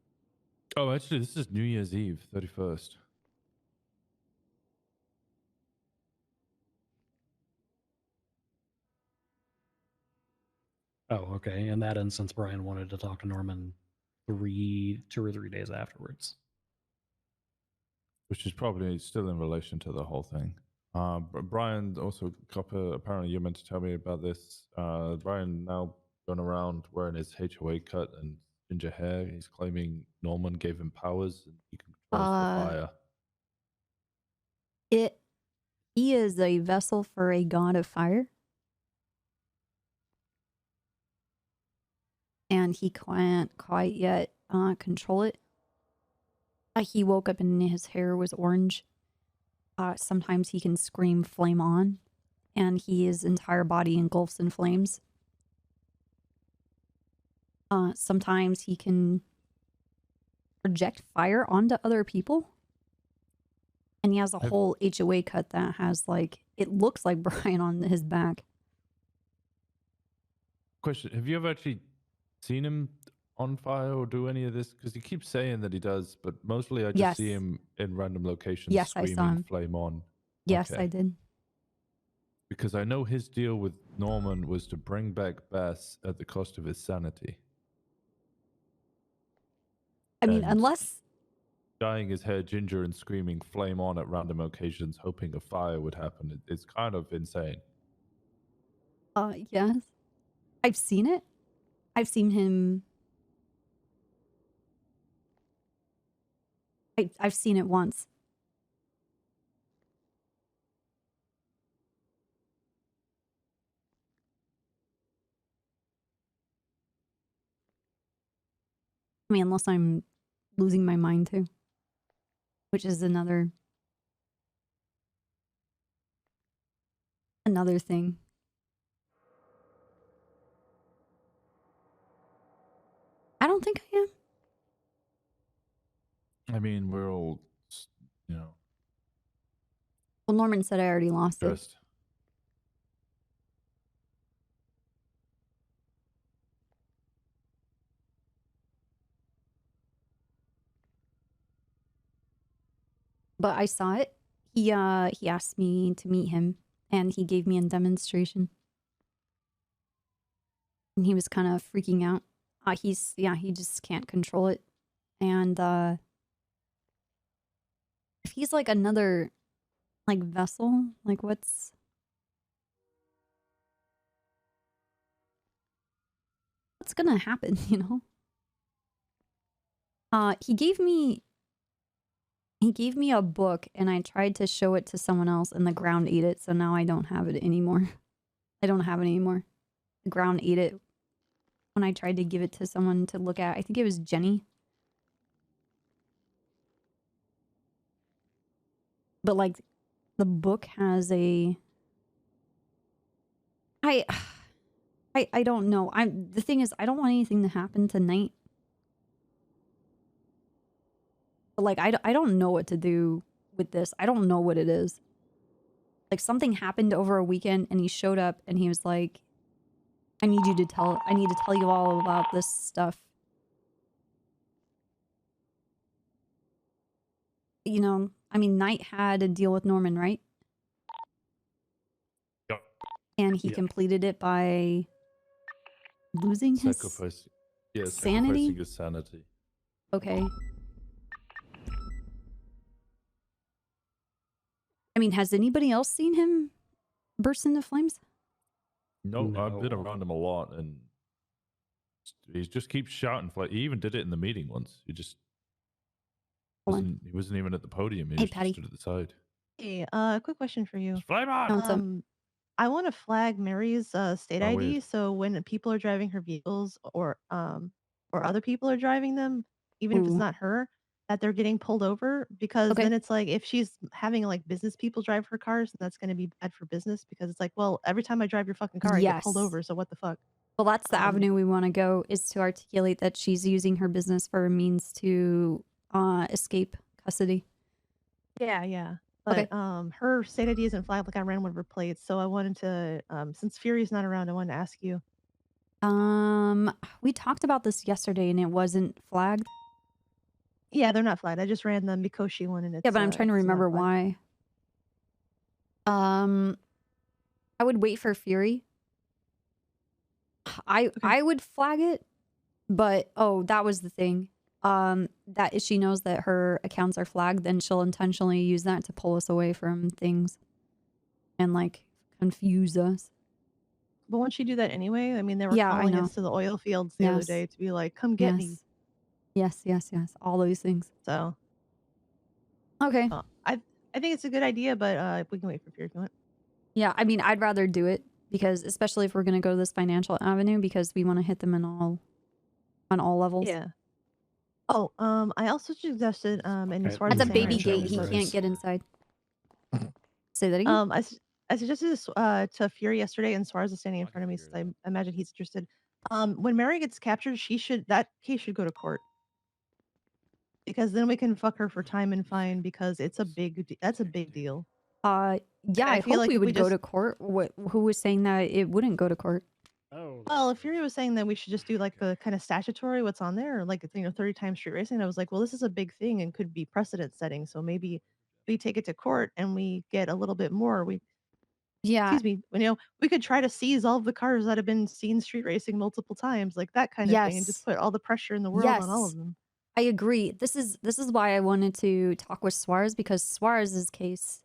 Oh, actually, this is New Year's Eve, 31st. Oh, okay. In that instance, Brian wanted to talk to Norman 2 or 3 days afterwards. Which is probably still in relation to the whole thing. Brian also, Copper, apparently you're meant to tell me about this. Brian now going around wearing his HOA cut and ginger hair. He's claiming Norman gave him powers and he controls the fire. He is a vessel for a god of fire. And he can't quite yet control it. He woke up and his hair was orange. Sometimes he can scream flame on, and his entire body engulfs in flames. Sometimes he can project fire onto other people. And he has a whole HOA cut that has, like, it looks like Brian on his back. Question, have you ever actually seen him on fire or do any of this? Because he keeps saying that he does, but mostly I just see him in random locations screaming I saw him. flame on. Yes, Okay. I did. Because I know his deal with Norman was to bring back Bass at the cost of his sanity. I mean, And unless... dyeing his hair ginger and screaming flame on at random occasions, hoping a fire would happen. It's kind of insane. Yes. I've seen it. I've seen him... I've seen it once. I mean, unless I'm losing my mind too. Which is another thing. I don't think I am. I mean, we're all, you know. Well, Norman said I already lost it. But I saw it. He asked me to meet him, and he gave me a demonstration. And he was kind of freaking out. he just can't control it. And if he's like another like vessel, like what's gonna happen, you know? He gave me a book and I tried to show it to someone else and the ground ate it, so now I don't have it anymore. I don't have it anymore. The ground ate it when I tried to give it to someone to look at. I think it was Jenny. But like the book has a I don't know. The thing is I don't want anything to happen tonight. But like I don't know what to do with this. I don't know what it is. Like something happened over a weekend and he showed up and he was like, I need to tell you all about this stuff. You know, I mean, Knight had a deal with Norman, right? Yep. And he completed it by losing his sacrificing sanity? his sanity. Okay. I mean, has anybody else seen him burst into flames? No, I've been around him a lot, and he just keeps shouting. He even did it in the meeting once. He wasn't even at the podium. He Hey, just Patty. stood at the side. Hey, quick question for you. Flame on! I want to flag Mary's state Oh, ID, weird. so when people are driving her vehicles or other people are driving them, even if it's not her, that they're getting pulled over, because then it's like if she's having like business people drive her cars, that's going to be bad for business, because it's like, well, every time I drive your fucking car, I get pulled Yes. over, so what the fuck? Well, that's the avenue we want to go, is to articulate that she's using her business for a means to escape custody. Yeah. But her state ID isn't flagged, like I ran one of her plates, so I wanted to since Fury's not around, I wanted to ask you. We talked about this yesterday and it wasn't flagged. Yeah, they're not flagged. I just ran the Mikoshi one and it's Yeah, but I'm trying to it's not remember flagged. why. I would wait for Fury. I would flag it, but that was the thing. That if she knows that her accounts are flagged, then she'll intentionally use that to pull us away from things and like confuse us. But won't she do that anyway? I mean, they were Yeah, I calling know. us to the oil fields the other Yes. day to be like, come get me. Yes. All those things. So. Okay. I think it's a good idea, but we can wait for Fury if you want. Yeah, I mean, I'd rather do it because, especially if we're going to go this financial avenue, because we want to hit them on all levels. Yeah. Oh, I also suggested, and as far as That's a the baby standing gate. He information- can't get inside. Say that again. I suggested this to Fury yesterday, and Suarez is standing in front of me, so I imagine he's interested. When Mary gets captured, that case should go to court. Because then we can fuck her for time and fine, because that's a big deal. Yeah, I feel hope like we if we would go just- to court. Who was saying that it wouldn't go to court? Oh. Well, Fury was saying that we should just do like the kind of statutory what's on there, or like 30 times street racing. And I was like, well, this is a big thing and could be precedent setting. So maybe we take it to court and we get a little bit more. Excuse me, we could try to seize all of the cars that have been seen street racing multiple times, like that kind of thing, and just put all the pressure in the world on all of them. I agree. This is why I wanted to talk with Suarez, because Suarez's case,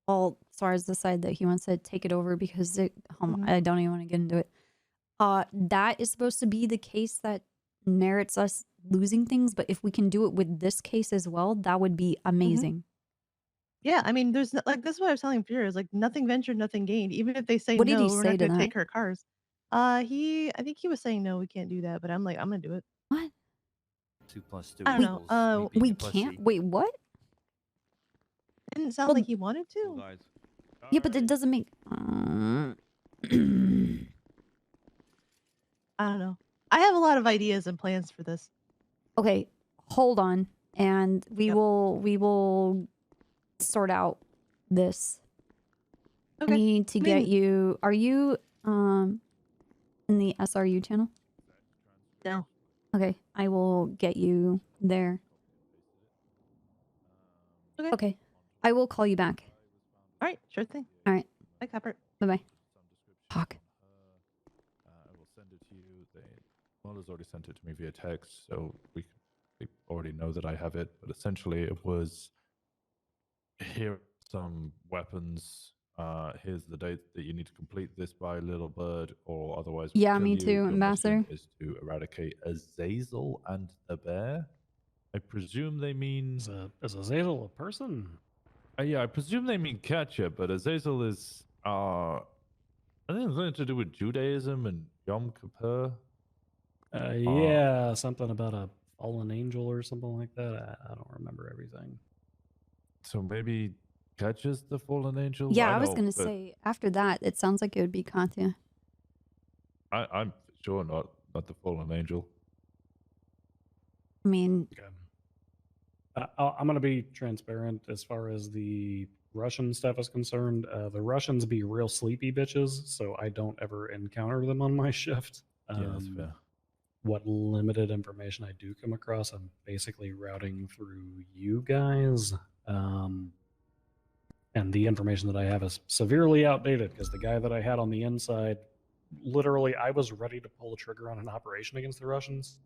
Suarez decided that he wants to take it over because I don't even want to get into it. That is supposed to be the case that merits us losing things, but if we can do it with this case as well, that would be amazing. Yeah, I mean, there's like this is what I was telling Fury, is like nothing ventured, nothing gained. Even if they say What did no, he we're say not to going to that? take her cars. I think he was saying no, we can't do that, but I'm like, I'm gonna do it. What? 2 + 2 I don't know. We can't. Wait, what? Didn't sound like he wanted to. Yeah, but it doesn't make. I don't know. I have a lot of ideas and plans for this. Okay, hold on, and we will sort out this. Okay. I need to get you. Are you in the SRU channel? No. Okay, I will get you there. Okay, I will call you back. All right, sure thing. All right. Bye, Copper. Bye bye. Fuck. I will send it to you. Muller's already sent it to me via text, so we already know that I have it. But essentially, it was here are some weapons. Here's the date that you need to complete this by, little bird, or otherwise we'll Yeah, kill me you. too, Your Ambassador. mission is to eradicate Azazel and the bear. I presume they mean... Is Azazel a person? Yeah, I presume they mean catcher, but Azazel is... I think it's something to do with Judaism and Yom Kippur. Yeah, something about a fallen angel or something like that. I don't remember everything. So maybe catches the fallen angel? Yeah, I was know, going to but say, after that, it sounds like it would be Katya. I'm sure not the fallen angel. I mean... I'm going to be transparent as far as the Russian stuff is concerned. The Russians be real sleepy bitches, so I don't ever encounter them on my shift. Yeah, that's fair. What limited information I do come across, I'm basically routing through you guys. And the information that I have is severely outdated because the guy that I had on the inside, literally, I was ready to pull the trigger on an operation against the Russians.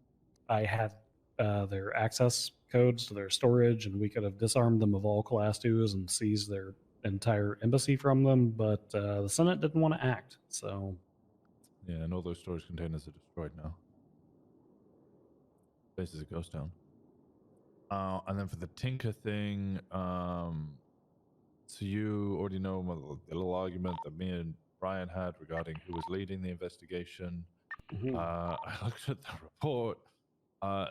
I had their access codes to their storage, and we could have disarmed them of all Class 2s and seized their entire embassy from them, but the Senate didn't want to act, so... Yeah, and all those storage containers are destroyed now. Place is a ghost town. And then for the Tinker thing, so you already know the little argument that me and Brian had regarding who was leading the investigation. I looked at the report.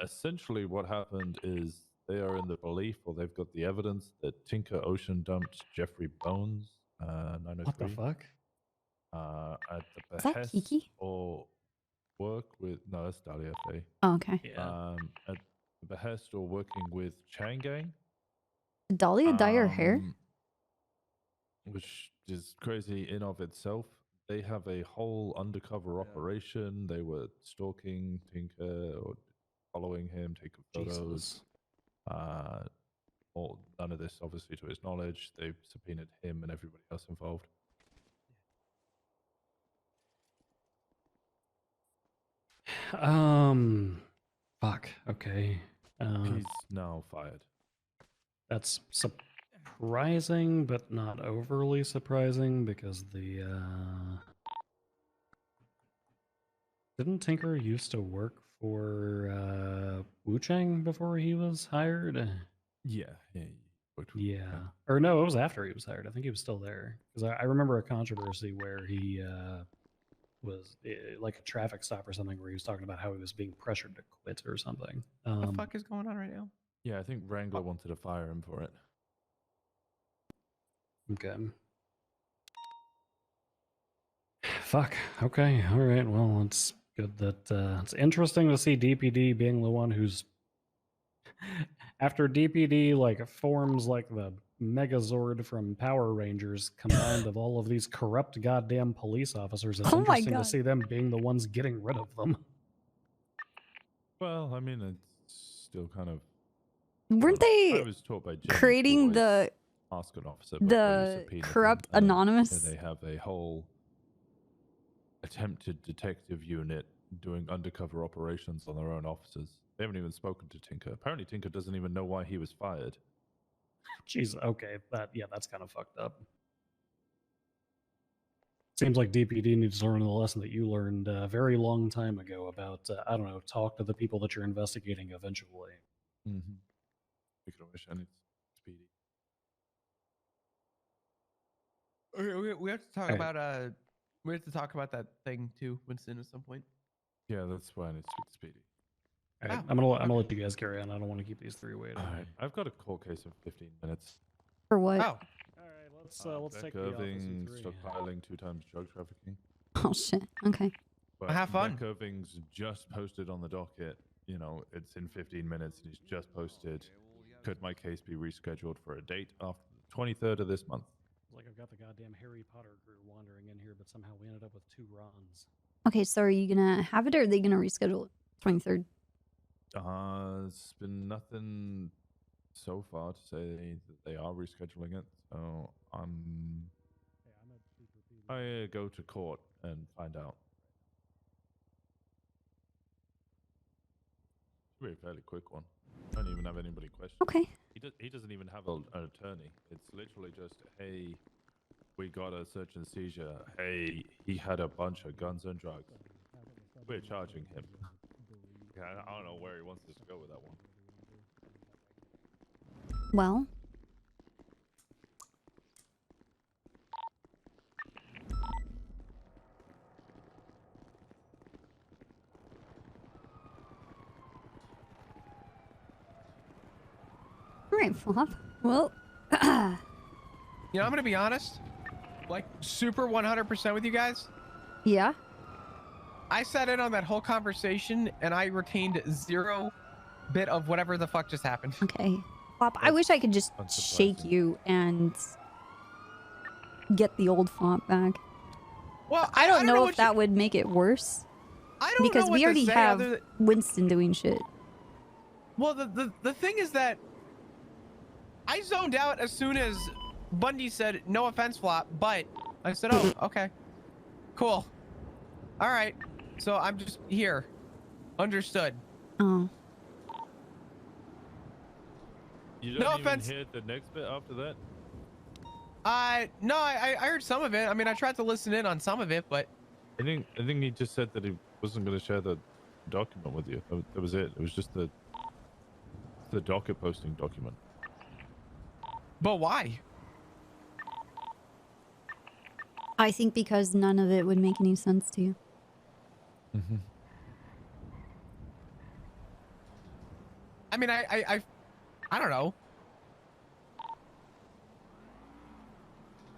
Essentially, what happened is they are in the belief, or they've got the evidence, that Tinker ocean dumped Jeffrey Bones, 903. What the fuck? At the Is that behest Kiki? or work with... No, that's Dahlia Faye. Oh, okay. At the behest or working with Changang. Did Dahlia dye her hair? Which is crazy in of itself. They have a whole undercover operation. They were stalking Tinker or following him, taking photos. None of this, obviously, to his knowledge. They've subpoenaed him and everybody else involved. Fuck. Okay. He's now fired. That's surprising, but not overly surprising because the didn't Tinker used to work for Wu Chang before he was hired? Yeah. Yeah. Or no, it was after he was hired. I think he was still there because I remember a controversy where he was like a traffic stop or something where he was talking about how he was being pressured to quit or something. What the fuck is going on right now? Yeah, I think Wrangler wanted to fire him for it. Okay. Fuck. Okay. All right. Well, it's good that it's interesting to see DPD being the one who's after DPD like forms like the Megazord from Power Rangers combined of all of these corrupt goddamn police officers. It's interesting to see them being the ones getting rid of them. Well, I mean, it's still kind of... Weren't I they was taught by James creating the ask an officer corrupt anonymous? They have a whole attempted detective unit doing undercover operations on their own officers. They haven't even spoken to Tinker. Apparently, Tinker doesn't even know why he was fired. Jeez, okay, that's kind of fucked up. Seems like DPD needs to learn the lesson that you learned a very long time ago about, I don't know, talk to the people that you're investigating eventually. Mm-hmm. Speaking of which, I need Speedy. We have to talk about we have to talk about that thing too, Winston, at some point. Yeah, that's why I need to speak to Speedy. All right, I'm gonna let you guys carry on. I don't want to keep these three waiting. All right, I've got a court case in 15 minutes. For what? Oh, all right. Let's take the office, you three. Stockpiling 2 times drug trafficking. Oh shit. Okay. But have fun. Beck Irving's just posted on the docket. You know, it's in 15 minutes, and he's just posted. Could my case be rescheduled for a date after the 23rd of this month? It's like I've got the goddamn Harry Potter crew wandering in here, but somehow we ended up with 2 Rons. Okay, so are you gonna have it, or are they gonna reschedule it? 23rd. It's been nothing so far to say that they are rescheduling it. So I go to court and find out. Very fairly quick one. I don't even have anybody question. Okay. He doesn't even have an attorney. It's literally just, hey, we got a search and seizure. Hey, he had a bunch of guns and drugs. We're charging him. Yeah, I don't know where he wants us to go with that one. Well. All right, Flop. Well. You know, I'm gonna be honest. Like, super 100% with you guys. Yeah. I sat in on that whole conversation and I retained 0 bit of whatever the fuck just happened. Okay. Flop, I wish I could just shake you and get the old Flop back. Well, I don't know if that would make it worse. I don't because know we what to already say have other than- Winston doing shit. Well, the thing is that I zoned out as soon as Bundy said, no offense, Flop, but I said, oh, okay, cool. All right. So I'm just here. Understood. Oh. You don't No even offense. hear the next bit after that? No, I heard some of it. I mean, I tried to listen in on some of it, but I think he just said that he wasn't going to share the document with you. That was it. It was just the docket posting document. But why? I think because none of it would make any sense to you. Mm-hmm. I mean, I don't know.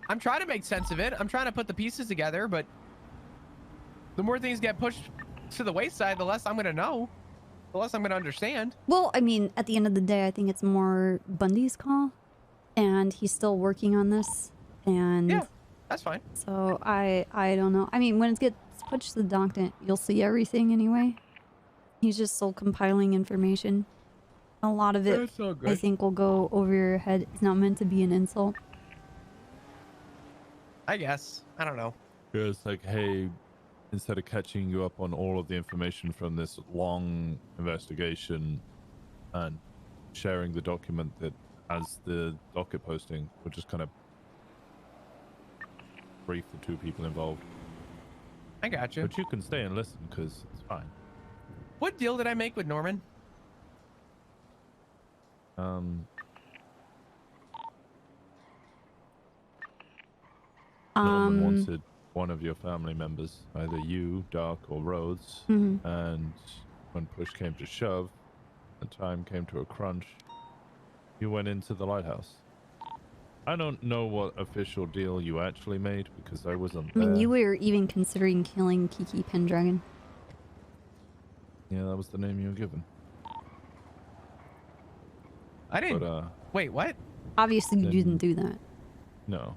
I'm trying to make sense of it. I'm trying to put the pieces together, but the more things get pushed to the wayside, the less I'm going to know. The less I'm going to understand. Well, I mean, at the end of the day, I think it's more Bundy's call. And he's still working on this. And yeah, that's fine. So I don't know. I mean, when it gets pushed to the document, you'll see everything anyway. He's just still compiling information. A lot of it, I think, will go over your head. It's not meant to be an insult. I guess. I don't know. Yeah, it's like, hey, instead of catching you up on all of the information from this long investigation and sharing the document that has the docket posting, we'll just kind of brief the 2 people involved. I got you. But you can stay and listen because it's fine. What deal did I make with Norman? Norman wanted one of your family members, either you, Dark, or Rhodes. Mhm. And when push came to shove, the time came to a crunch, you went into the lighthouse. I don't know what official deal you actually made because I wasn't I there. mean, you were even considering killing Kiki Pendragon. Yeah, that was the name you were given. I didn't. But, wait, what? Obviously, you didn't do that. No.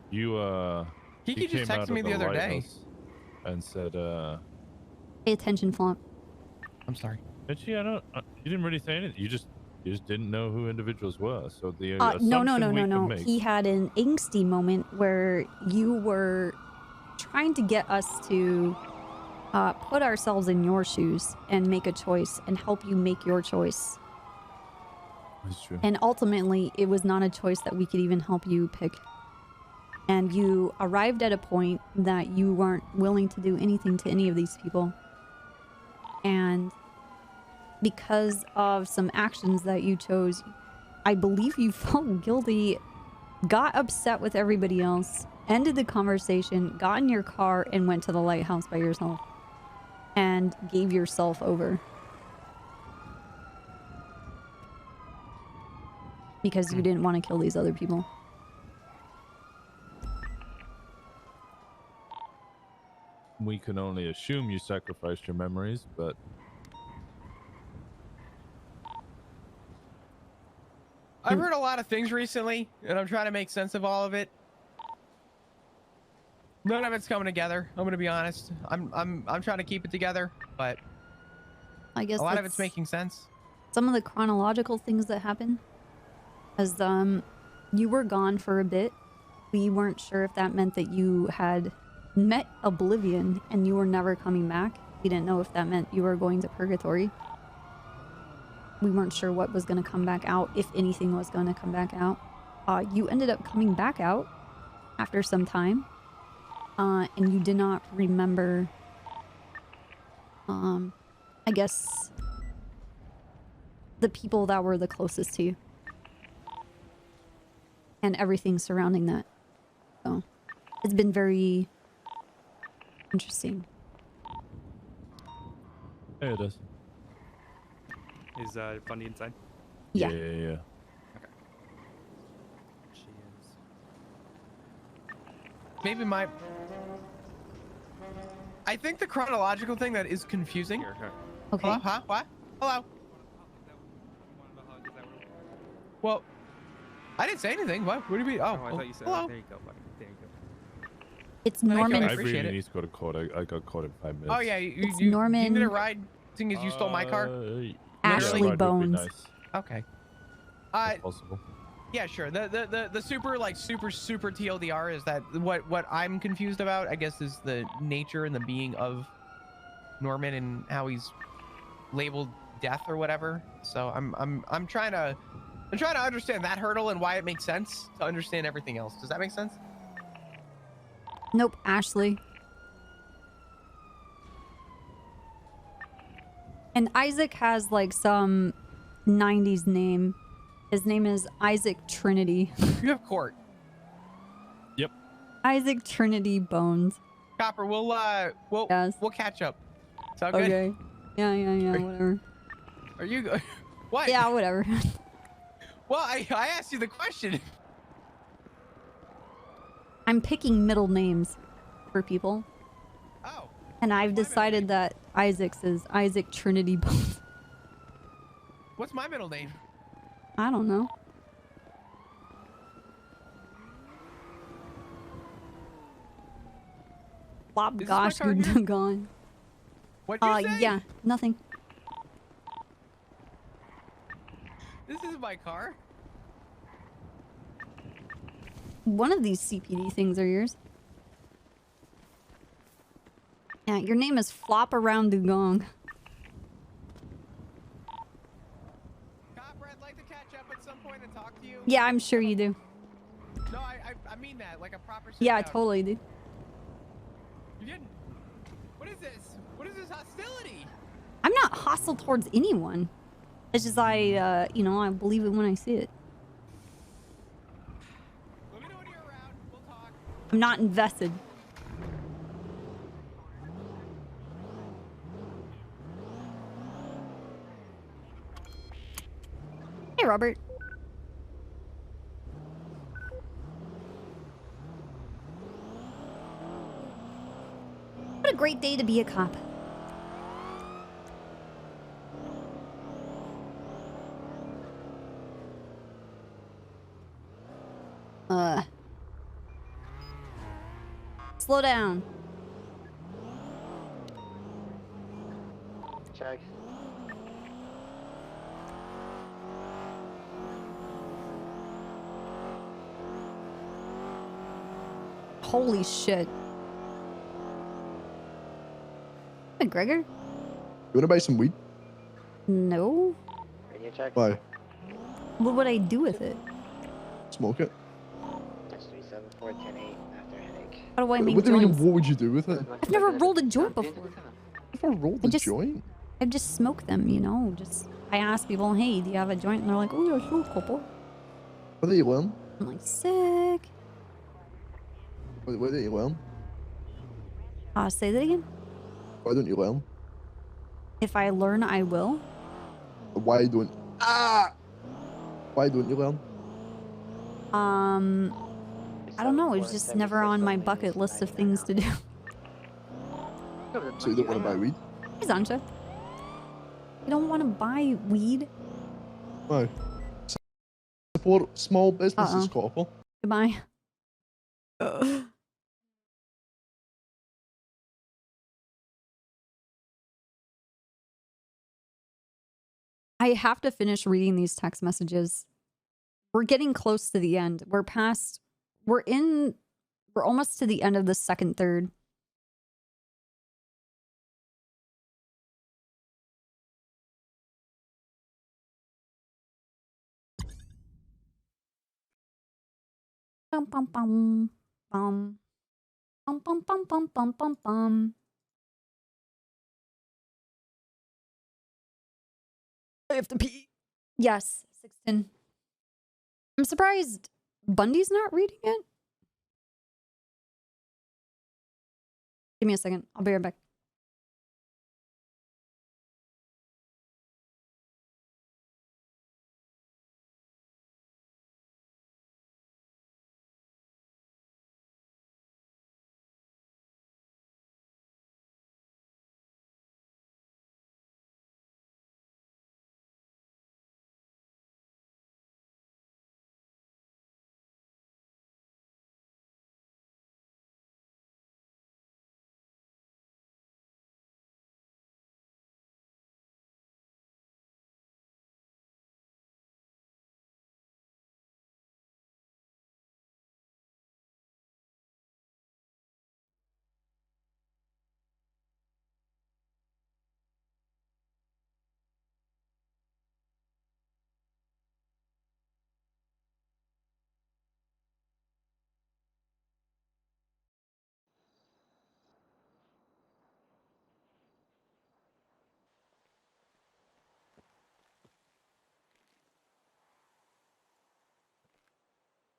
You, Kiki just came out texted me of the other day. lighthouse and said, Pay attention, Flop. I'm sorry. Did she? I don't. You didn't really say anything. You just didn't know who individuals were. So the No. assumption we can make- He had an angsty moment where you were trying to get us to put ourselves in your shoes and make a choice and help you make your choice. That's true. And ultimately, it was not a choice that we could even help you pick. And you arrived at a point that you weren't willing to do anything to any of these people. And because of some actions that you chose, I believe you felt guilty, got upset with everybody else, ended the conversation, got in your car, and went to the lighthouse by yourself. And gave yourself over. Because you didn't want to kill these other people. We can only assume you sacrificed your memories, but I've heard a lot of things recently, and I'm trying to make sense of all of it. None of it's coming together. I'm gonna be honest. I'm trying to keep it together, but I guess a lot of that's it's making sense. some of the chronological things that happened. As you were gone for a bit. We weren't sure if that meant that you had met Oblivion and you were never coming back, We didn't know if that meant you were going to purgatory. We weren't sure what was going to come back out, if anything was going to come back out. You ended up coming back out after some time. And you did not remember, I guess, the people that were the closest to you. And everything surrounding that. So, it's been very interesting. Yeah, it is. Is Bundy inside? Yeah. Yeah. She is. Maybe my... I think the chronological thing that is confusing. Here. Okay. Hello? Huh? What? Hello? Well, I didn't say anything. What do you mean? Oh, I thought you said. hello. There you go, buddy. There you go. It's Thank you, Norman. I I appreciate really it. need to go to court. I got caught in 5 minutes. Oh yeah, you Norman. need a ride, seeing as you stole my car. Ashley yeah, a ride would be Bones. nice, Okay. if possible. Yeah, sure. The super super TLDR is that what I'm confused about, I guess, is the nature and the being of Norman and how he's labeled death or whatever. So I'm trying to understand that hurdle and why it makes sense to understand everything else. Does that make sense? Nope, Ashley. And Isaac has like some 90s name. His name is Isaac Trinity. You have court. Yep. Isaac Trinity Bones. Copper, we'll catch up. Sound good? Okay. Yeah, whatever. Are you what? Yeah, whatever. Well, I asked you the question. I'm picking middle names for people. Oh. And I've decided that Isaac's is Isaac Trinity Bones. What's my middle name? I don't know. Bob, Is this gosh, my car you're here? gone. What'd you say? Yeah, nothing. This is my car. One of these CPD things are yours. Yeah, your name is Flop Around Dugong. Copper, I'd like to catch up at some point and talk to you. Yeah, I'm sure you do. No, I mean that, like a proper sit Yeah, down. totally, dude. You didn't. What is this? What is this hostility? I'm not hostile towards anyone. It's just I believe it when I see it. Let me know when you're around. We'll talk. I'm not invested. Hey, Robert. What a great day to be a cop. Slow down. Check. Holy shit. Hey, Gregor? You wanna buy some weed? No. Radio check. Why? What would I do with it? Smoke it. That's 374 10-8 after headache. How do I make What do you mean? joints? What would you do with it? I've never rolled a joint before. If I rolled a joint. I've just smoked them, you know. I ask people, hey, do you have a joint? And they're like, oh yeah, sure, couple. What did you learn? I'm like, sick. What did you learn? Say that again. Why don't you learn? If I learn, I will. Why don't? Why don't you learn? I don't know. It's just never on my bucket list of things to do. So you don't want to buy weed? Hey, Zansha. You don't want to buy weed? Why? Support small businesses, Copper. Goodbye. I have to finish reading these text messages. We're getting close to the end. We're almost to the end of the second third. Bum bum bum bum bum bum bum bum bum bum bum. I have to pee. Yes, 16. I'm surprised Bundy's not reading it. Give me a second. I'll be right back.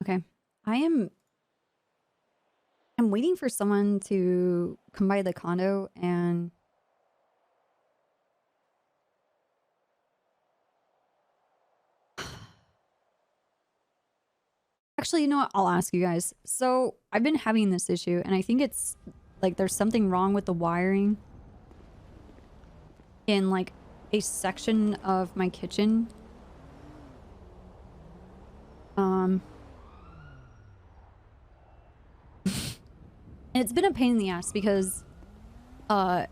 Okay. I'm waiting for someone to come by the condo and actually, you know what? I'll ask you guys. So I've been having this issue and I think it's like there's something wrong with the wiring in like a section of my kitchen. And it's been a pain in the ass because touch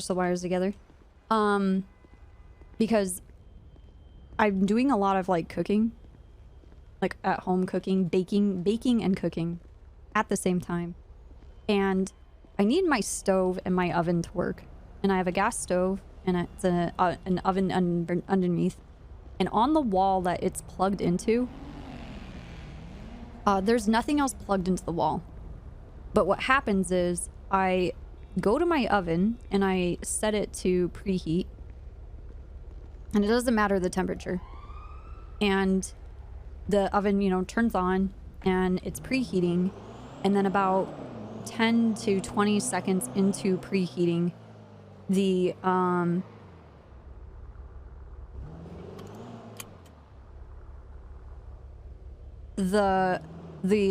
the wires together. Because I'm doing a lot of like cooking, like at home cooking, baking and cooking at the same time. And I need my stove and my oven to work. And I have a gas stove and it's an oven underneath. And on the wall that it's plugged into, there's nothing else plugged into the wall. But what happens is I go to my oven and I set it to preheat. And it doesn't matter the temperature. And the oven, you know, turns on and it's preheating. And then about 10 to 20 seconds into preheating, the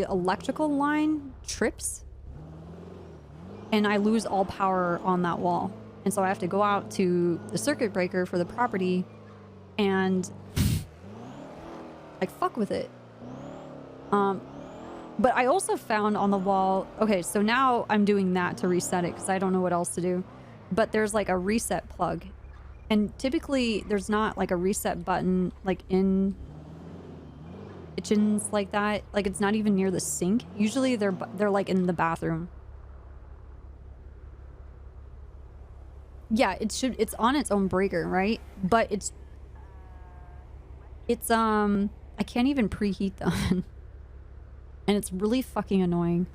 electrical line trips and I lose all power on that wall. And so I have to go out to the circuit breaker for the property and like fuck with it. But I also found on the wall, okay, so now I'm doing that to reset it because I don't know what else to do. But there's like a reset plug. And typically there's not like a reset button like in kitchens like that. Like it's not even near the sink. Usually they're like in the bathroom. Yeah, it's on its own breaker, right? But it's I can't even preheat the oven. And it's really fucking annoying.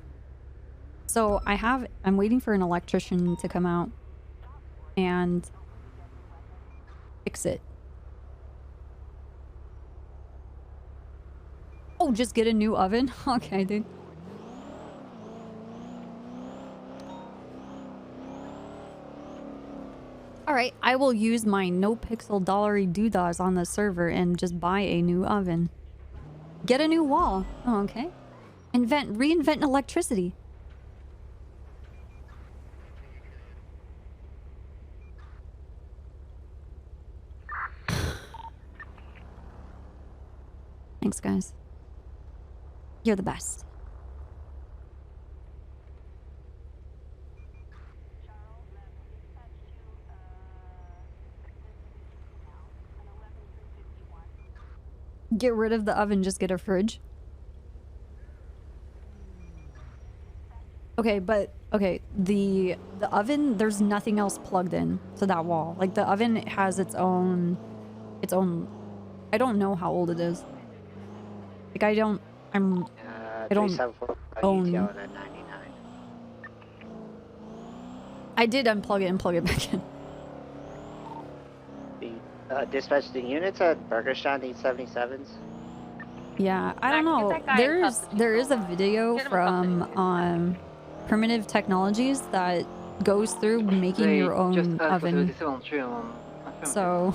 So I'm waiting for an electrician to come out and fix it. Oh, just get a new oven? Okay, dude. Alright, I will use my NoPixel dollary doodahs on the server and just buy a new oven. Get a new wall. Oh, okay. Reinvent electricity. Thanks, guys. You're the best. Get rid of the oven, just get a fridge. Okay, but okay, the oven, there's nothing else plugged in to that wall. Like the oven has its own I don't know how old it is. Like I don't I don't 374 own. UTL and then 99. I did unplug it and plug it back in. The dispatch the units at Burgershot need 77s. Yeah, I don't know. There is a video from Primitive Technologies that goes through making your own oven. So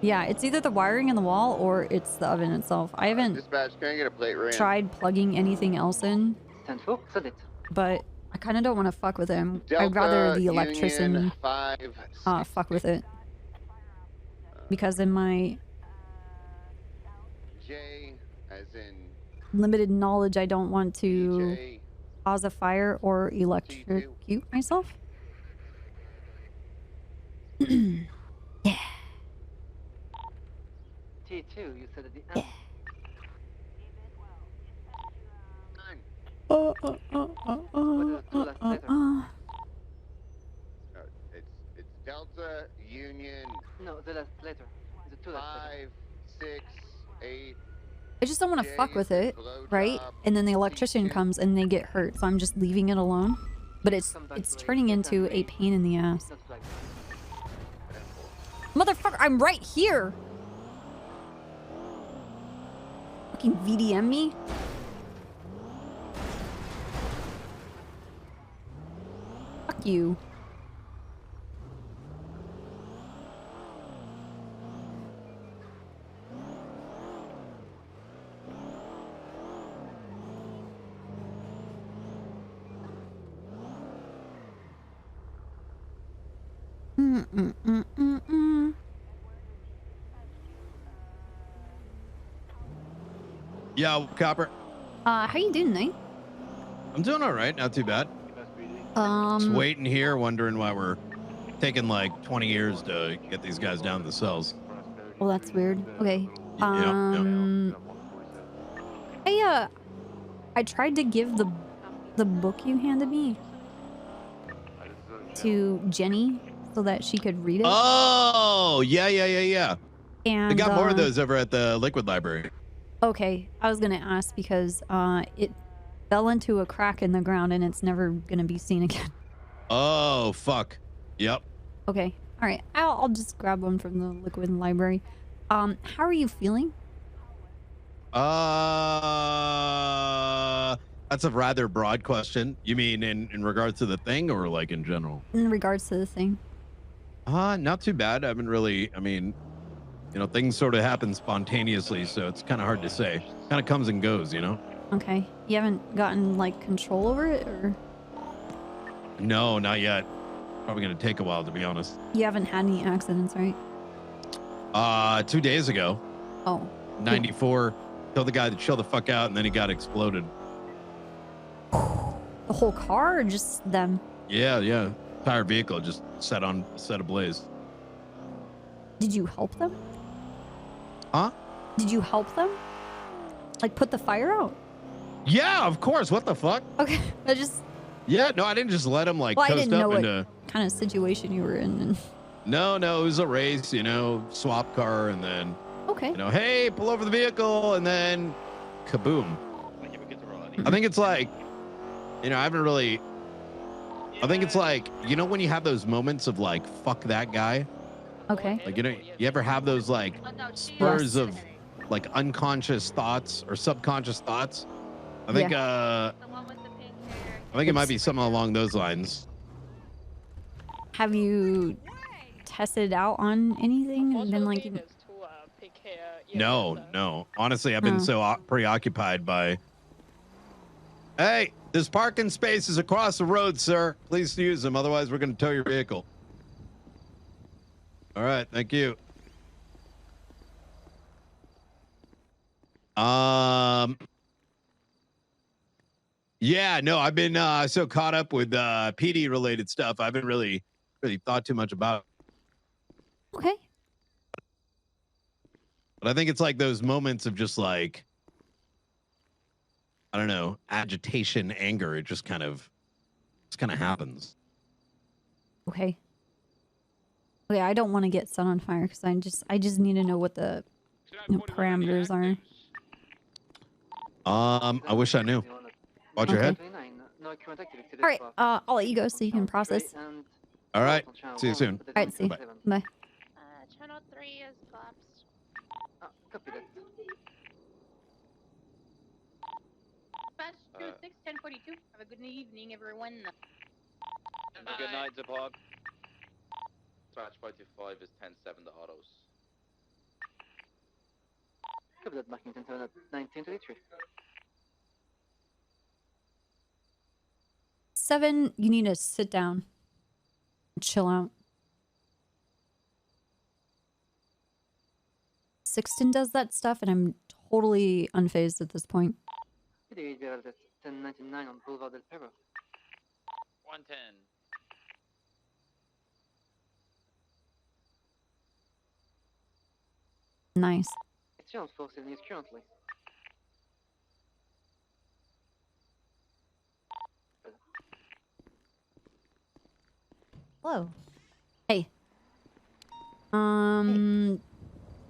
yeah, it's either the wiring in the wall or it's the oven itself. I haven't Dispatch, can I get a plate ran? tried plugging anything else in, but I kind of don't want to fuck with him. I'd rather the electrician Union 5, fuck with it, because in my J, as in limited knowledge, I don't want to cause a fire or electrocute myself. Yeah. T2, you said at the end. It's Delta Union. No, the last letter. The 2 last 5, 6, 8. I just don't want to fuck with it, right? And then the electrician comes and they get hurt, so I'm just leaving it alone. But it's turning into a pain in the ass. Motherfucker, I'm right here! Fucking VDM me? Fuck you. Yo, Copper. How you doing, Knight? I'm doing all right. Not too bad. Just waiting here, wondering why we're taking like 20 years to get these guys down to the cells. Well, that's weird. Okay. I tried to give the book you handed me to Jenny so that she could read it. Oh, yeah. And They got more of those over at the Liquid Library. Okay, I was gonna ask because it fell into a crack in the ground and it's never gonna be seen again. Oh, fuck. Yep. Okay, all right. I'll just grab one from the Liquid Library. How are you feeling? That's a rather broad question. You mean in regards to the thing or like in general? In regards to the thing. Not too bad. I haven't really, I mean, you know, things sort of happen spontaneously, so it's kind of hard to say. Kind of comes and goes, you know? Okay. You haven't gotten like control over it, or? No, not yet. Probably gonna take a while, to be honest. You haven't had any accidents, right? 2 days ago. Oh. 94. Told the guy to chill the fuck out, and then he got exploded. The whole car, or just them? Yeah. Entire vehicle just set ablaze. Did you help them? Huh? Did you help them? Like put the fire out? Yeah, of course. What the fuck? Okay, I just. Yeah, no, I didn't just let him like Well, I coast didn't know up what into. kind of situation you were in. And... No, it was a race, you know, swap car, and then. Okay. You know, hey, pull over the vehicle, and then, kaboom. I think it's like, you know, I haven't really. I think it's like, you know, when you have those moments of like, fuck that guy. Okay. Like, you know, you ever have those like spurs of like unconscious thoughts or subconscious thoughts? I think I think it might be something along those lines. Have you tested out on anything? And been like, No. Honestly, I've been so preoccupied by. Hey, this parking space is across the road, sir. Please use them, otherwise we're going to tow your vehicle. All right, thank you. Yeah, no, I've been so caught up with PD related stuff. I haven't really thought too much about it. Okay. But I think it's like those moments of just like, I don't know, agitation, anger. It just kind of happens. Okay. Okay, I don't want to get set on fire because I just need to know what the no parameters are. I wish I knew. Watch your head. All right, I'll let you go so you can process. All right. See you soon. All right, see. Bye. Bye. Channel 3 is collapsed. Copy that. Dispatch 26 1042. Have a good evening, everyone. Have a good night, Depot. Dispatch 525 is 10-7 to autos. Copy that, marking 10-7 at 1923. 7, you need to sit down. Chill out. Sixton does that stuff, and I'm totally unfazed at this point. Today we are at 1099 on Boulevard del Perro. 110. Nice. It's on 470 currently. Hello. Hey.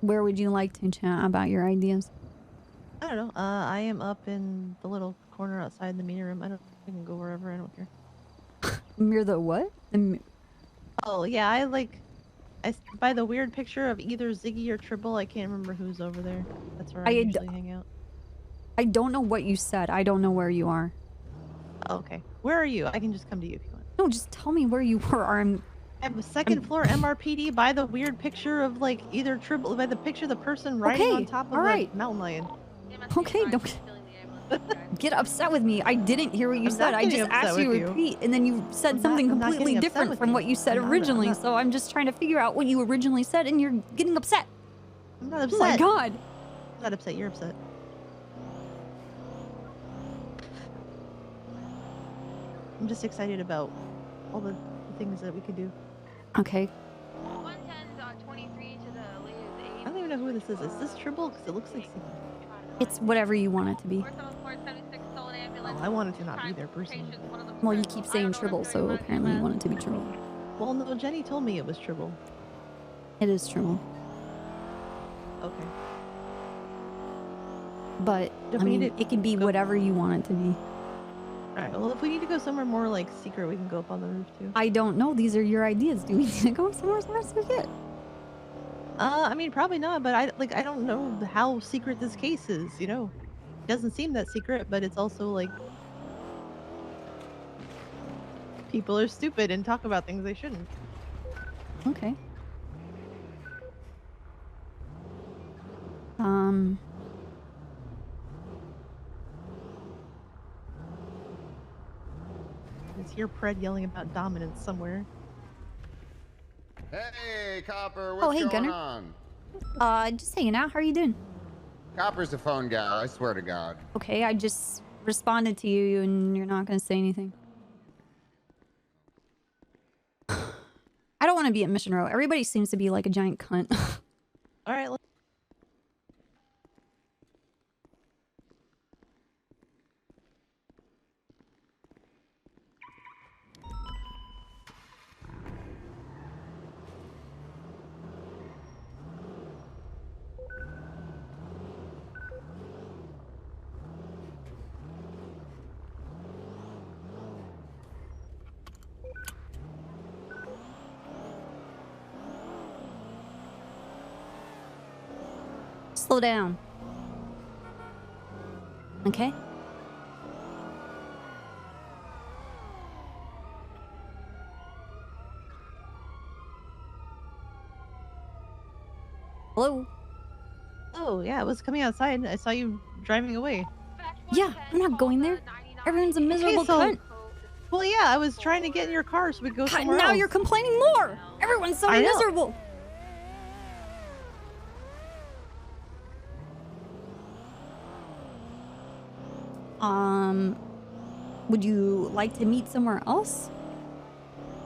Where would you like to chat about your ideas? I don't know. I am up in the little corner outside the meeting room. I can go wherever. I don't care. Near the what? Oh yeah, I by the weird picture of either Ziggy or Tribble. I can't remember who's over there. That's where I usually hang out. I don't know what you said. I don't know where you are. Oh, okay. Where are you? I can just come to you if you want. No, just tell me where you were. I have a second floor MRPD by the weird picture of like either Tribble, by the picture of the person riding on top of the mountain lion. Okay, don't get upset with me. I didn't hear what you said. I just asked you to repeat, and then you said something completely different from what you said originally. So I'm just trying to figure out what you originally said, and you're getting upset. I'm not upset. Oh my god. I'm not upset. You're upset. I'm just excited about all the things that we could do. Okay. 110 23 to the latest 8. I don't even know who this is. Is this Tribble? Because it looks like Ziggy. It's whatever you want it to be. Oh, I wanted to not be there personally. Well, you keep saying Tribble, so apparently you want it to be Tribble. Well, no, Jenny told me it was Tribble. It is Tribble. Okay. But, I mean, it can be whatever you want it to be. Alright, well, if we need to go somewhere more, like, secret, we can go up on the roof, too. I don't know. These are your ideas. Do we need to go somewhere secret? I mean, probably not, but I don't know how secret this case is, you know? It doesn't seem that secret, but it's also, like... people are stupid and talk about things they shouldn't. Okay. It's here Pred yelling about dominance somewhere. Hey, Copper, Oh, what's hey, going Gunner. on? Just hanging out. How are you doing? Copper's the phone guy, I swear to God. Okay, I just responded to you and you're not going to say anything. I don't want to be at Mission Row. Everybody seems to be like a giant cunt. Alright, Slow down. Okay? Hello? Oh, yeah, I was coming outside. I saw you driving away. Yeah, I'm not going there. Everyone's a miserable cunt. Well, yeah, I was trying to get in your car so we could go somewhere else. Now you're complaining more. Everyone's so I know. miserable. Would you like to meet somewhere else?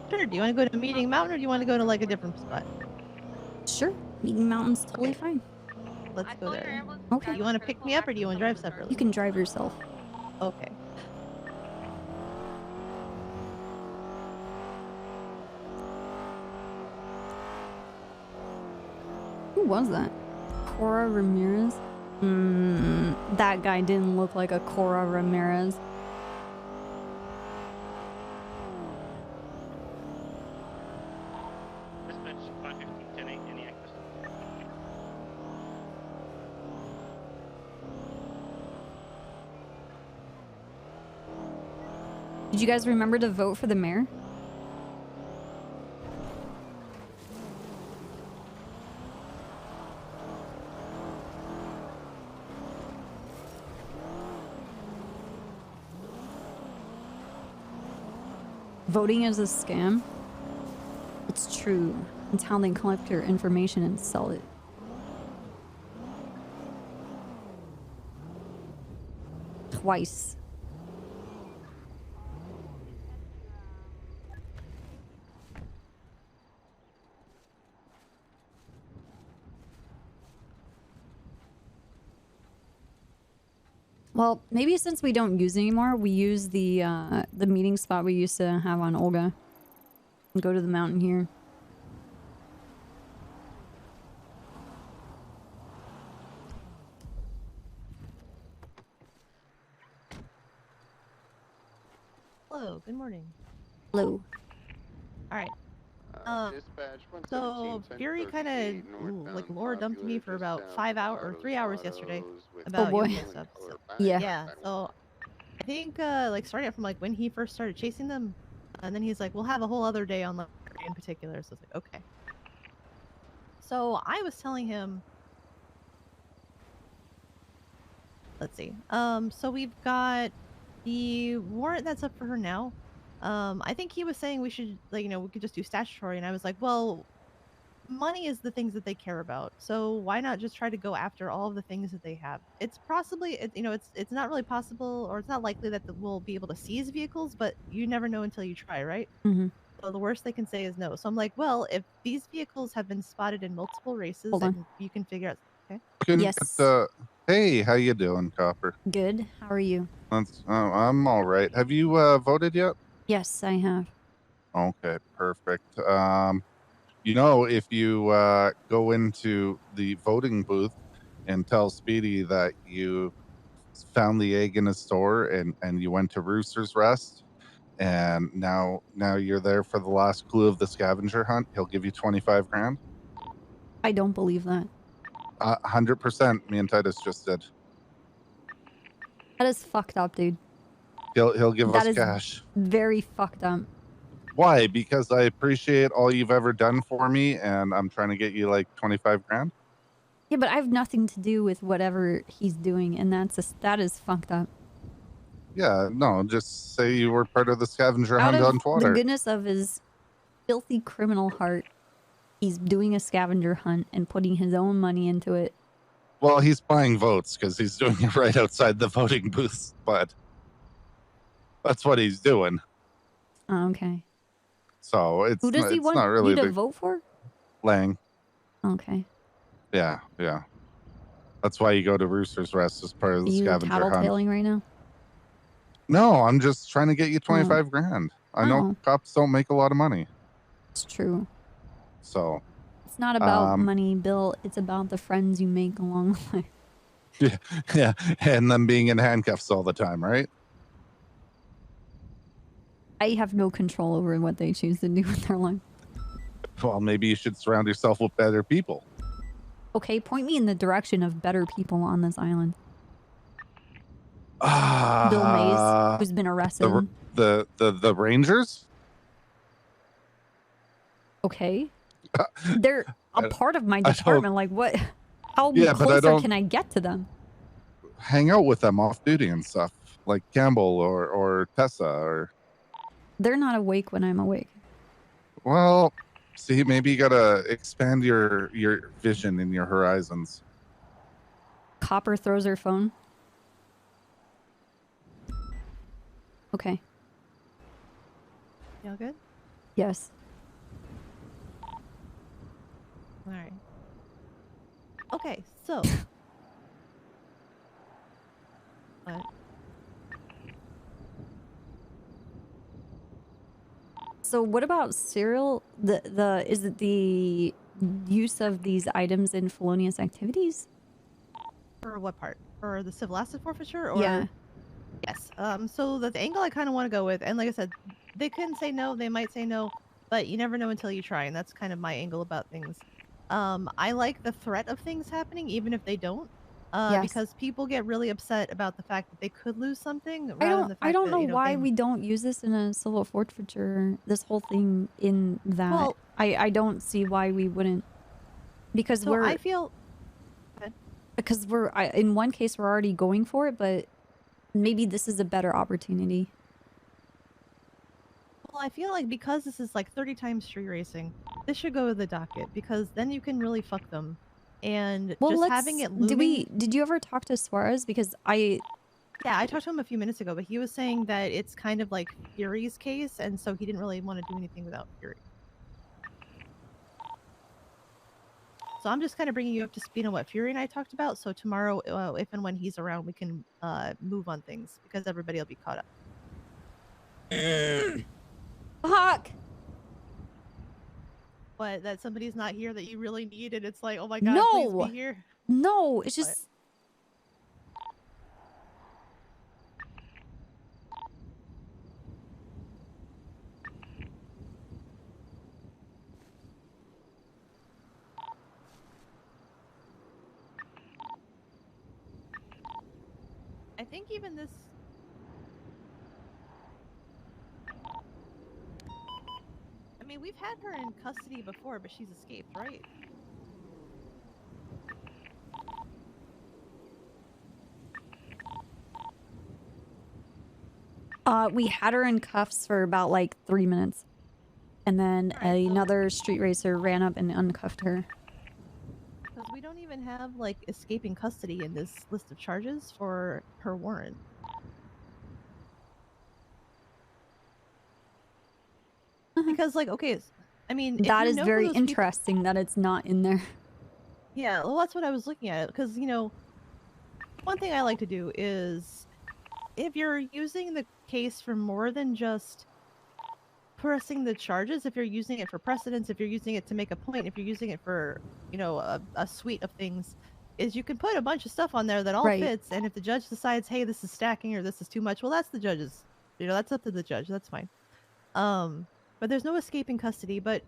Sure. Do you want to go to Meeting Mountain or do you want to go to like a different spot? Sure. Meeting Mountain's totally fine. Let's go there. Okay. You want to pick me up or do you want to drive separately? You can drive yourself. Okay. Who was that? Cora Ramirez? That guy didn't look like a Cora Ramirez. Dispatch 515 10-8, any access? Did you guys remember to vote for the mayor? Voting is a scam. It's true. It's how they collect your information and sell it. Twice. Well, maybe since we don't use it anymore, we use the meeting spot we used to have on Olga. And go to the mountain here. Hello, good morning. Hello. All right. Dispatch So Fury kind of like Laura dumped me for about 3 hours yesterday about boy. Yoga stuff. So, Yeah. yeah. So I think like starting out from like when he first started chasing them, and then he's like, "We'll have a whole other day on like in particular." So it's like, okay. So I was telling him, let's see. So we've got the warrant that's up for her now. I think he was saying we should, like, we could just do statutory, and I was like, well, money is the things that they care about, so why not just try to go after all of the things that they have? It's possibly, it's not really possible, or it's not likely that we'll be able to seize vehicles, but you never know until you try, right? Mm-hmm. So the worst they can say is no. So I'm like, well, if these vehicles have been spotted in multiple races, Hold on. and you can figure out, okay? Yes. Hey, how you doing, Copper? Good. How are you? I'm all right. Have you voted yet? Yes, I have. Okay, perfect. If you go into the voting booth and tell Speedy that you found the egg in a store and you went to Rooster's Rest, and now you're there for the last clue of the scavenger hunt, he'll give you 25 grand. I don't believe that. 100%. Me and Titus just did. That is fucked up, dude. He'll give That us is cash. very fucked up. Why? Because I appreciate all you've ever done for me, and I'm trying to get you like 25 grand. Yeah, but I have nothing to do with whatever he's doing, and that is fucked up. Yeah, no, just say you were part of the scavenger Out hunt on of the Twitter. goodness of his filthy criminal heart, he's doing a scavenger hunt and putting his own money into it. Well, he's buying votes because he's doing it right outside the voting booths, but that's what he's doing. Oh, okay. So it's Who does not, he it's want not really you to big. vote for? Lang. Okay. Yeah. That's why you go to Rooster's Rest as part of Are the you scavenger hunt. tattletaling right now? No, I'm just trying to get you 25 grand. I know cops don't make a lot of money. It's true. So It's not about money, Bill. It's about the friends you make along the way. yeah, and them being in handcuffs all the time, right? I have no control over what they choose to do with their life. Well, maybe you should surround yourself with better people. Okay, point me in the direction of better people on this island. Bill Mays, who's been arrested. The Rangers? Okay. They're a part of my department. Like, what? How Yeah, but I closer don't- can I get to them? Hang out with them off duty and stuff, like Campbell or Tessa or. They're not awake when I'm awake. Well, see, maybe you gotta expand your vision and your horizons. Copper throws her phone. Okay. Y'all good? Yes. All right. Okay, so. What? So what about Cyril? Is it the use of these items in felonious activities? For what part? For the civil asset forfeiture, or Yeah. yes. So the angle I kind of want to go with, and like I said, they couldn't say no. They might say no, but you never know until you try, and that's kind of my angle about things. I like the threat of things happening, even if they don't. Yes. Because people get really upset about the fact that they could lose something, I rather than the don't. fact I don't that know you know why they. we don't use this in a civil forfeiture. This whole thing in that. Well- I don't see why we wouldn't. Because So we're. I feel. Because in one case we're already going for it, but maybe this is a better opportunity. Well, I feel like because this is like 30 times street racing, this should go to the docket, because then you can really fuck them. And Well, just let's. having it looming. Did you ever talk to Suarez? Because I. Yeah, I talked to him a few minutes ago, but he was saying that it's kind of like Fury's case, and so he didn't really want to do anything without Fury. So I'm just kind of bringing you up to speed on what Fury and I talked about. So tomorrow, if and when he's around, we can move on things, because everybody will be caught up. Fuck! What, that somebody's not here that you really need, and it's like, oh my god, No! please be here. No, it's just. I think even this. I mean, we've had her in custody before, but she's escaped, right? We had her in cuffs for about like 3 minutes. And then another street racer ran up and uncuffed her. Because we don't even have, like, escaping custody in this list of charges for her warrant. Because, like, okay, I mean, if That you is know who very those people- interesting that it's not in there. Yeah, well, that's what I was looking at. Because, you know, one thing I like to do is, if you're using the case for more than just pressing the charges, if you're using it for precedence, if you're using it to make a point, if you're using it for, you know, a suite of things, is you can put a bunch of stuff on there that all Right. fits, and if the judge decides, hey, this is stacking or this is too much, well, that's the judge's, you know, that's up to the judge. That's fine. But there's no escaping custody. But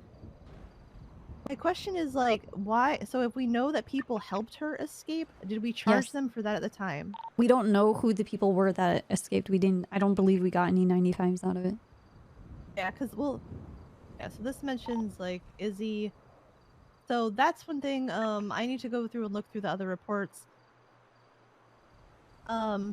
my question is, like, why? So if we know that people helped her escape, did we charge Yes. them for that at the time? We don't know who the people were that escaped. I don't believe we got any 95s out of it. Yeah, because, well, yeah, so this mentions, like, Izzy. So that's one thing, I need to go through and look through the other reports.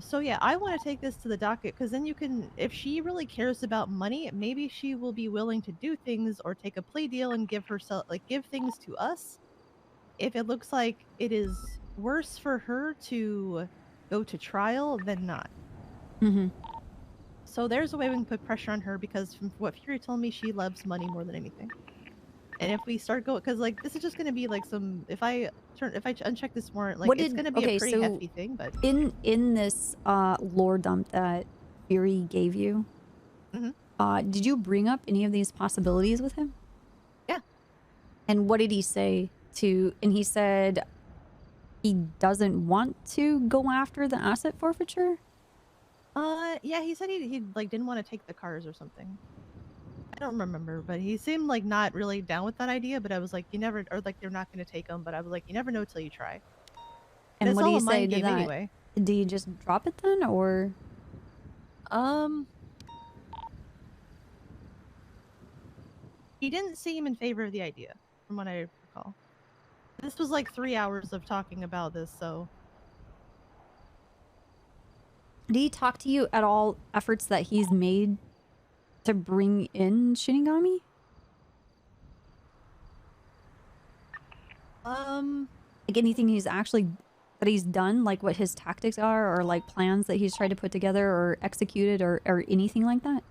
So yeah, I want to take this to the docket, because then you can, if she really cares about money, maybe she will be willing to do things or take a plea deal and give herself, like, give things to us. If it looks like it is worse for her to go to trial than not. Mm-hmm. So there's a way we can put pressure on her, because from what Fury told me, she loves money more than anything. And if we start going, because, like, this is just going to be like some, if I uncheck this warrant, like, it's going to be a pretty hefty thing. But in this lore dump that Fury gave you, did you bring up any of these possibilities with him? Yeah. And what did he say and he said he doesn't want to go after the asset forfeiture? Yeah, he said he like didn't want to take the cars or something. I don't remember, but he seemed like not really down with that idea. But I was like, you never, or like they're not going to take them. But I was like, you never know till you try. And it's what do all you a say mind to game that? anyway. Do you just drop it then, or? He didn't seem in favor of the idea, from what I recall. This was like 3 hours of talking about this, so. Did he talk to you at all efforts that he's made to bring in Shinigami? Like anything that he's done, like what his tactics are, or like plans that he's tried to put together or executed, or anything like that?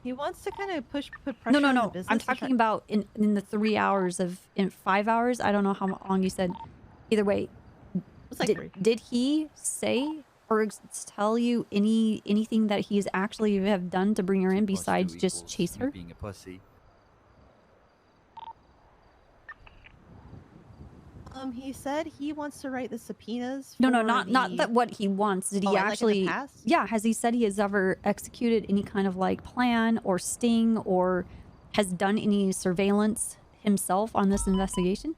He wants to kind of put pressure on the business. I'm talking about in the 3 hours in 5 hours. I don't know how long you said. Either way, it's like 3. Did he say or tell you anything that he's actually have done to bring her in besides just chase her? Being a pussy. He said he wants to write the subpoenas. No, for not that what he wants. Did he like in the actually? past? Yeah, has he said he has ever executed any kind of like plan or sting or has done any surveillance himself on this investigation?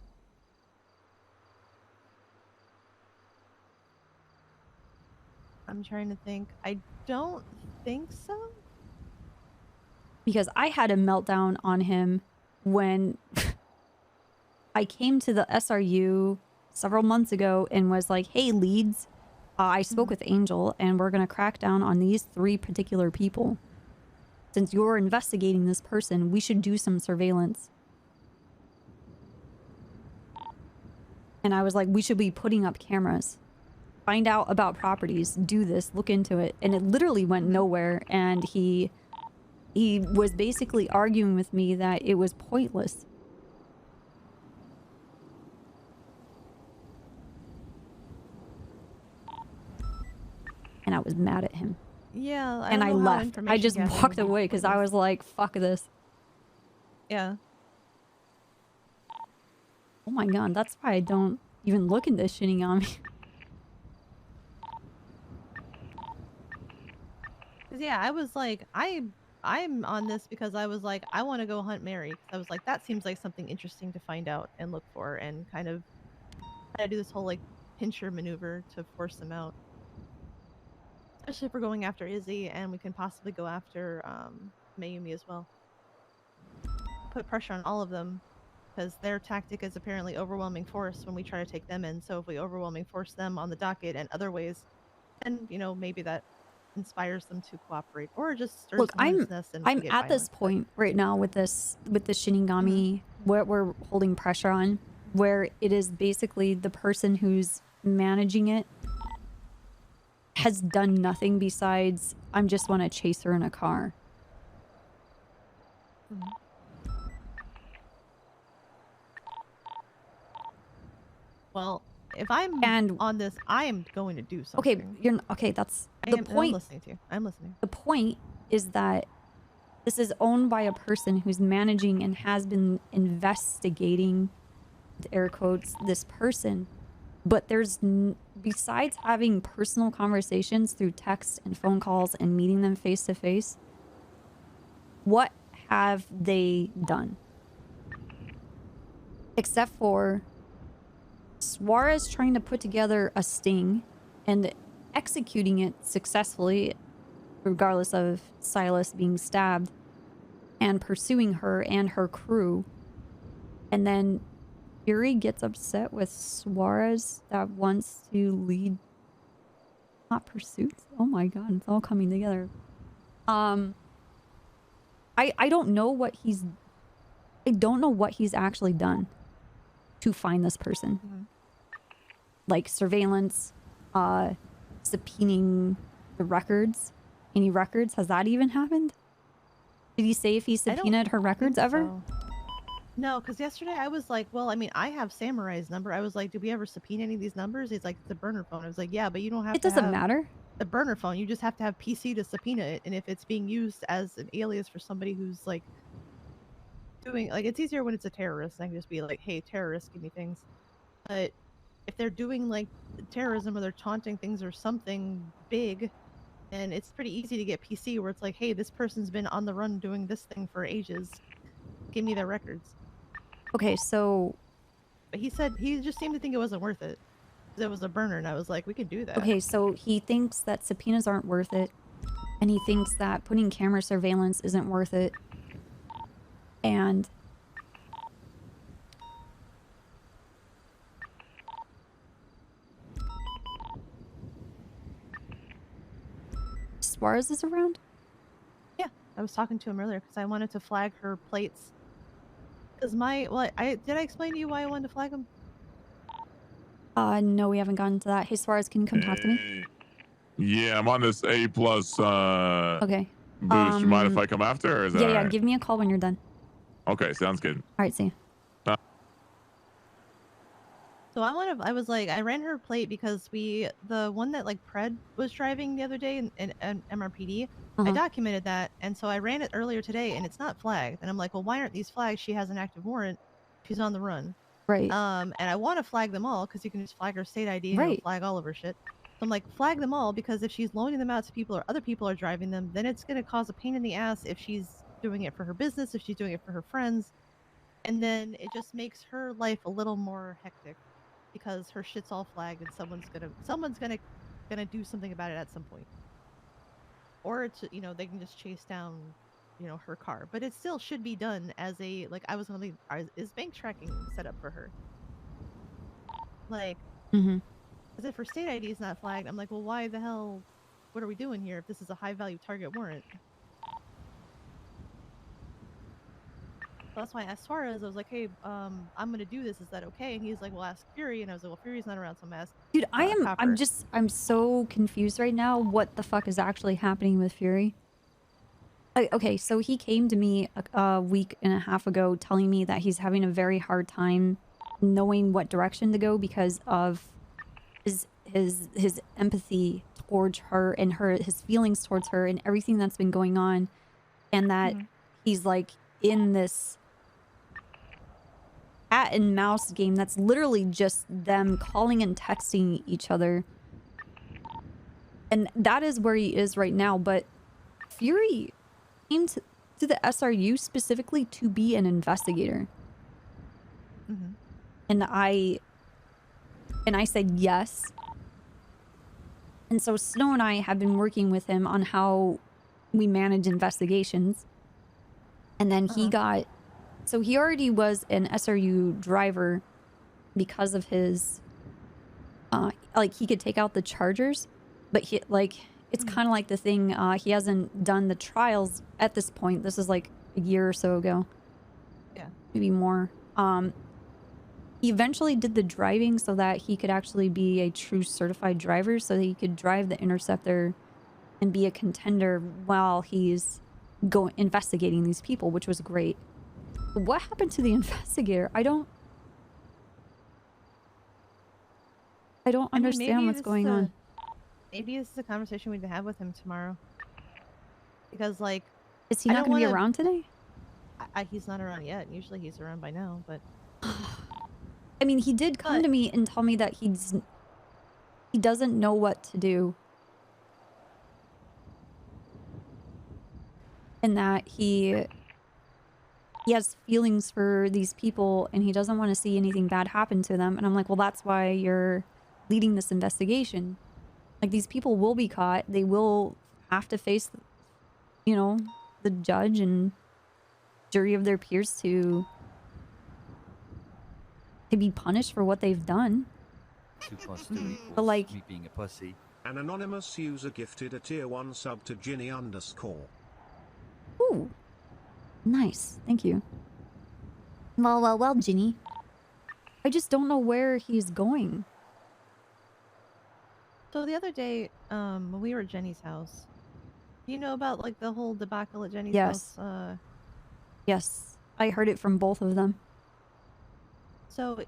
I'm trying to think. I don't think so. Because I had a meltdown on him when I came to the SRU several months ago and was like, hey, leads, I spoke with Angel and we're going to crack down on these 3 particular people. Since you're investigating this person, we should do some surveillance. And I was like, we should be putting up cameras. Find out about properties, do this, look into it. And it literally went nowhere. And he was basically arguing with me that it was pointless. And I was mad at him. Yeah, I left. I just walked away because I was like, fuck this. Yeah. Oh my god, that's why I don't even look into Shinigami. Yeah, I was like, I'm on this because I was like, I want to go hunt Mary. I was like, that seems like something interesting to find out and look for, and kind of do this whole like pincher maneuver to force them out. Especially if we're going after Izzy, and we can possibly go after Mayumi as well. Put pressure on all of them, because their tactic is apparently overwhelming force when we try to take them in. So if we overwhelming force them on the docket and other ways, then maybe that inspires them to cooperate, or just stirs Look, I'm get at this point right now with the Shinigami, what we're holding pressure on, where it is basically the person who's managing it has done nothing besides I just want to chase her in a car. Well, if I'm on this, I am going to do something. Okay, that's the point. I'm listening to you. I'm listening. The point is that this is owned by a person who's managing and has been investigating, air quotes, this person. But there's, besides having personal conversations through text and phone calls and meeting them face to face, what have they done? Except for Suarez trying to put together a sting and executing it successfully, regardless of Silas being stabbed, and pursuing her and her crew. And then Yuri gets upset with Suarez that wants to lead hot pursuits. Oh my god, it's all coming together. I don't know what he's actually done to find this person. Like surveillance, subpoenaing the records. Any records? Has that even happened? Did he say if he subpoenaed her records ever? So. No, because yesterday I was like, well, I mean, I have Samurai's number. I was like, did we ever subpoena any of these numbers? He's like, it's a burner phone. I was like, yeah, but you don't have It doesn't matter. The burner phone. You just have to have PC to subpoena it. And if it's being used as an alias for somebody who's like doing, like, it's easier when it's a terrorist. I can just be like, hey, terrorist, give me things. But if they're doing like terrorism or they're taunting things or something big, and it's pretty easy to get PC where it's like, hey, this person's been on the run doing this thing for ages. Give me their records. Okay, so... But he said he just seemed to think it wasn't worth it. Because it was a burner, and I was like, we can do that. Okay, so he thinks that subpoenas aren't worth it. And he thinks that putting camera surveillance isn't worth it. And... Suarez is around? Yeah, I was talking to him earlier because I wanted to flag her plates. Because did I explain to you why I wanted to flag them? No, we haven't gotten to that. Hey, Suarez, can you come talk to me? Yeah, I'm on this A+ Okay. boost. You mind if I come after, or is that Yeah, all yeah. right? Give me a call when you're done. Okay, sounds good. All right, see you. So I was like, I ran her plate because the one that like Pred was driving the other day in MRPD, I documented that, and so I ran it earlier today, and it's not flagged. And I'm like, well, why aren't these flagged? She has an active warrant. She's on the run. Right. And I want to flag them all because you can just flag her state ID and it'll Right. flag all of her shit. So I'm like, flag them all because if she's loaning them out to people or other people are driving them, then it's going to cause a pain in the ass if she's doing it for her business, if she's doing it for her friends. And then it just makes her life a little more hectic because her shit's all flagged and someone's gonna do something about it at some point. Or it's, you know, they can just chase down, you know, her car. But it still should be done as a, like, I was gonna leave, is bank tracking set up for her? Like, Mm-hmm. because if her state ID is not flagged, I'm like, well, why the hell, what are we doing here if this is a high value target warrant? So that's why I asked Suarez, I was like, hey, I'm gonna do this, is that okay? And he's like, well, ask Fury, and I was like, well, Fury's not around, so I'm gonna ask Dude, Copper. I'm so confused right now what the fuck is actually happening with Fury. Okay, so he came to me a week and a half ago telling me that he's having a very hard time knowing what direction to go because of his empathy towards her and his feelings towards her and everything that's been going on, and that he's like in this cat and mouse game that's literally just them calling and texting each other, and that is where he is right now. But Fury came to the SRU specifically to be an investigator. And I said yes. And so Snow and I have been working with him on how we manage investigations. And then he got, so he already was an SRU driver because of his, like he could take out the chargers, but he, like, it's kind of like the thing, he hasn't done the trials at this point. This is like a year or so ago. Yeah. Maybe more. He eventually did the driving so that he could actually be a true certified driver, so that he could drive the Interceptor and be a contender while he's investigating these people, which was great. But what happened to the investigator? I don't understand what's going on. Maybe this is a conversation we need to have with him tomorrow. Because, like, is he not going to be around today? He's not around yet. Usually he's around by now, but I mean, he did come to me and tell me that he doesn't know what to do. And that he has feelings for these people and he doesn't want to see anything bad happen to them. And I'm like, well, that's why you're leading this investigation. Like, these people will be caught. They will have to face, you know, the judge and jury of their peers to be punished for what they've done. 2 + 2 equals But, like, me being a pussy. An anonymous user gifted a tier 1 sub to Ginny _. Ooh. Nice. Thank you. Well, Ginny. I just don't know where he's going. So the other day, when we were at Jenny's house, you know about, like, the whole debacle at Jenny's Yes. house? Yes. I heard it from both of them. So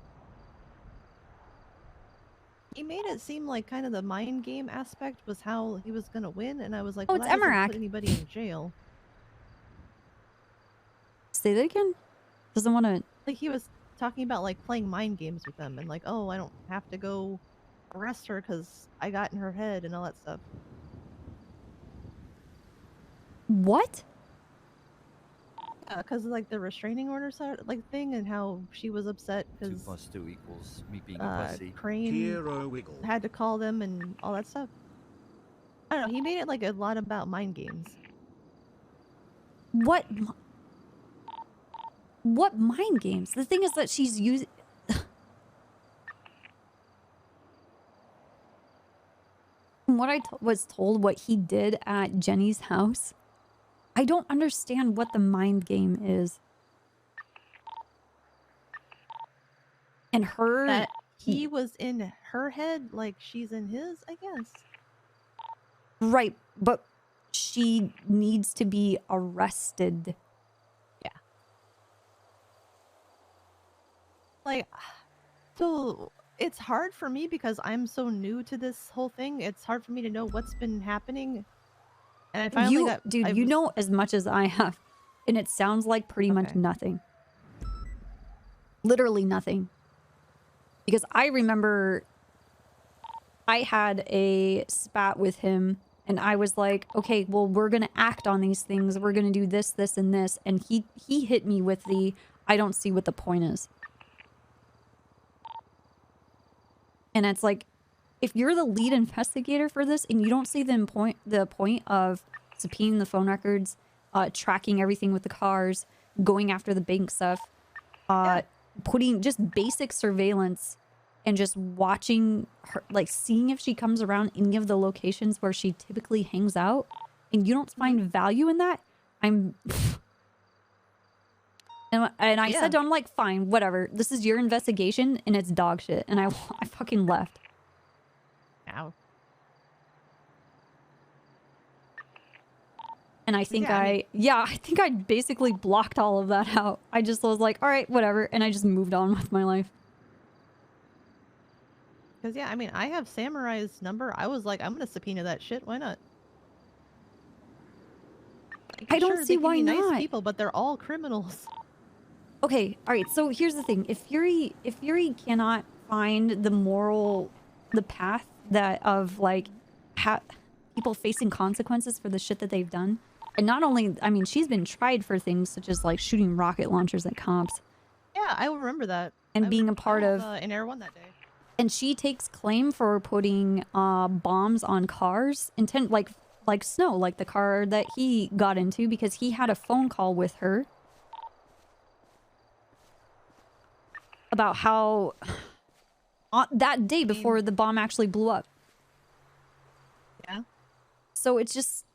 he made it seem like kind of the mind game aspect was how he was gonna win, and I was like, Oh, well, it's that doesn't Emmerich. put anybody in jail. Say that again? Doesn't want to... Like, he was talking about, like, playing mind games with them, and like, oh, I don't have to go arrest her because I got in her head and all that stuff. What? Because of, like, the restraining order like thing, and how she was upset 2 because + 2 equals me being a pussy. Crane Hero wiggle. had to call them and all that stuff. I don't know. He made it like a lot about mind games. What mind games? The thing is that she's using... From what I was told, what he did at Jenny's house, I don't understand what the mind game is. And her... That he was in her head like she's in his, I guess. Right, but she needs to be arrested. Yeah. Like, so it's hard for me because I'm so new to this whole thing. It's hard for me to know what's been happening. And I finally got... Dude, you know as much as I have. And it sounds like pretty much nothing. Literally nothing. Because I remember I had a spat with him and I was like, okay, well, we're going to act on these things. We're going to do this, this, and this. And he hit me with the, I don't see what the point is. And it's like, if you're the lead investigator for this and you don't see the point of subpoenaing the phone records, tracking everything with the cars, going after the bank stuff, putting just basic surveillance and just watching her, like seeing if she comes around any of the locations where she typically hangs out, and you don't find value in that, and I said to him, I'm like, fine, whatever. This is your investigation and it's dog shit. And I fucking left. Ow. And I think I think I basically blocked all of that out. I just was like, all right, whatever. And I just moved on with my life. Because, yeah, I mean, I have Samurai's number. I was like, I'm going to subpoena that shit. Why not? Like, I don't sure, see they can why be not. Nice people, but they're all criminals. Okay, all right. So here's the thing: if Fury cannot find the path that of like people facing consequences for the shit that they've done, and not only, I mean, she's been tried for things such as like shooting rocket launchers at cops. Yeah, I remember that. And being a part of in Air 1 that day. And she takes claim for putting bombs on cars, like Snow, like the car that he got into, because he had a phone call with her about how that day before the bomb actually blew up. Yeah. So it's just...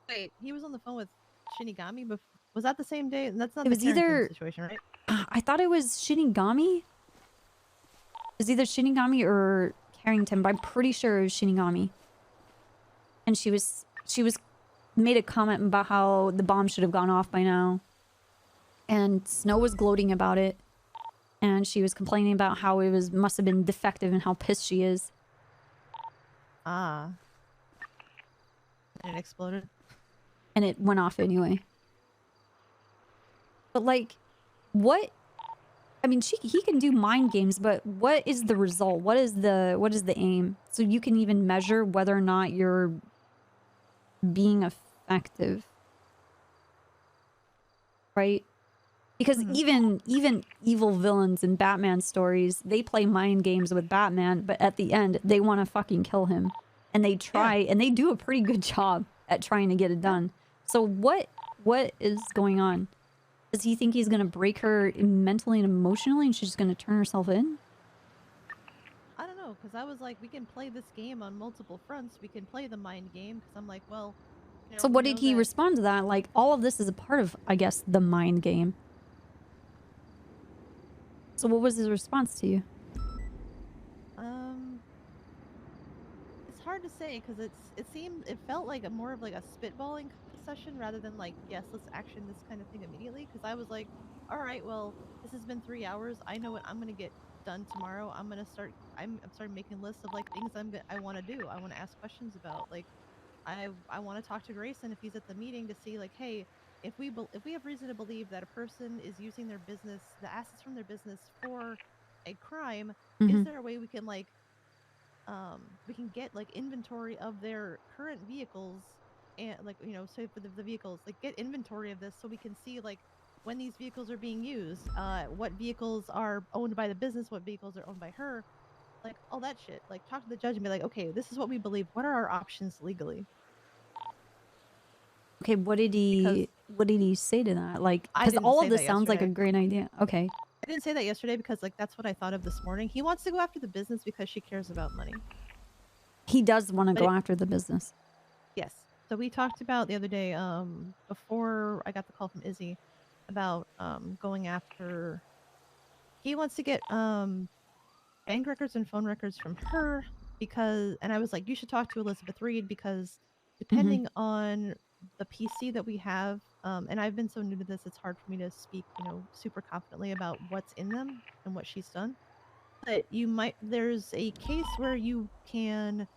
Wait, he was on the phone with Shinigami before. Was that the same day? That's not It the was either Carrington situation, right? I thought it was Shinigami. It was either Shinigami or Carrington, but I'm pretty sure it was Shinigami. And she was made a comment about how the bomb should have gone off by now. And Snow was gloating about it. And she was complaining about how it must have been defective and how pissed she is. Ah. And it exploded. And it went off anyway. But like, what? I mean, he can do mind games, but what is the result? What is the aim? So you can even measure whether or not you're being effective, right? Because even evil villains in Batman stories, they play mind games with Batman, but at the end they want to fucking kill him, and they try, and they do a pretty good job at trying to get it done. So what is going on? Does he think he's gonna break her mentally and emotionally, and she's just gonna turn herself in? I don't know, because I was like, we can play this game on multiple fronts. We can play the mind game, because I'm like, well... You know, So what did he respond to that? Like, all of this is a part of, I guess, the mind game. So what was his response to you? It's hard to say, because it felt like more of like a spitballing session rather than like, yes, let's action this kind of thing immediately. Because I was like, all right, well, this has been 3 hours. I know what I'm gonna get done tomorrow. I'm starting making lists of like things I want to do. I want to ask questions about. Like, I want to talk to Grayson if he's at the meeting to see like, hey, if we have reason to believe that a person is using their business, the assets from their business for a crime, is there a way we can like we can get like inventory of their current vehicles, and like, you know, say for the vehicles, like get inventory of this so we can see like when these vehicles are being used, what vehicles are owned by the business, what vehicles are owned by her, like all that shit. Like talk to the judge and be like, okay, this is what we believe. What are our options legally? Okay, what did he say to that? Like, because all of this sounds like a great idea. Okay. I didn't say that yesterday because like that's what I thought of this morning. He wants to go after the business because she cares about money. He does want to go after the business. Yes. So we talked about the other day, before I got the call from Izzy, about going after. He wants to get bank records and phone records from her because, and I was like, you should talk to Elizabeth Reed because depending on the PC that we have, and I've been so new to this, it's hard for me to speak, you know, super confidently about what's in them and what she's done. But there's a case where you can,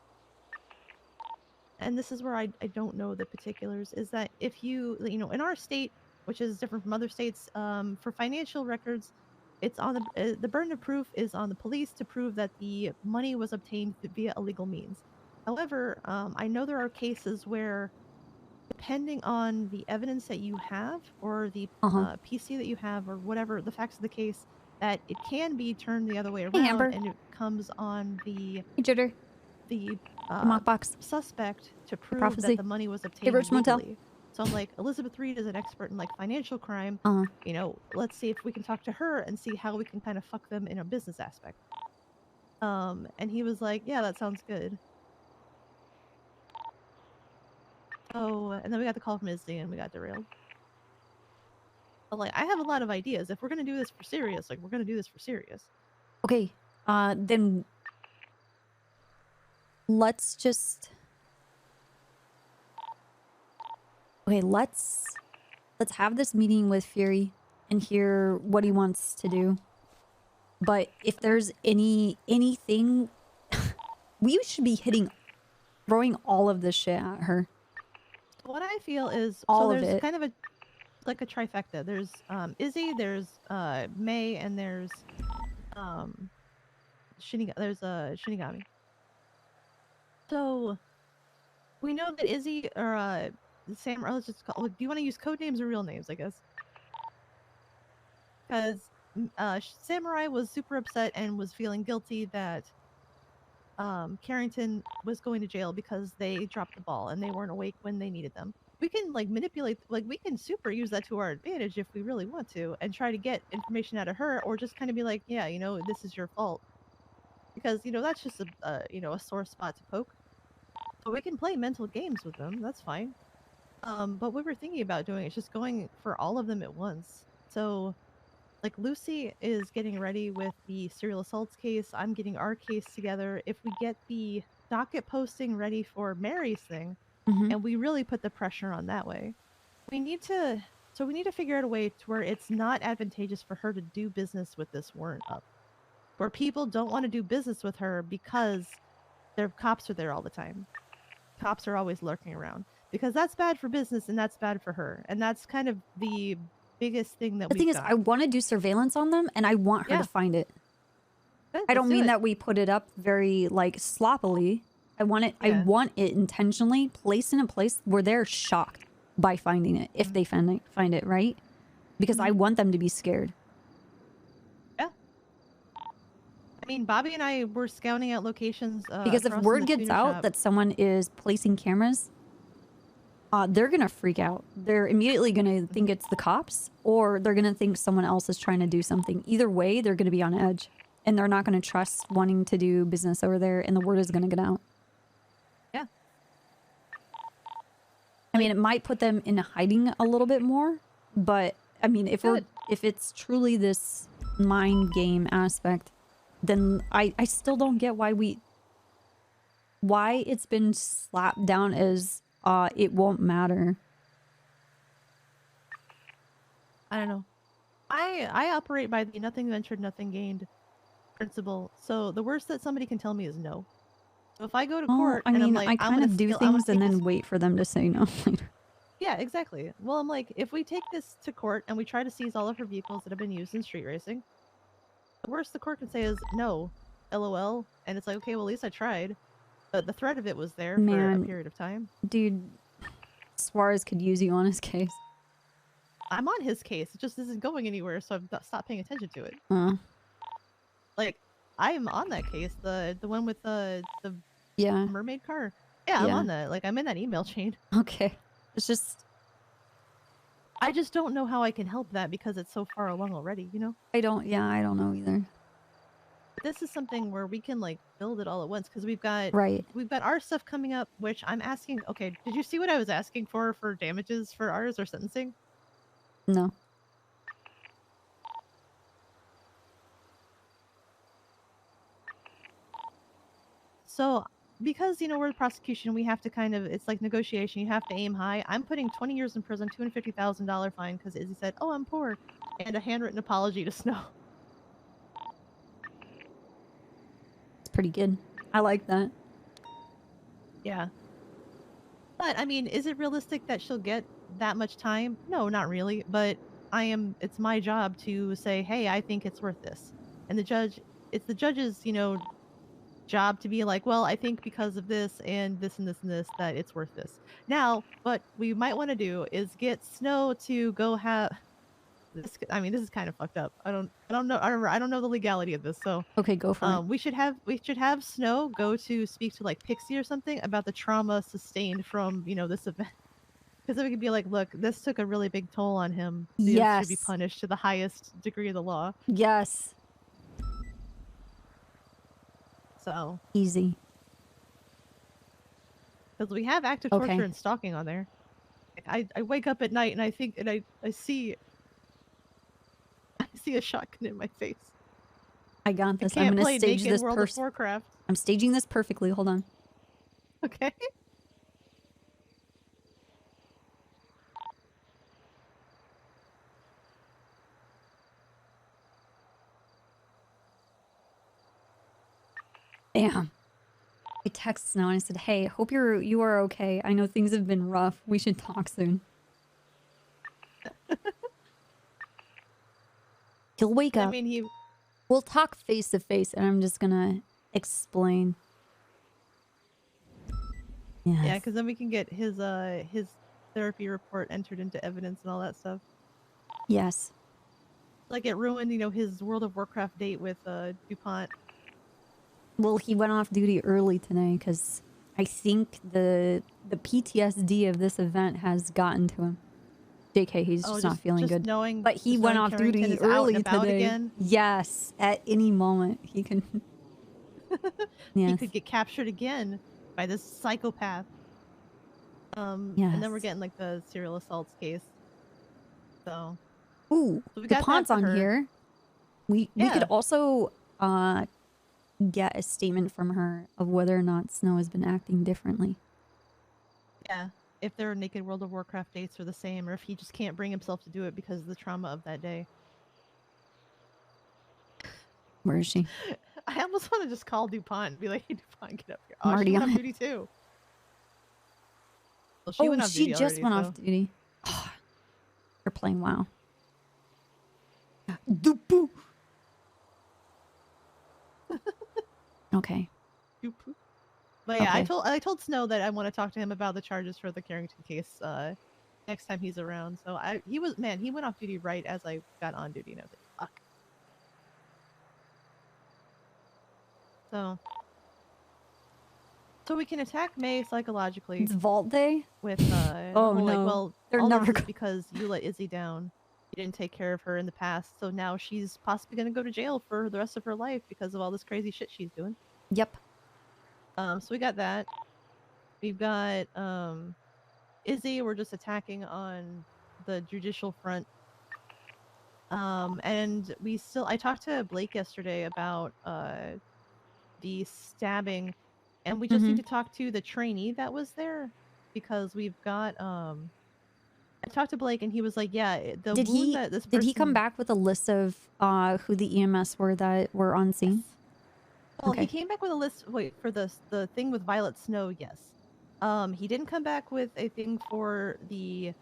and this is where I don't know the particulars, is that if you know, in our state, which is different from other states, for financial records, it's on the burden of proof is on the police to prove that the money was obtained via illegal means. However, I know there are cases where, depending on the evidence that you have or the PC that you have or whatever the facts of the case, that it can be turned the other way around, Amber. and it comes on the Jitter. the Mockbox. suspect to prove Prophecy. that the money was Hey, obtained Roach Motel. legally. So I'm like, Elizabeth Reed is an expert in like financial crime. You know, let's see if we can talk to her and see how we can kind of fuck them in a business aspect. And he was like, yeah, that sounds good. Oh, and then we got the call from Izzy and we got derailed. But like, I have a lot of ideas. If we're gonna do this for serious, like we're gonna do this for serious. Okay, then let's just... Okay, let's have this meeting with Fury and hear what he wants to do. But if there's anything, we should be throwing all of this shit at her. What I feel is All so of there's it. kind of like a trifecta. There's Izzy, there's May, and there's Shinigami. So we know that Izzy or Sam, or let's just call, do you want to use code names or real names, I guess? Because Samurai was super upset and was feeling guilty that Carrington was going to jail because they dropped the ball and they weren't awake when they needed them. We can like manipulate, like we can super use that to our advantage if we really want to, and try to get information out of her, or just kind of be like, yeah, you know, this is your fault, because you know that's just a you know, a sore spot to poke. So we can play mental games with them. That's fine. But what we're thinking about doing is just going for all of them at once. So, like Lucy is getting ready with the serial assaults case. I'm getting our case together. If we get the docket posting ready for Mary's thing, and we really put the pressure on that way, we need to figure out a way to where it's not advantageous for her to do business with this warrant up, where people don't want to do business with her because their cops are there all the time. Cops are always lurking around, because that's bad for business and that's bad for her, and that's kind of the biggest thing that The thing is, I want to do surveillance on them, and I want her to find it. I don't mean that we put it up very like sloppily. I want it. I want it intentionally placed in a place where they're shocked by finding it, if they find it, right? Because I want them to be scared. Yeah. I mean, Bobby and I were scouting out locations. Because if across word the gets tuner out shop. that someone is placing cameras, they're gonna freak out. They're immediately gonna think it's the cops, or they're gonna think someone else is trying to do something. Either way, they're gonna be on edge, and they're not gonna trust wanting to do business over there, and the word is gonna get out. Yeah. I mean, it might put them in hiding a little bit more, but I mean, if it's truly this mind game aspect, then I still don't get why it's been slapped down as it won't matter. I don't know. I operate by the nothing ventured, nothing gained principle. So the worst that somebody can tell me is no. So if I go to court, I mean, and I'm like, I kind of do things and then this... wait for them to say no later. Yeah, exactly. Well, I'm like, if we take this to court and we try to seize all of her vehicles that have been used in street racing, the worst the court can say is no, LOL, and it's like, okay, well, at least I tried. But the threat of it was there for a period of time. Dude, Suarez could use you on his case. I'm on his case. It just isn't going anywhere, so I've stopped paying attention to it. Like, I'm on that case. The one with the mermaid car. Yeah, I'm on that. Like, I'm in that email chain. Okay. It's just... I just don't know how I can help that because it's so far along already, you know? I don't know either. This is something where we can like build it all at once, because we've got our stuff coming up, which I'm asking. Okay, did you see what I was asking for damages for ours or sentencing? No. So because, you know, we're the prosecution, we have to kind of, it's like negotiation, you have to aim high. I'm putting 20 years in prison, $250,000 fine because Izzy said, oh, I'm poor, and a handwritten apology to Snow. It's pretty good. I like that. Yeah. But, I mean, is it realistic that she'll get that much time? No, not really. But it's my job to say, hey, I think it's worth this. And it's the judge's, job to be like, well, I think because of this and this and this and this that it's worth this. Now, what we might want to do is get Snow to go have this. I mean, this is kind of fucked up. I don't know. I don't know the legality of this. So Okay, go for it. we should have Snow go to speak to like Pixie or something about the trauma sustained from this event. Because then we could be like, look, this took a really big toll on him. This should be Yes. punished to the highest degree of the law. Yes. So Easy. because we have active torture and stalking on there. I wake up at night and I think and I see a shotgun in my face. I got this. I can't I'm gonna play stage naked this World of Warcraft. I'm staging this perfectly. Hold on. Okay. Bam. I texted Snow and I said, hey, hope you are okay. I know things have been rough. We should talk soon. He'll wake up. I mean, we'll talk face to face and I'm just gonna explain. Yes. Yeah, because then we can get his therapy report entered into evidence and all that stuff. Yes. Like it ruined, his World of Warcraft date with DuPont. Well, he went off duty early today because I think the PTSD of this event has gotten to him. JK, he's just not feeling good. But he went off duty early today. Again. Yes, at any moment he can. Yes. He could get captured again by this psychopath. And then we're getting like the serial assaults case. So. Ooh, DuPont's on here. We could also get a statement from her of whether or not Snow has been acting differently. Yeah, if their naked World of Warcraft dates are the same, or if he just can't bring himself to do it because of the trauma of that day. Where is she? I almost want to just call DuPont and be like, hey, DuPont, get up here. I'm Oh, already she went on off it. duty too. Well, She just went off duty. You're playing WoW. Dupu. Okay. But yeah, Okay. I told Snow that I want to talk to him about the charges for the Carrington case next time he's around. So he went off duty right as I got on duty, and I was like, fuck. So we can attack May psychologically. It's Vault Day with oh no, like, well, they're all never this is because you let Izzy down. You didn't take care of her in the past, so now she's possibly gonna go to jail for the rest of her life because of all this crazy shit she's doing. Yep. So we got that. We've got Izzy. We're just attacking on the judicial front. And I talked to Blake yesterday about the stabbing, and we just need to talk to the trainee that was there because we've got I talked to Blake and he was like, yeah, the did wound he that this did he person- come back with a list of who the EMS were that were on scene? Well, he came back with a list. Wait, for the thing with Violet Snow, yes. He didn't come back with a thing for the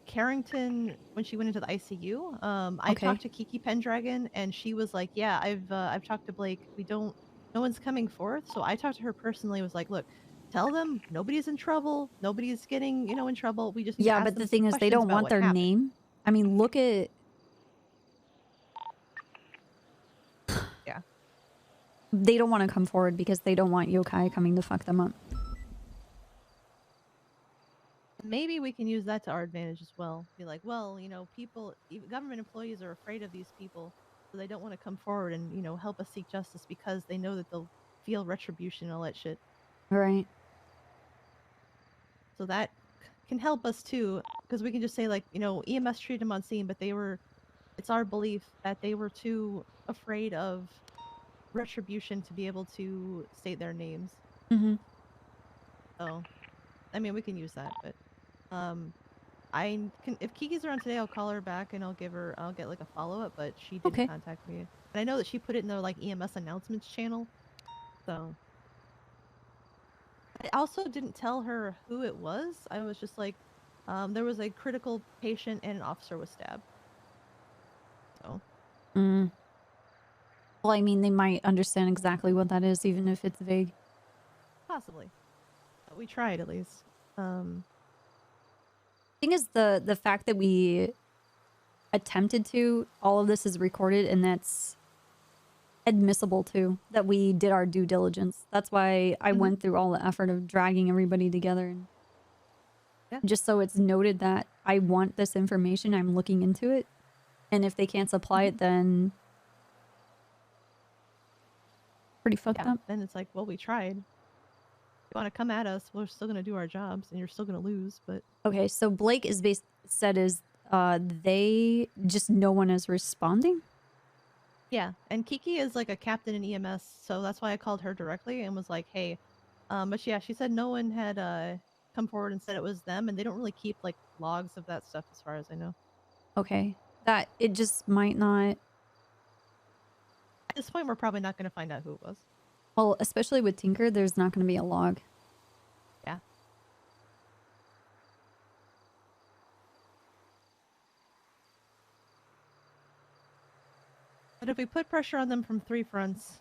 Carrington when she went into the ICU. I talked to Kiki Pendragon and she was like, yeah, I've talked to Blake. No one's coming forth. So I talked to her personally. Was like, look, tell them nobody's in trouble. Nobody's getting in trouble. We just need to ask But them the some thing is, they questions don't about want what their happened. name. I mean, look at. Yeah. They don't want to come forward because they don't want yokai coming to fuck them up. Maybe we can use that to our advantage as well. Be like, well, government employees are afraid of these people, so they don't want to come forward and, help us seek justice because they know that they'll feel retribution and all that shit. Right. So that can help us too, because we can just say like, EMS treated them on scene, but it's our belief that they were too afraid of retribution to be able to state their names. Mm-hmm. So, I mean, we can use that, but if Kiki's around today, I'll call her back and I'll get like a follow-up, but she didn't contact me. And I know that she put it in the like EMS announcements channel. So I also didn't tell her who it was. I was just like, There was a critical patient and an officer was stabbed. So. Mm. Well, I mean, they might understand exactly what that is, even if it's vague. Possibly. We tried, at least. Thing is, the fact that we attempted to, all of this is recorded, and that's admissible too, that we did our due diligence. That's why I went through all the effort of dragging everybody together, and just so it's noted that I want this information, I'm looking into it, and if they can't supply it, then pretty fucked up. Then it's like, well, we tried. If you want to come at us, we're still going to do our jobs, and you're still going to lose, but... Okay, so Blake is said is they just no one is responding. Yeah, and Kiki is like a captain in EMS, so that's why I called her directly and was like, hey, but yeah, she said no one had come forward and said it was them, and they don't really keep like logs of that stuff as far as I know. Okay, that it just might not. At this point, we're probably not going to find out who it was. Well, especially with Tinker, there's not going to be a log. Yeah. But if we put pressure on them from 3 fronts,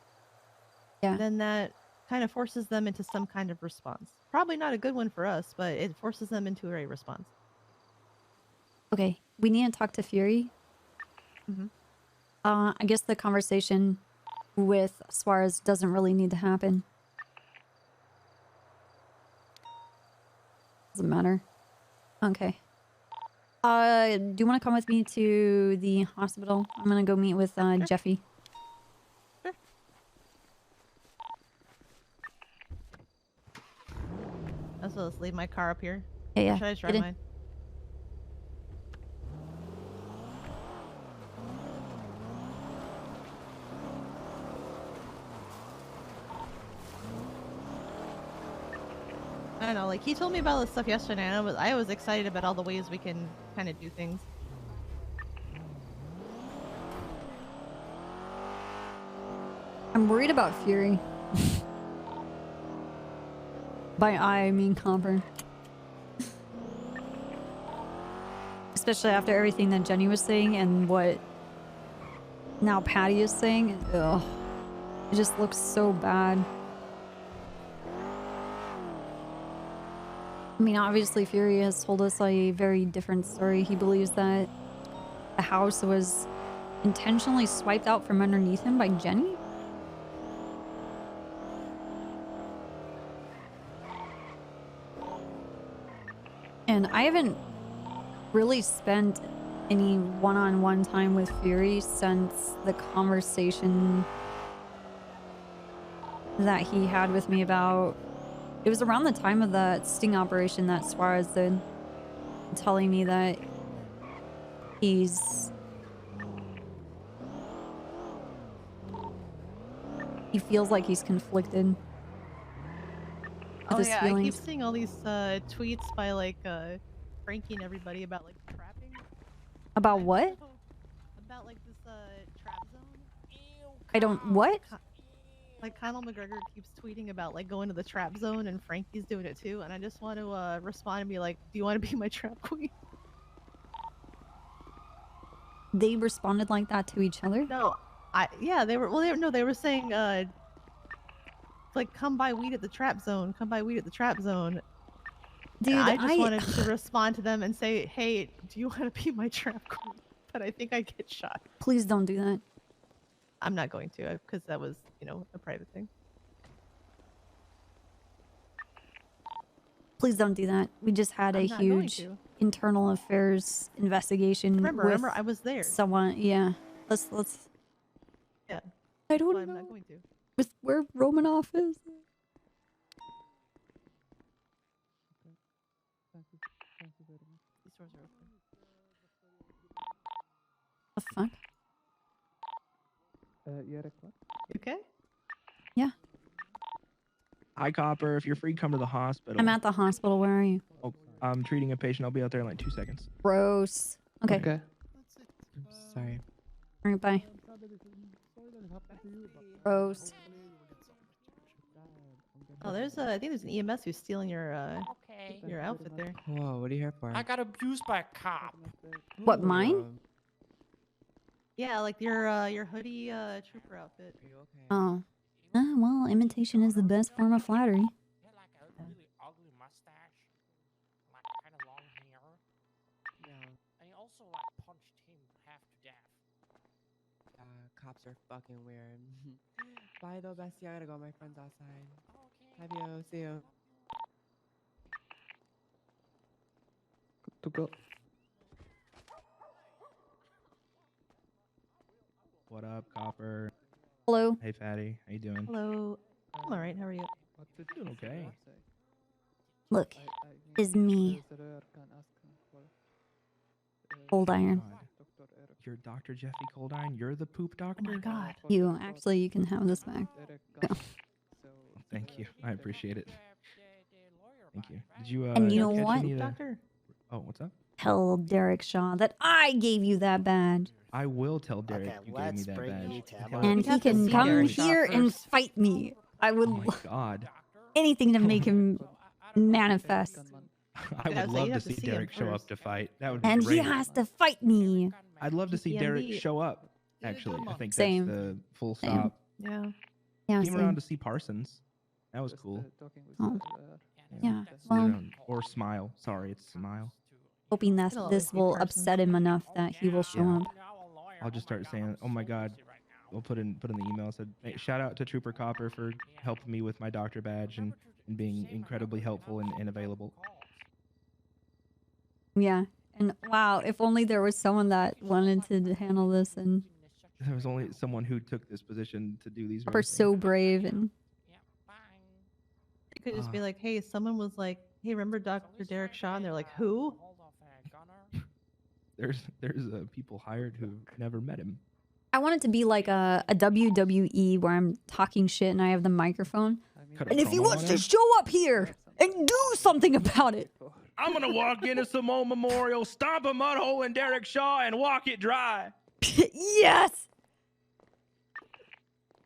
then that kind of forces them into some kind of response. Probably not a good one for us, but it forces them into a response. Okay, we need to talk to Fury. I guess the conversation with Suarez doesn't really need to happen. Doesn't matter. Okay. Do you want to come with me to the hospital? I'm gonna go meet with Jeffy. Sure. So let's leave my car up here. Yeah, Or should I just drive mine? I don't know, like he told me about this stuff yesterday, and I was excited about all the ways we can kind of do things. I'm worried about Fury. By I mean Copper. Especially after everything that Jenny was saying and what now Patty is saying. Ugh. It just looks so bad. I mean, obviously Fury has told us a very different story. He believes that the house was intentionally swiped out from underneath him by Jenny. And I haven't really spent any one-on-one time with Fury since the conversation that he had with me about... It was around the time of the sting operation that Suarez did, telling me that he feels like he's conflicted with his feelings. I keep seeing all these tweets by like Frankie and everybody about like trapping. About what? About like this trap zone. I don't... What? Like Conor McGregor keeps tweeting about like going to the trap zone, and Frankie's doing it too, and I just want to respond and be like, do you want to be my trap queen? They responded like that to each other? No, they were saying like come buy weed at the trap zone, come buy weed at the trap zone. Dude, and I just wanted to respond to them and say, hey, do you want to be my trap queen? But I think I get shot. Please don't do that. I'm not going to, because that was, a private thing. Please don't do that. We just had a huge internal affairs investigation. Remember, I was there. Someone, yeah. Let's. Yeah. I don't know. I'm not going to. With where Romanoff is. These doors are open. The fuck? You okay? Yeah. Hi, Copper. If you're free, come to the hospital. I'm at the hospital. Where are you? Oh, I'm treating a patient. I'll be out there in like 2 seconds. Gross. Okay. Okay. Sorry. All right, bye. Gross. Oh, I think there's an EMS who's stealing your Your outfit there. Whoa, what are you here for? I got abused by a cop. What, mine? Yeah, like your hoodie trooper outfit. Are you okay? Oh. Well, imitation is the best form of flattery. Like a really ugly mustache, like kind of long hair. Yeah. And he also like punched him half to death. Cops are fucking weird. Bye though, bestie. I gotta go. My friend's outside. Love you. See you. To go. What up, Copper? Hello. Hey, Fatty. How you doing? Hello. I'm all right. How are you? Doing okay. Look, is me. Cold Iron. You're Dr. Jeffy Coldine. You're the poop doctor. Oh my god. You can have this back. Go. Thank you. I appreciate it. Thank you. Did you? And you know catch what? any of the- Doctor. Oh, what's up? Tell Derek Shaw that I gave you that badge. I will tell Derek you gave me that badge. And he can come here and fight me. I would Oh my god. anything to make him manifest. I would love to see Derek show up to fight. That would be And great. he has to fight me. I'd love to see Derek PPMD. show up. Actually, I think Same. that's the full Same. stop. Yeah. Yeah, Came same. around to see Parsons. That was cool. Oh. Yeah. Well, Or Smile. Sorry, it's Smile. hoping that It'll this always be will Parsons. upset him enough that he will show Yeah. up. I'll just start saying, "Oh my God." We'll put in the email. Said, hey, shout out to Trooper Copper for helping me with my doctor badge and being incredibly helpful and available. Yeah. And wow, if only there was someone that wanted to handle this, and There was only someone who took this position to do these. very Copper's so brave, and You could just be like, hey, someone was like, hey, remember Dr. Derek Shaw? And they're like, who? There's people hired who never met him. I want it to be like a WWE where I'm talking shit and I have the microphone. Cut a And if he promo wants on to him? show up here and do something about it, I'm gonna walk into Samoa Memorial, stomp a mud hole in Derek Shaw, and walk it dry. yes.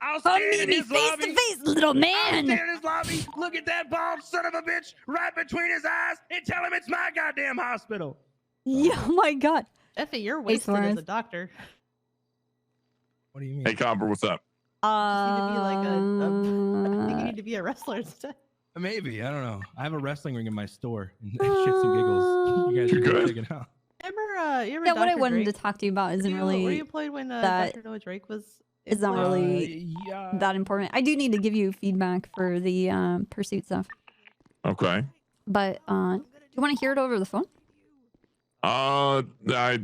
I'll Come stand meet in me his face lobby. to face, little I'll man. stand in his lobby, look at that bald son of a bitch right between his eyes, and tell him it's my goddamn hospital. Yeah, oh my god. Effie, you're Hey, wasted as Suarez. a doctor. What do you mean? Hey, Copper, what's up? You need to be like I think you need to be a wrestler instead. Maybe, I don't know. I have a wrestling ring in my store. Shits and giggles. You guys You're should go good? check it out. Remember, you remember Yeah, what I Dr. wanted Drake? to talk to you about isn't Were really you employed when that Dr. Noah Drake was? is not employed? really Yeah. that important. I do need to give you feedback for the pursuit stuff, Okay. but do you want to hear it over the phone? I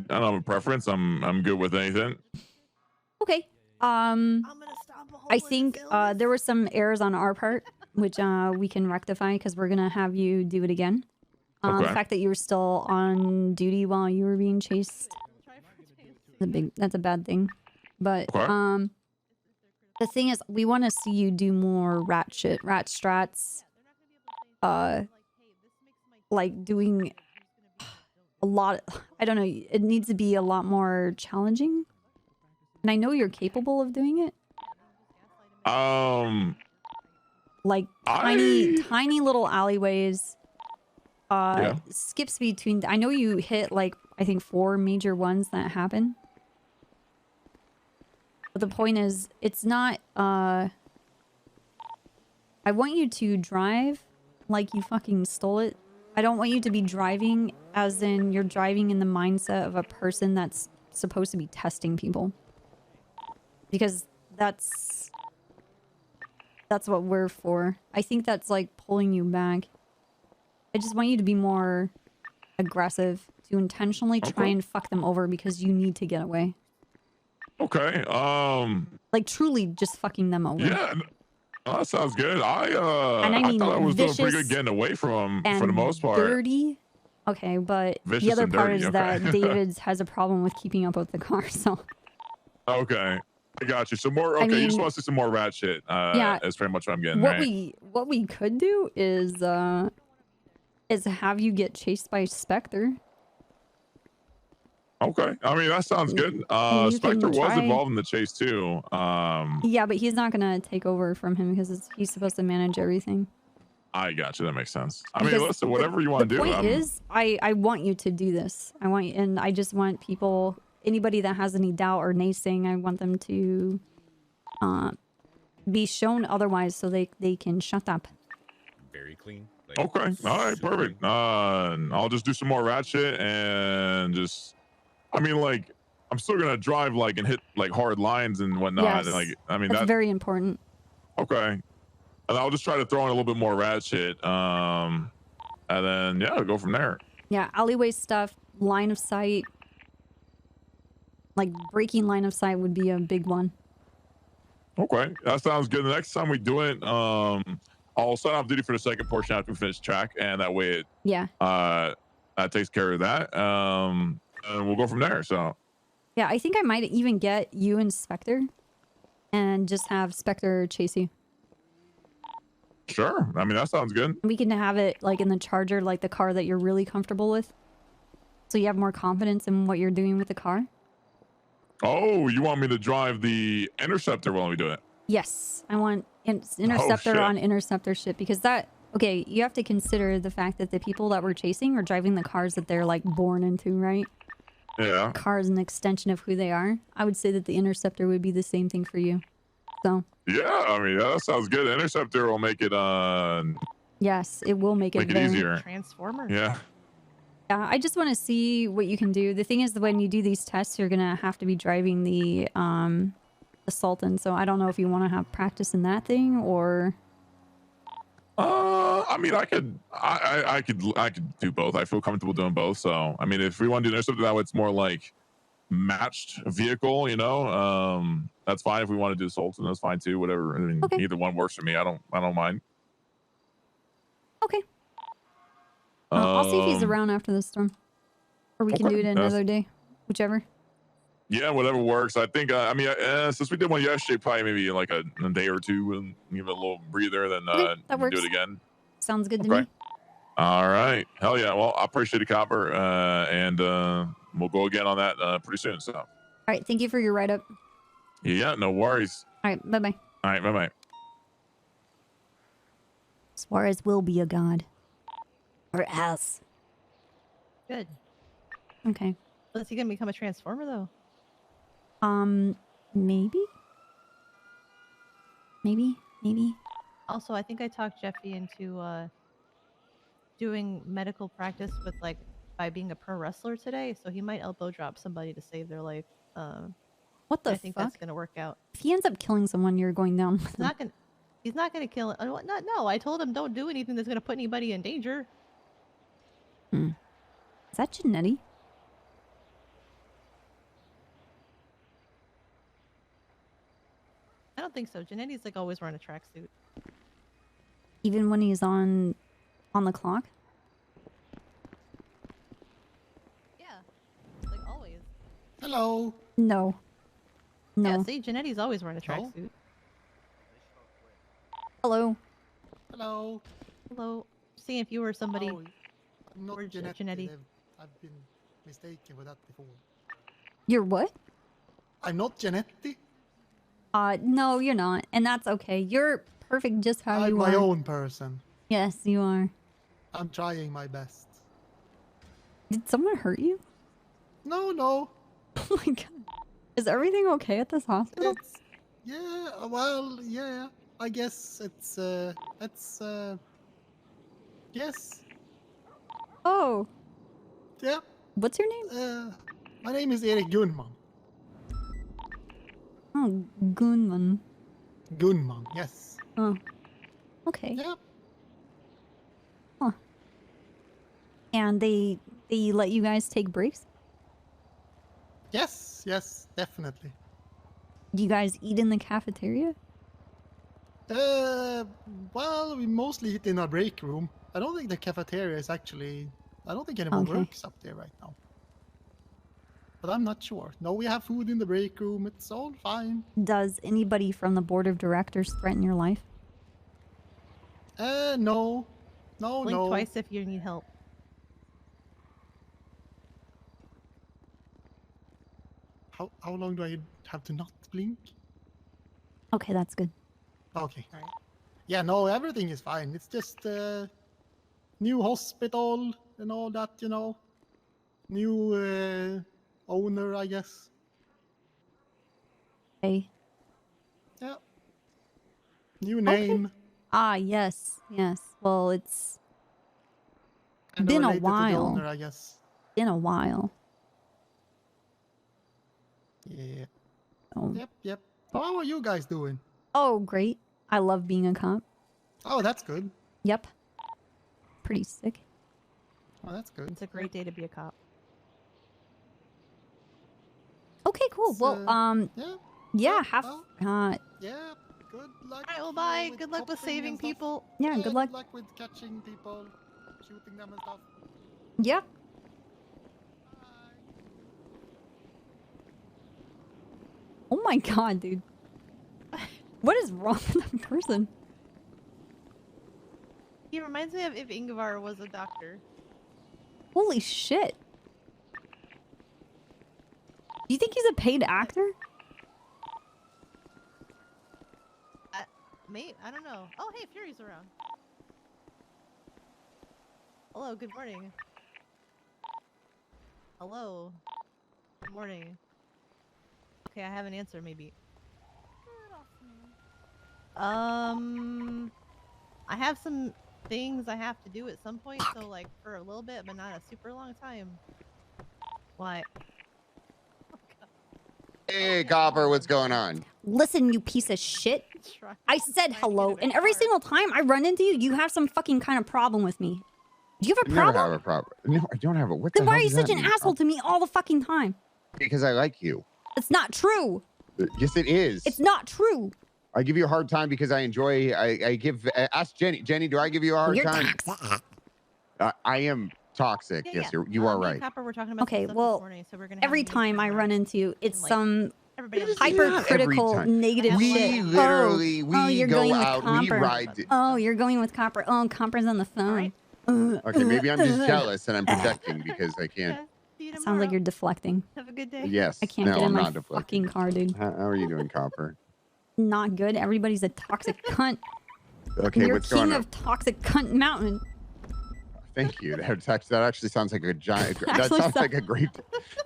don't have a preference. I'm good with anything. Okay. I think there were some errors on our part, which we can rectify because we're gonna have you do it again. The Okay. fact that you were still on duty while you were being chased, that's a bad thing. But Okay. the thing is, we want to see you do more rat shit, rat strats. Like doing a lot. I don't know. It needs to be a lot more challenging. And I know you're capable of doing it. Like tiny little alleyways. Skips between. I know you hit like I think 4 major ones that happen. But the point is, it's not. I want you to drive like you fucking stole it. I don't want you to be driving as in you're driving in the mindset of a person that's supposed to be testing people. Because that's what we're for. I think that's like pulling you back. I just want you to be more aggressive, to intentionally try and fuck them over because you need to get away. Okay. Like truly just fucking them over. Yeah. That sounds good. And I mean thought I was doing pretty vicious good getting away from him for the and most part. dirty. Okay, but Vicious the other and part dirty, is okay. that David has a problem with keeping up with the car, so Okay. I got you. So more. I Okay, you just mean- want to see some more rat shit. Yeah. That's pretty much what I'm getting. what Right? we could do is have you get chased by Spectre. Okay. I mean, that sounds good. you can Spectre was try- involved in the chase too. Yeah, but he's not gonna take over from him because he's supposed to manage everything. I got you. That makes sense. I Because mean, listen, whatever you want to do. The point is, I want you to do this. And I just want people, anybody that has any doubt or naysaying, I want them to be shown otherwise so they can shut up. Very clean. Like, Okay. All right. Perfect. I'll just do some more rat shit and just. I mean, like, I'm still gonna drive like and hit like hard lines and whatnot. Yes, And, like, I mean, that's that very important. okay. And I'll just try to throw in a little bit more rat shit. And then yeah, go from there. Yeah, alleyway stuff, line of sight, like breaking line of sight would be a big one. Okay, that sounds good. The next time we do it, I'll sign off duty for the second portion after we finish track, and that way it that takes care of that. And we'll go from there. So Yeah, I think I might even get you and Spectre and just have Spectre chase you. sure. I mean, that sounds good. We can have it like in the Charger, like the car that you're really comfortable with. So you have more confidence in what you're doing with the car. Oh, you want me to drive the Interceptor while we do it? Yes, I want Interceptor on Interceptor shit because that... Okay, you have to consider the fact that the people that we're chasing are driving the cars that they're like born into, right? Yeah. Car is an extension of who they are. I would say that the Interceptor would be the same thing for you. So... Yeah, I mean, that sounds good. The Interceptor will make it Yes, it will make it very... easier. Transformer. Yeah. Yeah, I just want to see what you can do. The thing is that when you do these tests, you're gonna have to be driving the Sultan. So I don't know if you want to have practice in that thing or. I mean, I could do both. I feel comfortable doing both. So I mean, if we want to do Interceptor that way, it's more like matched vehicle. You know, that's fine. If we want to do Sultan, that's fine too. Whatever. I mean, either one works for me. I don't mind. Okay. I'll see if he's around after the storm. Or we can do it another day. Whichever. Yeah, whatever works. I think, I mean, since we did one yesterday, probably maybe like a day or two and give it a little breather, then that works. do it again. Sounds good to me. All right. Hell yeah. Well, I appreciate it, Copper. And we'll go again on that pretty soon. So. All right. Thank you for your write-up. Yeah, no worries. All right. Bye-bye. All right. Bye-bye. Suarez will be a god. Or else. Good. Okay. Well, is he gonna become a transformer though? Maybe. Maybe. Also, I think I talked Jeffy into doing medical practice with like by being a pro wrestler today, so he might elbow drop somebody to save their life. What the I think fuck? that's gonna work out. If he ends up killing someone, you're going down. He's not gonna kill it. No, I told him don't do anything that's gonna put anybody in danger. Is that Janetti? I don't think so. Janetti's like always wearing a tracksuit. Even when he's on the clock? Yeah, like always. Hello. No. Yeah, see, Janetti's always wearing a tracksuit. Hello. Hello. Hello. See if you were somebody. Oh, I'm not Janetti. I've been mistaken for that before. You're what? I'm not Janetti. No, you're not. And that's okay. You're perfect just how I'm you my are. own person. Yes, you are. I'm trying my best. Did someone hurt you? No, no. Oh my god. Is everything okay at this hospital? Yeah, well, yeah. I guess it's yes. Oh. Yeah. What's your name? My name is Erik Gunman. Oh, Gunman. Gunman, yes. Oh. Okay. Yeah. Huh. And they let you guys take breaks? Yes, definitely. Do you guys eat in the cafeteria? Well, we mostly eat in our break room. I don't think the cafeteria is actually... I don't think anyone works up there right now. But I'm not sure. No, we have food in the break room. It's all fine. Does anybody from the board of directors threaten your life? No. No, Blink no. twice if you need help. How long do I have to not blink? Okay, that's good. Okay. All right. Yeah, no, everything is fine. It's just new hospital and all that, you know. New owner, I guess. Hey. Yeah. New name. Okay. Ah, yes, yes. Well, it's And been a related to the while. owner, I guess. Been a while. Yeah. Oh. Yep. How are you guys doing? Oh, great. I love being a cop. Oh, that's good. Yep. Pretty sick. Oh, that's good. It's a great day to be a cop. Okay, cool. It's, Well, yeah, have yeah, good luck. Alright, well, bye. Good luck with saving people. yeah, good luck. Good luck with catching people, shooting them and stuff. Yeah. Oh my god, dude. What is wrong with that person? He reminds me of if Ingvar was a doctor. Holy shit. Do you think he's a paid actor? Mate, I don't know. Oh, hey, Fury's around. Hello, good morning. Hello. Good morning. Okay, I have an answer, maybe. I have some things I have to do at some point, so like for a little bit, but not a super long time. What? Hey, Copper, what's going on? Listen, you piece of shit. I said hello, and every single time I run into you, you have some fucking kind of problem with me. Do you have a I problem? never have a problem. No, I don't have a. What Then the why hell are you does such that an mean? asshole to me all the fucking time? Because I like you. It's not true. Yes, it is. It's not true. I give you a hard time because I enjoy. I give. Ask Jenny. Jenny, do I give you a hard You're time? toxic. I am toxic. Yeah, yes, yeah. you are Me and right. Copper were talking about Okay, some stuff well, this morning, so we're gonna every have a meeting time I tomorrow. run into you, it's like, some everybody on the hypercritical, time. negative We shit. literally- we you're go going with out, we Copper. ride- Oh, you're going with Copper. Oh, Copper's on the phone. Okay, maybe I'm just jealous and I'm projecting because I can't. Sounds like you're deflecting. Have a good day. Yes. I can't no, get in I'm my not deflecting. fucking car, dude. How are you doing, Copper? Not good. Everybody's a toxic cunt. Okay, You're what's king going on? of toxic cunt mountain. Thank you. That actually sounds like a giant. That Actually sounds like a great.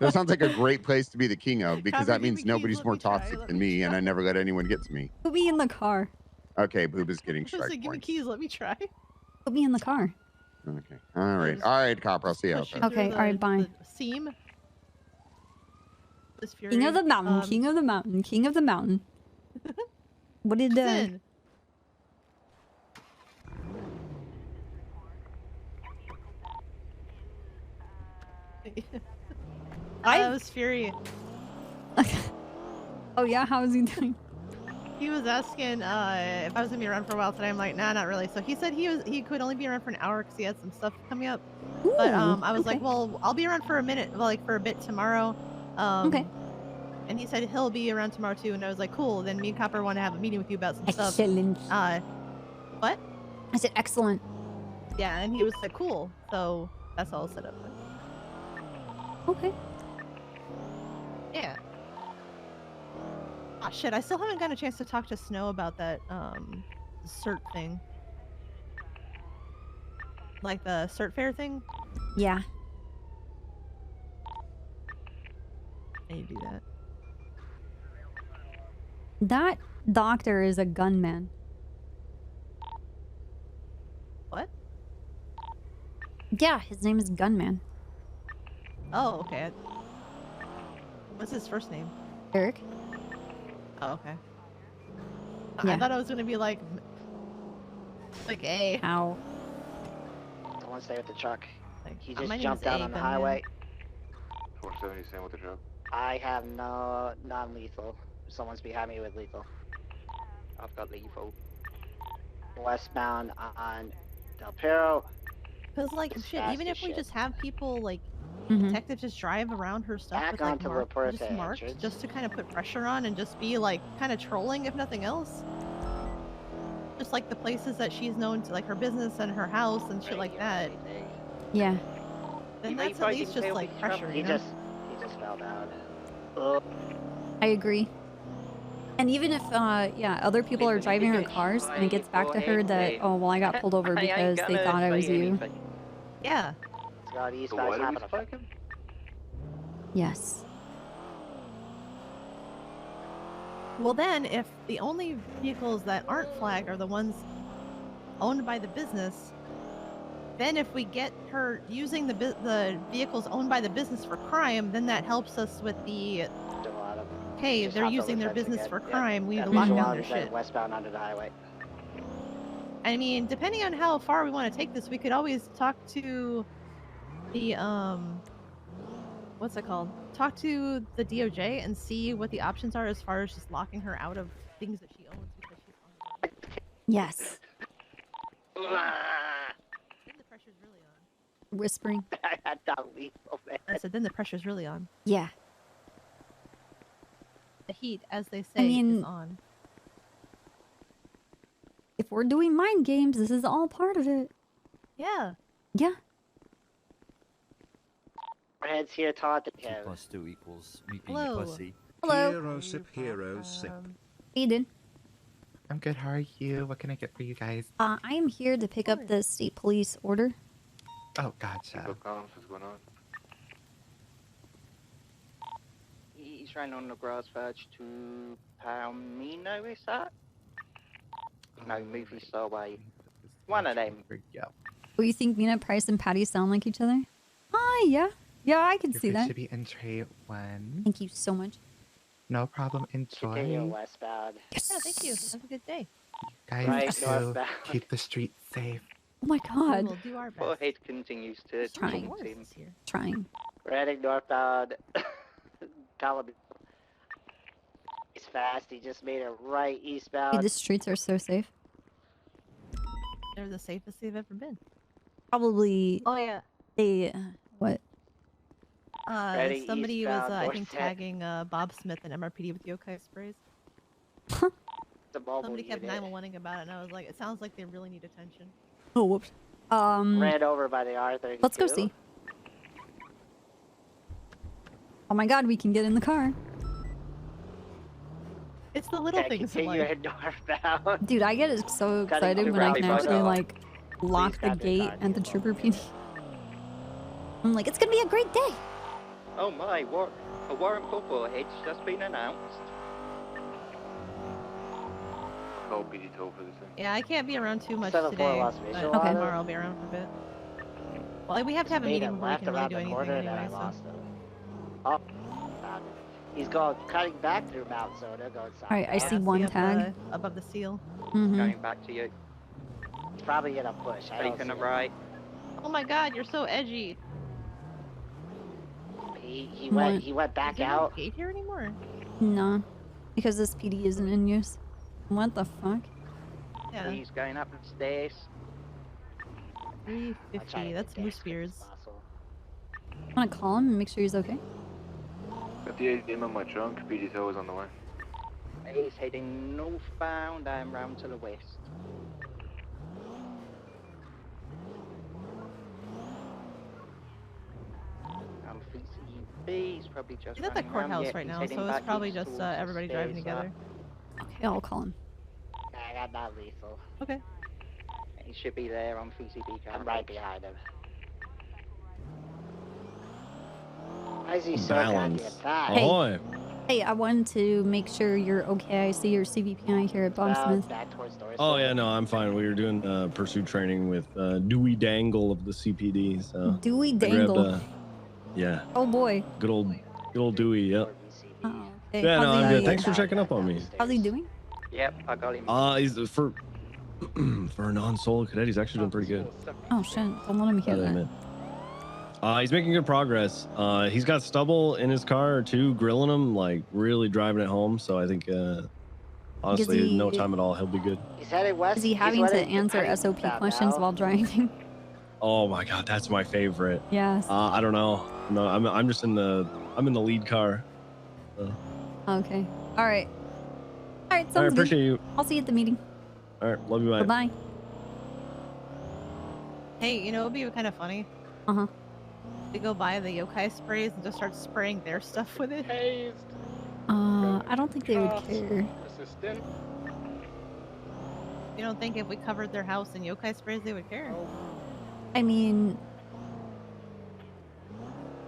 That sounds like a great place to be the king of because Copper, that give me means keys, nobody's let more me try, toxic let than me me, and I never let anyone get to me. Put me in the car. Okay, Boob is getting I was strike like, give me points. keys, let me try. Put me in the car. Okay. All right, Copper. I'll see you out Push you there. Okay, through alright, bye. the seam. This Fury, King of the mountain, king of the mountain, king of the mountain. What did Sin. I was Fury. Oh yeah, how is he doing? He was asking if I was gonna be around for a while today. I'm like, nah, not really. So he said he could only be around for an hour because he had some stuff coming up. But I was like, well, I'll be around for a minute, like for a bit tomorrow. Okay. And he said he'll be around tomorrow too. And I was like, cool. Then me and Copper want to have a meeting with you about some stuff. Excellent. What? I said excellent. Yeah, and he was like, cool. So that's all set up. Okay. Yeah. Ah, shit, I still haven't gotten a chance to talk to Snow about that, cert thing. Like the cert fair thing? Yeah. I need to do that. That doctor is a gunman. What? Yeah, his name is Gunman. Oh, okay. What's his first name? Eric. Oh, okay. Yeah. I thought I was gonna be like A. Ow. I want to stay with the truck. He my just name jumped is out A, on the Gunman. highway. 47, you saying with the truck? I have no non-lethal. Someone's behind me with lethal. I've got lethal. Westbound on Del Perro. Cause like It's shit, fast even as if we shit. just have people like Mhm. detectives just drive around her stuff Back with like onto La Puerta just marked, entrance. just to kind of put pressure on and just be like kind of trolling if nothing else. Just like the places that she's known to, like her business and her house and shit like that. Yeah. Then that's at least just like pressure, He you know? just fell down. I agree. And even if, yeah, other people are driving her cars and it gets back to her that, oh, well, I got pulled over because they thought I was you. Yeah. So these So guys why do we having a spike him? Yes. Well, then, if the only vehicles that aren't flagged are the ones owned by the business, then if we get her using the vehicles owned by the business for crime, then that helps us with the, hey, Just they're hopped using over their fence business again. for Yep. crime. We need Got to lock visual down on their the side shit. westbound onto the highway. I mean, depending on how far we want to take this, we could always talk to the what's it called? Talk to the DOJ and see what the options are as far as just locking her out of things that she owns because she's on the road. Yes. Then the pressure's really on. Whispering. I had that leap over there. I said, then the pressure's really on. Yeah. The heat, as they say, is on. If we're doing mind games, this is all part of it. Yeah. Yeah. Red's here, Todd. 2 + 2 = me being Hello. a pussy. Hello. Hero sip, hero sip. Aiden. I'm good. How are you? What can I get for you guys? I am here to pick up the state police order. Oh, gotcha. What's going on? He's running on the grass verge to Palmino, is that? No, movie star way. One of them. Yeah. Oh, you think Mina, Price, and Patty sound like each other? Yeah. Yeah, I can see that. Should be in tray 1. Thank you so much. No problem. Continue Enjoy. westbound. Yes. Yeah, thank you. Have a good day. Guys, Right, too, northbound. keep the streets safe. Oh my god. We'll do our best. Forehead continues to Trying. talk to him. Trying. We're heading northbound. Calamity. He's fast. He just made a right eastbound. Dude, the streets are so safe. They're the safest they've ever been. Probably. Oh, yeah. They. What? Ready, Somebody was, eastbound, I north think, set. tagging Bob Smith and MRPD with yokai sprays. The mobile Somebody kept unit. 911ing about it, and I was like, it sounds like they really need attention. Oh, whoops. Ran over by the R32. Let's go see. Oh my god, we can get in the car. It's the little Okay, things in continue life. northbound. Dude, I get so Cutting excited to when I can Raleigh actually, Road. like, lock the grab your gate card, at the Trooper PD. I'm like, it's gonna be a great day. Oh my, a warrant for forehead just been announced. Oh, BD toll for this thing. Yeah, I can't be around too much 7-4 today. lost But visual on tomorrow it. I'll be around for a bit. Well, we have to have a Made meeting it before we left can really around do the anything corner, anyway, then I so. lost it. Oh, found it. He's going cutting back through Mount Soda, going south. Alright, I see one tag. Above the seal. Mm-hmm. Coming back to you. He's probably gonna push. I don't see Taking a him. right. Oh my god, you're so edgy. He What? went back Is there out. no gate here anymore? No. Because this PD isn't in use. What the fuck? Yeah. He's going up the stairs. 350, that's Moose Beards. I'm gonna call him and make sure he's okay. Got the ATM in my trunk. BD toll is on the way. He's heading northbound. I'm round to the west. He's probably just He's at the running around. courthouse Yeah, right he's now, heading so it's back probably east just towards the everybody driving stairs, together. Okay, I'll call him. I got not lethal. Okay. He should be there on VCB. I'm right behind him. Why is he so Balance. goddamn fast? Ahoy. Hey, I wanted to make sure you're okay. I see your CVPI here at Bob Smith. Back towards Doris. Oh yeah, no, I'm fine. We were doing pursuit training with Dewey Dangle of the CPD. So Dewey I grabbed, Dangle. yeah, Oh boy. good old Dewey. Yep. Oh, okay. Yeah, no, How's I'm he- good. Thanks for checking up on me. How's he doing? Yep, I got him. He's for for a non-solo cadet. He's actually doing pretty good. Oh shit! Don't let him hear Gotta that. admit. He's making good progress. He's got stubble in his car too, grilling him, like really driving it home. So I think, honestly, he- no time at all, he'll be good. He's headed west. Is he He's having to heading answer cutting SOP south questions now. while driving? Oh my god, that's my favorite. Yes. I don't know. No, I'm just in the lead car. Okay. All right. All right. Sounds All right, good. appreciate you. I'll see you at the meeting. All right, love you, bye. Bye. Hey, you know, it would be kind of funny. Uh-huh. We go buy the yokai sprays and just start spraying their stuff with it. I don't think they would care. Assistant. You don't think if we covered their house in yokai sprays, they would care? I mean,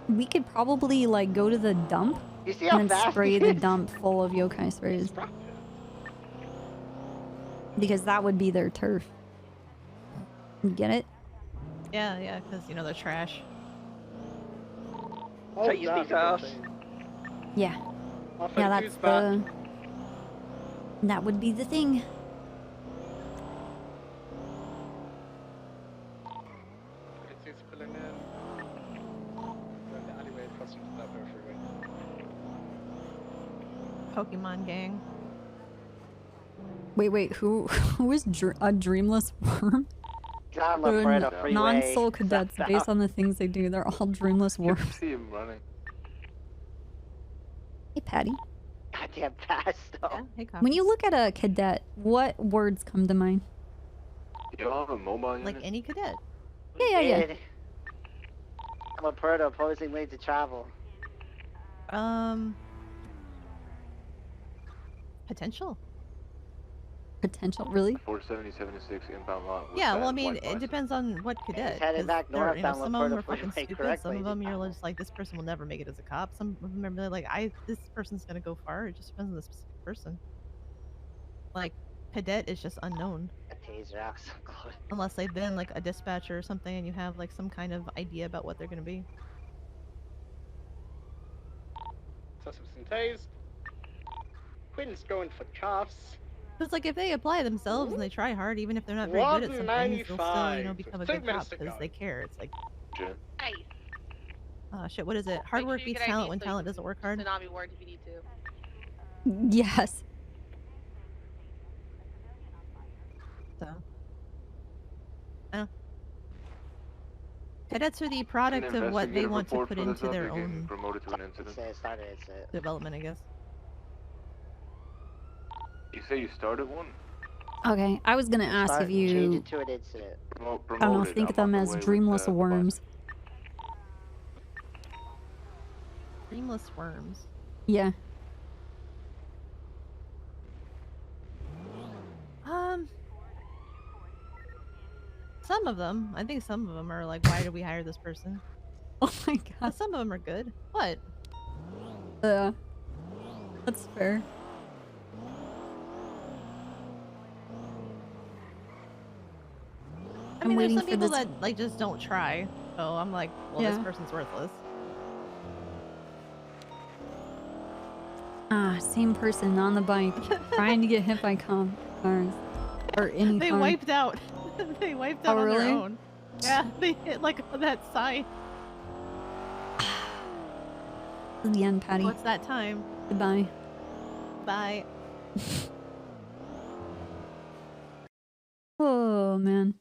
we could probably like go to the dump You see how and then fast spray he the is? dump full of yokai sprays. Because that would be their turf. You get it? Yeah, yeah, because you know they're trash. Taste these ass. Yeah. Off Yeah, and that's choose back. the... That would be the thing. It's pulling in. Going the alleyway across from the Delaware freeway. Pokemon gang. Wait, who is a dreamless worm? Non-soul cadets, based on the things they do, they're all dreamless worms. See him running. Hey, Patty. Goddamn fast though. Yeah, hey, When you look at a cadet, what words come to mind? You all have a mobile unit? Like any cadet. Yeah. I'm a Perdo opposing way to travel. Potential. Potential, really? 47076 inbound lot. Yeah, well, I mean, it depends on what cadet. headed 'cause back north you know, down some of them Laporta are fucking Freeway stupid. correctly. Some of them you're just like, this person will never make it as a cop. Some of them are like, this person's gonna go far. It just depends on the specific person. Like, cadet is just unknown. A taser out so close. Unless they've been like a dispatcher or something and you have like some kind of idea about what they're gonna be. Suspects and tased. Quinn's going for cuffs. Because like if they apply themselves and they try hard, even if they're not very good at some things, they'll still, you know, 195. become a 2 good minutes cop to because go. they care. It's like, Nice. shit, what is it? Hard Make work sure you beats get talent ID when so talent you doesn't work hard. can Tsunami ward if you need to. Yes. So. Cadets are the product of what they investigative want to report put for this into up, their you're getting own promoted to an incident. development, I guess. You say you started one? Okay, I was gonna ask if Change you, it to an incident. Well, I don't know, promoted. think I'm of them on the as way with dreamless the worms. Dreamless worms. Yeah. Some of them. I think some of them are like, why did we hire this person? Oh my god. But some of them are good. What? Yeah. That's fair. I mean, there's waiting some for people this- that like just don't try. So I'm like, well, Yeah. this person's worthless. Ah, same person on the bike, trying to get hit by cars. Or any They car. wiped out. They wiped out Oh, on really? their own. Yeah, they hit like on that sign. The end, Patty. What's that time? Goodbye. Bye. Oh, man.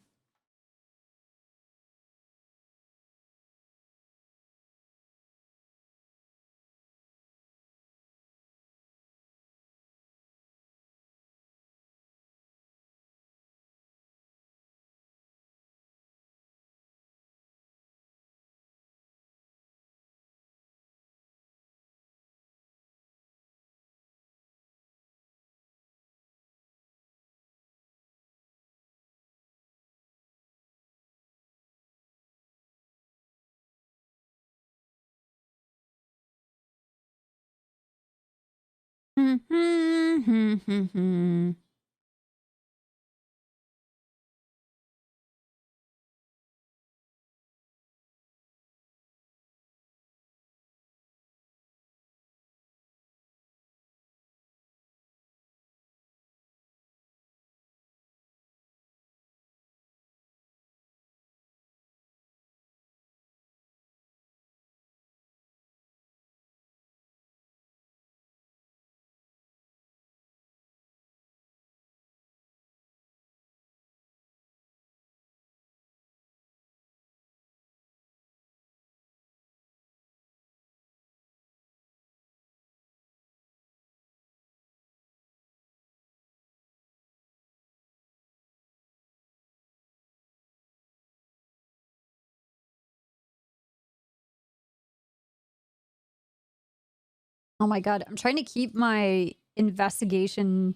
Oh my god, I'm trying to keep my investigation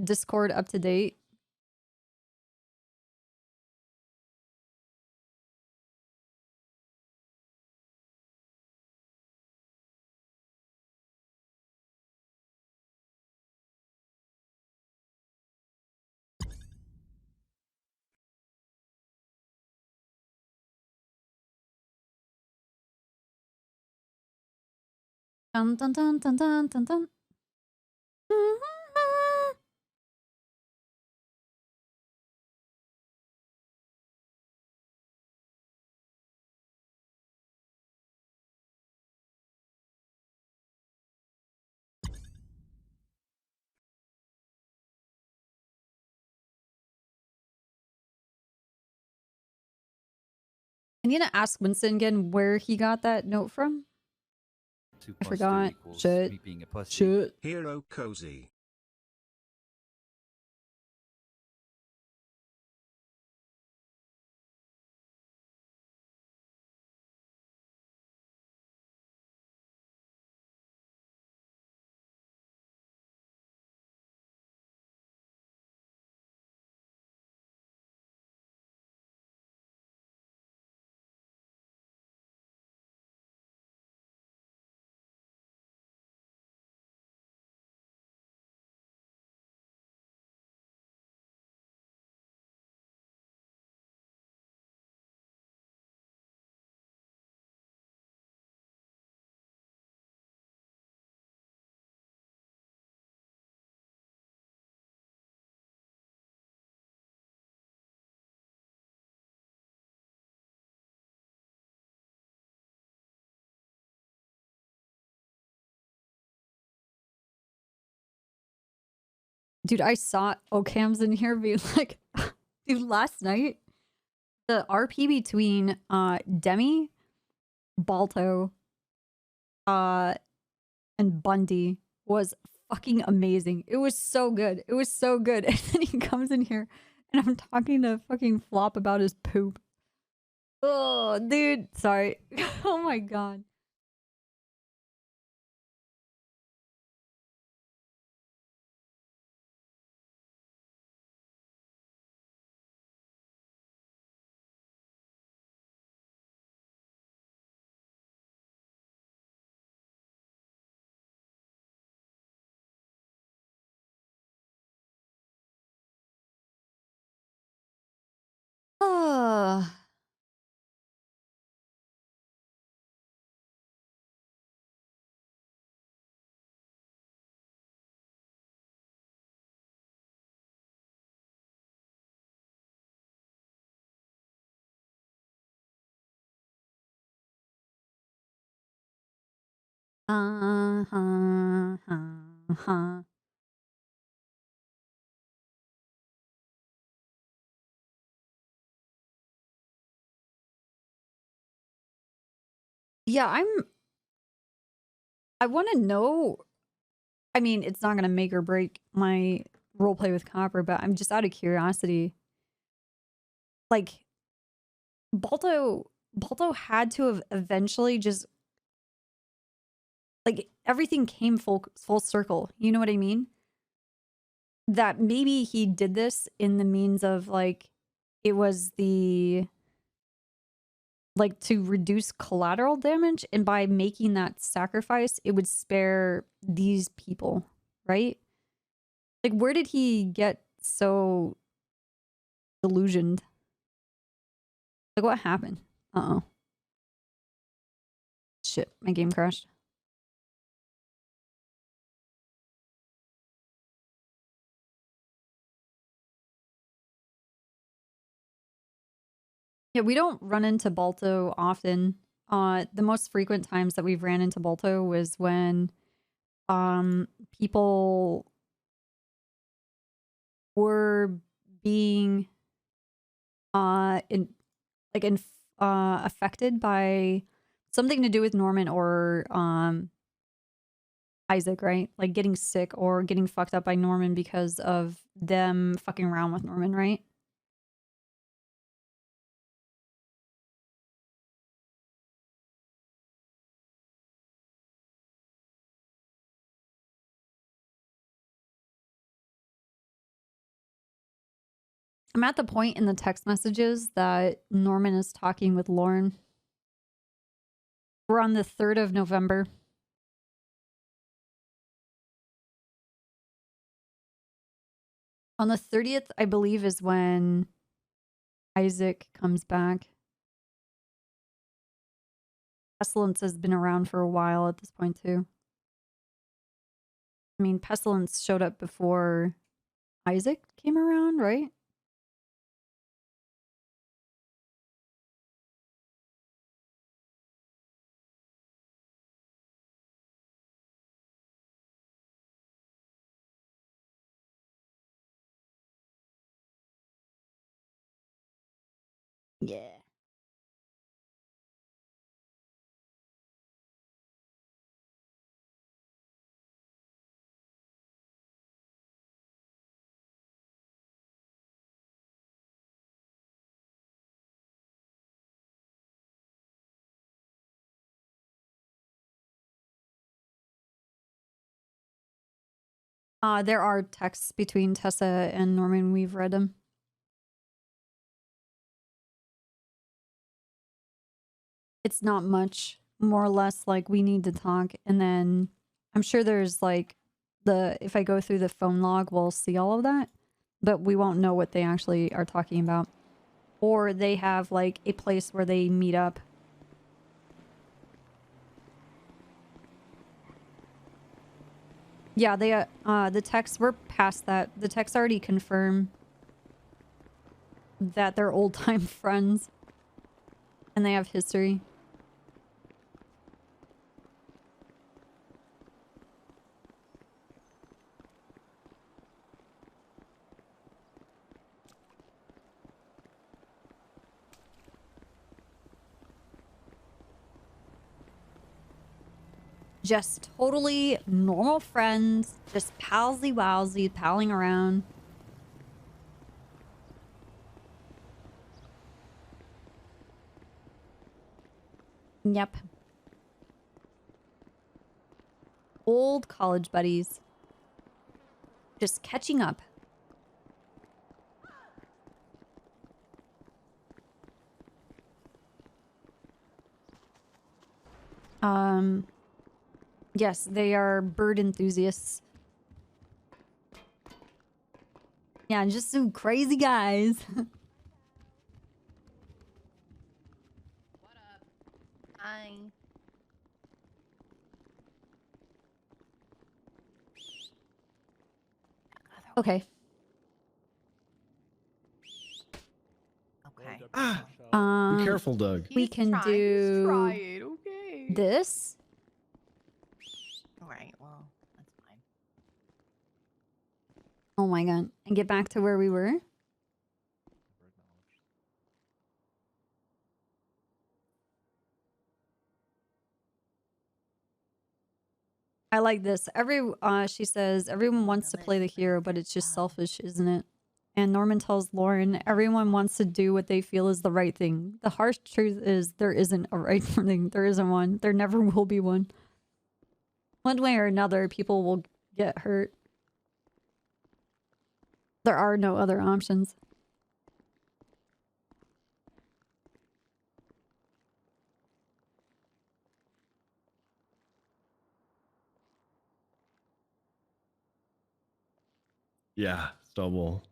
Discord up to date. Dun dun dun dun dun dun dun. I need to ask Winston again where he got that note from. 2 I plus 2 forgot. equals Shit. me being a pussy. Shit. Hero Cozy. Dude, I saw Ocam's in here being like, dude, last night, the RP between Demi, Balto, and Bundy was fucking amazing. It was so good. It was so good. And then he comes in here and I'm talking to fucking Flop about his poop. Oh, dude. Sorry. Oh my god. Ah. Uh-huh. Yeah, I want to know. I mean, it's not going to make or break my roleplay with Copper, but I'm just out of curiosity. Like, Balto had to have eventually just, like, everything came full circle. You know what I mean? That maybe he did this in the means of, like, it was the, like, to reduce collateral damage, and by making that sacrifice, it would spare these people, right? Like, where did he get so delusioned? Like, what happened? Uh-oh. Shit, my game crashed. Yeah, we don't run into Balto often. The most frequent times that we've ran into Balto was when people were being affected by something to do with Norman or Isaac, right? Like getting sick or getting fucked up by Norman because of them fucking around with Norman, right? I'm at the point in the text messages that Norman is talking with Lauren. We're on the 3rd of November. On the 30th, I believe, is when Isaac comes back. Pestilence has been around for a while at this point, too. I mean, Pestilence showed up before Isaac came around, right? Yeah. There are texts between Tessa and Norman. We've read them. It's not much. More or less like we need to talk. And then I'm sure there's like if I go through the phone log, we'll see all of that. But we won't know what they actually are talking about. Or they have like a place where they meet up. Yeah, they the texts were past that. The texts already confirm that they're old time friends. And they have history. Just totally normal friends. Just palsy-wowsy, palling around. Yep. Old college buddies. Just catching up. Yes, they are bird enthusiasts. Yeah, just some crazy guys. Hi. Okay. Okay. Be careful, Doug. We can do okay. this. Alright, well, that's fine. Oh my god. And get back to where we were. I like this. She says, everyone wants to play the hero, but it's just selfish, isn't it? And Norman tells Lauren, everyone wants to do what they feel is the right thing. The harsh truth is there isn't a right thing. There isn't one. There never will be one. One way or another, people will get hurt. There are no other options. Yeah, stubble.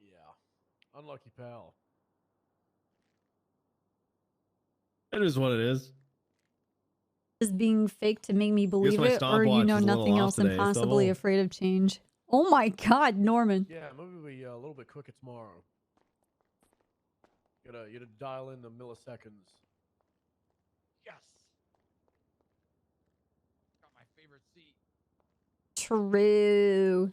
Yeah. Unlucky pal. It is what it is. Is being fake to make me believe my it, or you stopwatch know is a little nothing off else and today, possibly Stubble. afraid of change. Oh my god, Norman. Yeah, maybe we a little bit quicker tomorrow. You gotta dial in the milliseconds. Yes. Got my favorite seat. True.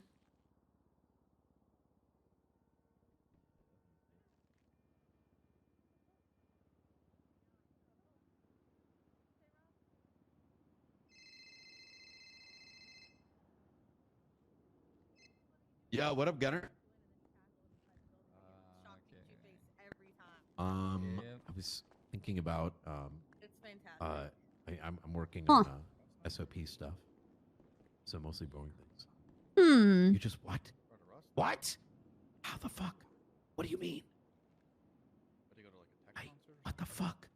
Yeah, what up, Gunner? I was thinking about It's fantastic. I'm working on SOP stuff, so mostly boring things. You just what? What? How the fuck? What do you mean? What the fuck?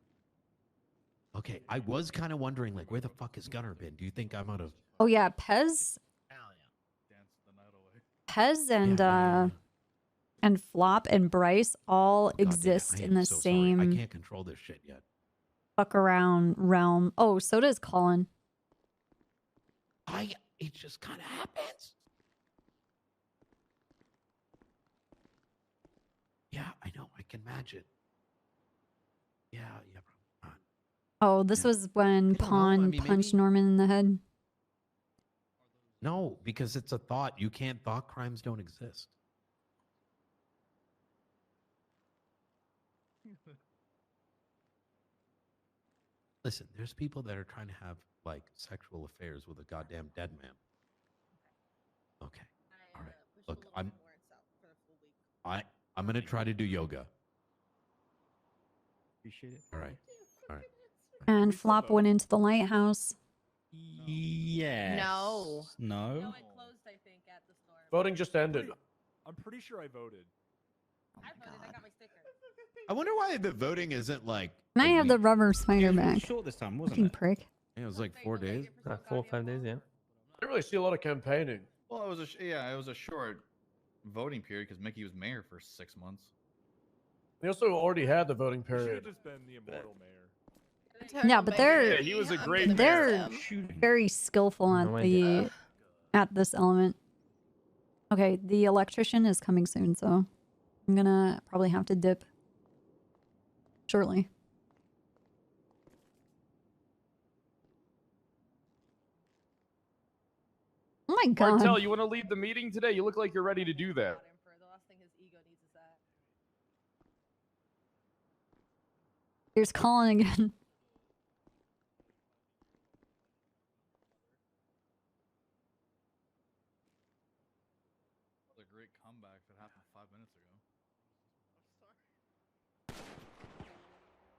Okay, I was kind of wondering, like, where the fuck has Gunner been? Do you think I'm out of... Oh yeah, Pez and Flop and Bryce all exist in the same I can't control this shit yet. fuck around realm. Oh, so does Colin. It just kind of happens. Yeah, I know. I can imagine. Yeah. Oh, this was when Pawn punched Norman in the head. No, because it's a thought. You can't. Thought crimes don't exist. Listen, there's people that are trying to have like sexual affairs with a goddamn dead man. Okay. All right. Look, I'm gonna try to do yoga. Appreciate it. All right. And Flop went into the lighthouse. Yes. No. No. No, it closed, I think, at the store. Voting just ended. I'm pretty sure I voted. I voted. I got my sticker. I wonder why the voting isn't like. And I have the rubber spider back. Short this time, wasn't Fucking it? prick. Yeah, it was like 4 days. 4 or 5 days, yeah. I didn't really see a lot of campaigning. Well, it was a short voting period because Mickey was mayor for 6 months. We also already had the voting Should have period. just been the immortal mayor. Yeah, but they're Yeah, he was a great they're mayor. very skillful at this element. Okay, the electrician is coming soon, so I'm gonna probably have to dip shortly. Oh my god. Martel, you want to lead the meeting today? You look like you're ready to do that. Here's Colin again. What a great comeback that happened 5 minutes ago.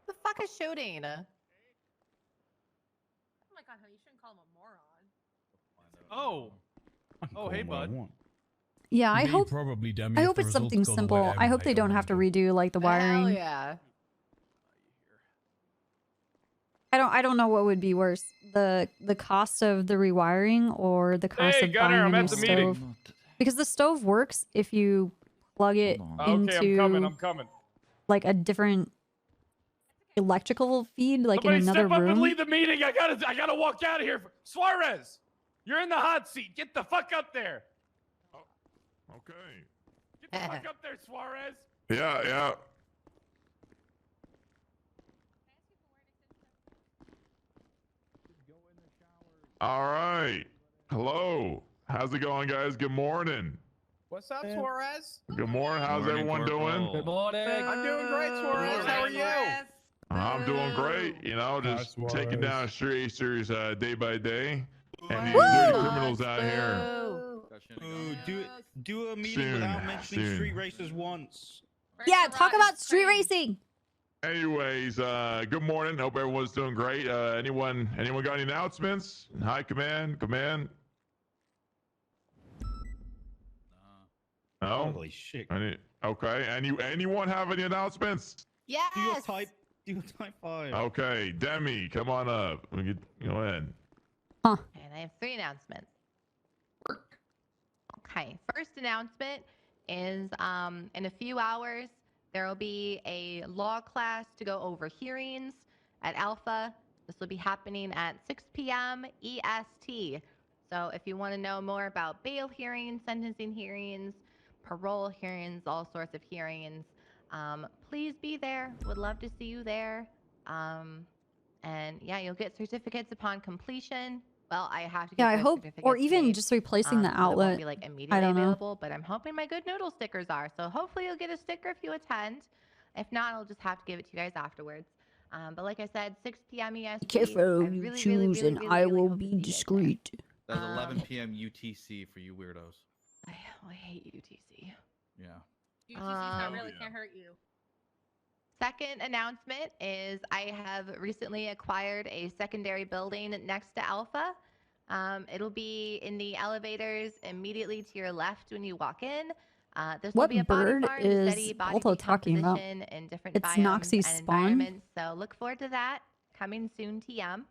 The fuck is shooting? Oh my god, honey, you shouldn't call him a moron. Oh, hey, bud. Yeah, I hope probably I hope it's something simple. I hope they don't have to redo like the wiring. Hell yeah. I don't know what would be worse, the cost of the rewiring or the cost of Gunner, buying I'm a new at the stove. meeting. Because the stove works if you plug it into I'm coming. like a different electrical feed, like Somebody in another step up and room. lead the meeting. I gotta walk out of here. Suarez, you're in the hot seat. Get the fuck up there. Okay. Get the fuck up there, Suarez. Yeah. All right. Hello. How's it going, guys? Good morning. What's up, Suarez? Good morning. How's everyone doing? Good morning. I'm doing great, Suarez. How are you? I'm doing great. You know, just taking down street racers day by day, and these Woo! dirty criminals out here. Do a meeting without mentioning street racers once. Yeah, talk about street racing. Anyways, good morning. Hope everyone's doing great. Anyone got any announcements? Hi, command. No. Holy shit. Okay. Anyone have any announcements? Yes. Do your type 5. Okay, Demi, come on up. Go ahead. And I have 3 announcements. Okay, first announcement is in a few hours there will be a law class to go over hearings at Alpha. This will be happening at 6 p.m. EST. So if you want to know more about bail hearings, sentencing hearings, parole hearings, all sorts of hearings, please be there. Would love to see you there. And yeah, you'll get certificates upon completion. Well, I have to get Yeah, I those hope, or certificates even made, just replacing the so they outlet. won't be like immediately I don't know. available, but I'm hoping my good noodle stickers are. So hopefully you'll get a sticker if you attend. If not, I'll just have to give it to you guys afterwards. But like I said, 6 p.m. EST. Careful, I you really, choose, and I will be discreet. That's 11 p.m. UTC for you weirdos. I hate UTC. Yeah. UTC's not really can't hurt you. Second announcement is I have recently acquired a secondary building next to Alpha. It'll be in the elevators immediately to your left when you walk in. This will What be a body bird farm, is steady body Balto talking about? decomposition in different It's biomes Noxie's and spawn? environments. So look forward to that coming soon, TM.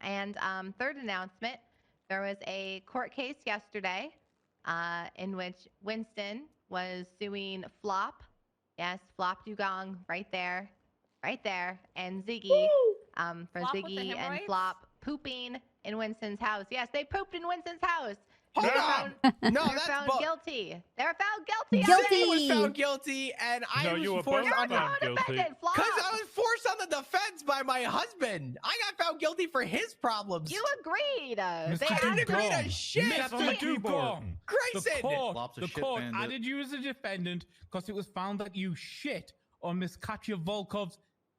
And third announcement, there was a court case yesterday in which Winston was suing Flop. Yes, Flop Dugong right there, and Ziggy for Flop with the Ziggy and hemorrhoids? Flop pooping in Winston's house. Yes, they pooped in Winston's house. Hold They're on. found, No, they're that's found bu- guilty. They're found guilty. Ziggy was found guilty, and I No, you were was forced both on found guilty. Because I was forced on the defense by my husband. I got found guilty for his problems. You agreed. I didn't agree to shit. Mr. Dugong, Grayson. the court added you as a defendant because it was found that you shit on Miss Katya Volkov's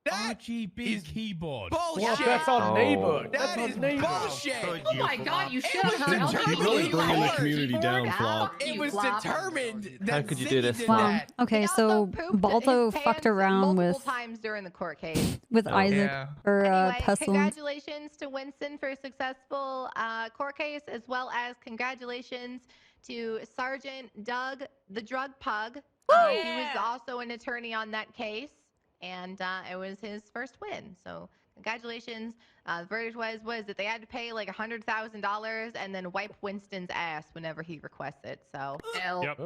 RGB keyboard. Bullshit. Well, that's on neighbor. That's That on is neighbor. bullshit. Oh my god, you should was have held determined up. in Really bringing the court. community down, Flop. It was determined that could you do Ziggy this? did Wow. that. Okay, so Balto fucked around multiple with times during the court case. Isaac or Anyway, Pestilence. congratulations to Winston for a successful court case, as well as congratulations to Sergeant Doug, the drug pug. He was also an attorney on that case, and it was his first win. So congratulations. The verdict was that they had to pay like $100,000 and then wipe Winston's ass whenever he requests it. So Yep.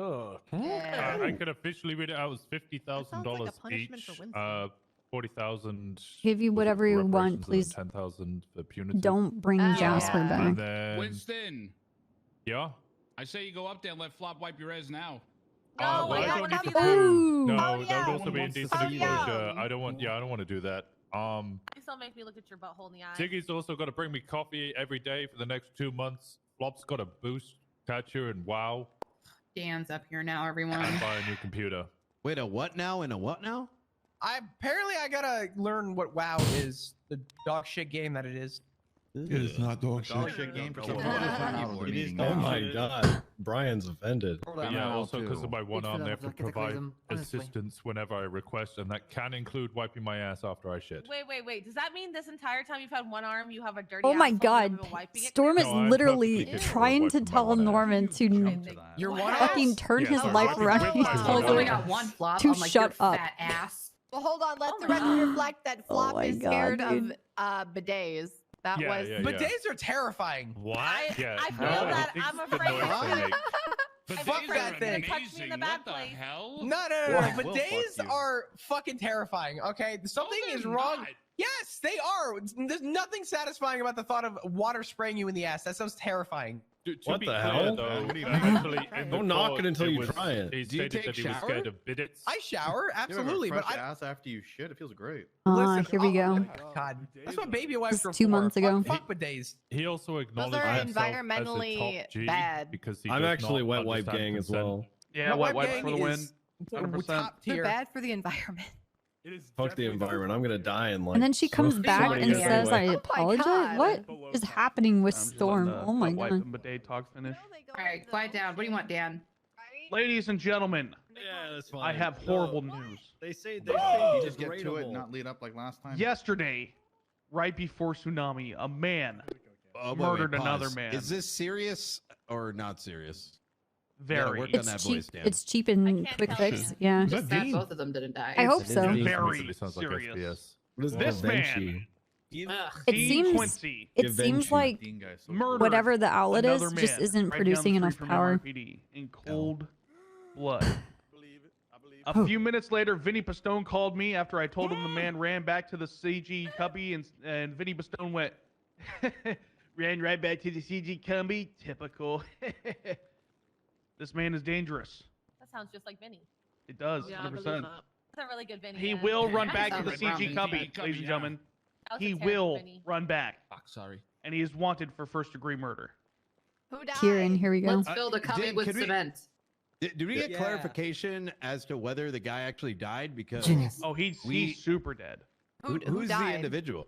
yeah. I could officially read it out as $50,000 punishment for each. Winston. 40,000. Give you whatever you want, reparations, please. and 10,000 for punitive. Don't bring Jasper And back. then, Winston, yeah. I say you go up there and let Flop wipe your ass now. Well, I I don't don't wanna need do to that. prove. No, Oh, that yeah. would also be indecent Oh, yeah. exposure. I don't want. Yeah, I don't want to do that. Please don't make me look at your butthole in the eye. Ziggy's also got to bring me coffee every day for the next 2 months. Flop's got to boost Catcher and WoW Dan's up here now, everyone. and buy a new computer. Wait, a what now and a what now? Apparently I gotta learn what WoW is. The dog shit game that it is. It is not dog shit. Dog shit game for It someone is Oh my god. Brian's offended. But yeah, also because of my one arm, they have to provide assistance whenever I request, and that can include wiping my ass after I shit. Wait. Does that mean this entire time you've had one arm, you have a dirty Oh my asshole, god. you haven't been wiping it? Storm is No, I'm literally perfectly capable of trying to wiping my tell one ass. Norman to Your one fucking ass? turn Yes, his I'm life wiping around. with He my tells one only her got one flop. to I'm like, shut your up. fat ass. Well, hold on. Let Oh the my record God. reflect that Flop my is God, scared dude. of bidets. That Yeah, was. yeah, But yeah. days are terrifying. What? I feel no, that it's I'm the afraid noise it's they gonna- make. But Fuck days that are thing. Touch me in the amazing. bad What the place. hell? No. But Will days fuck you. are fucking terrifying. Okay, something they're is wrong. not. Yes, they are. There's nothing satisfying about the thought of water spraying you in the ass. That sounds terrifying. To What be the clear, hell? though, actually, in the Don't knock court, it until you was- try it. He Do you stated take that he was shower? scared of bidets. I shower, You have a absolutely, but fresh I. ass after you shit. It feels great. Ah, here we go. God, that's what baby wipes This are is 2 for. months ago. Fuck bidets. He also acknowledged are himself environmentally as a top G bad. because he I'm does actually not wet wipe understand gang as consent. well. Yeah, Wet wet gang for the win. is 100%. top They're tier. bad for the environment. Fuck the environment. I'm gonna die in like. And then she comes back many and years says, anyway. I apologize. God. What is happening with Storm? Oh my god. Bidet talk finish. All right, quiet down. What do you want, Dan? Ladies and gentlemen, Yeah, that's fine. I have horrible news. They say You just get to it, degradable. not lead up like last time. Yesterday, right before tsunami, a man Wait, murdered pause. another man. Is this serious or not serious? Very. work on It's that cheap. voice, Dan. It's cheap and can't quick tell fix. you. Yeah. Just sad both of them didn't die. I hope It is so. Vinci. Very Immediately sounds like serious. FPS. What is This Da man- Vinci? Ugh. It Dean seems. Quincy It Da seems Vinci. like Dean guy's so murdered whatever the outlet is another just man isn't right down producing the enough street from power. NYPD in cold blood. A few minutes later, Vinny Pistone called me after I told him the man ran back to the CG cubby, and Vinny Pistone went, ran right back to the CG cubby. Typical. This man is dangerous. That sounds just like Vinny. It does, Yeah, 100%. That's a really good Vinny. He yeah. will run That back to sounds the like CG Robin. cubby, CG cubby, ladies and yeah. gentlemen. That was a He terrible will Vinny. run back, Fuck, sorry. and he is wanted for first-degree murder. Who died? Kieran, here we go. Let's fill the cubby Dan, with could we- cement. Did we get Yeah. clarification as to whether the guy actually died? Because Oh, he's super dead. who's the died? individual?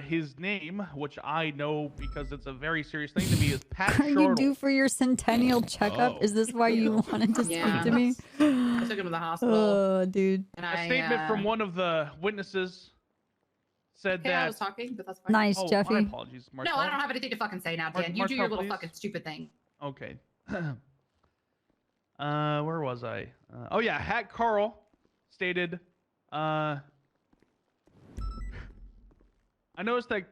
His name, which I know because it's a very serious thing to me, is Pat Are you Shortle. due for your centennial checkup? Oh. Is this why you wanted to Yeah. speak to me? I took him to the hospital. Oh, dude. And A I, statement from one of the witnesses said Okay, that. I was talking, but that's fine. Nice, Oh, Jeffy. my apologies, Martel. No, I don't have anything to fucking say now, Dan. You do your little fucking stupid thing. Okay. Where was I? Oh yeah, Hat Carl stated, I noticed that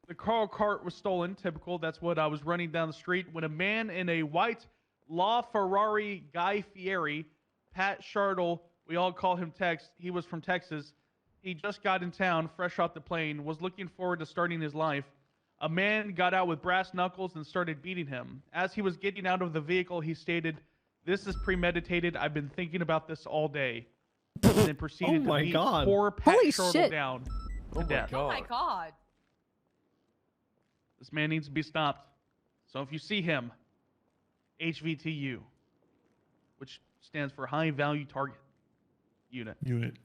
the Carl cart was stolen. Typical. That's what I was running down the street when a man in a white LaFerrari Guy Fieri, Pat Shardle, we all call him Tex. He was from Texas. He just got in town, fresh off the plane, was looking forward to starting his life. A man got out with brass knuckles and started beating him. As he was getting out of the vehicle, he stated, "This is premeditated. I've been thinking about this all day." And then proceeded to beat poor Pat Shardle down to death. Oh my god. This man needs to be stopped. So if you see him, HVTU, which stands for High Value Target Unit. Unit.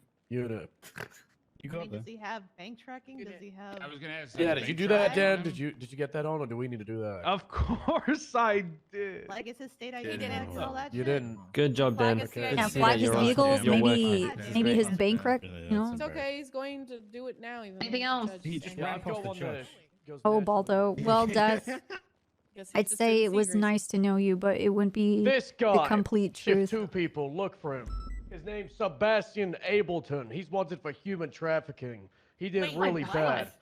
I mean, does he have bank tracking? Does he have? I was gonna ask. Yeah, did you do that, Dan? Did you get that on, or do we need to do that? Of course I did. Like, is his state ID tax and all that You shit? didn't. Good job, Dan. Yeah, flag his vehicles, maybe his bank rec, you know? It's okay. He's going to do it now. Even Anything else? Oh, Baldo. Well, Death, I'd say it was nice to know you, but it wouldn't be This guy. the complete Shift truth. 2 people, look for him. His name's Sebastian Ableton. He's wanted for human trafficking. He did really bad.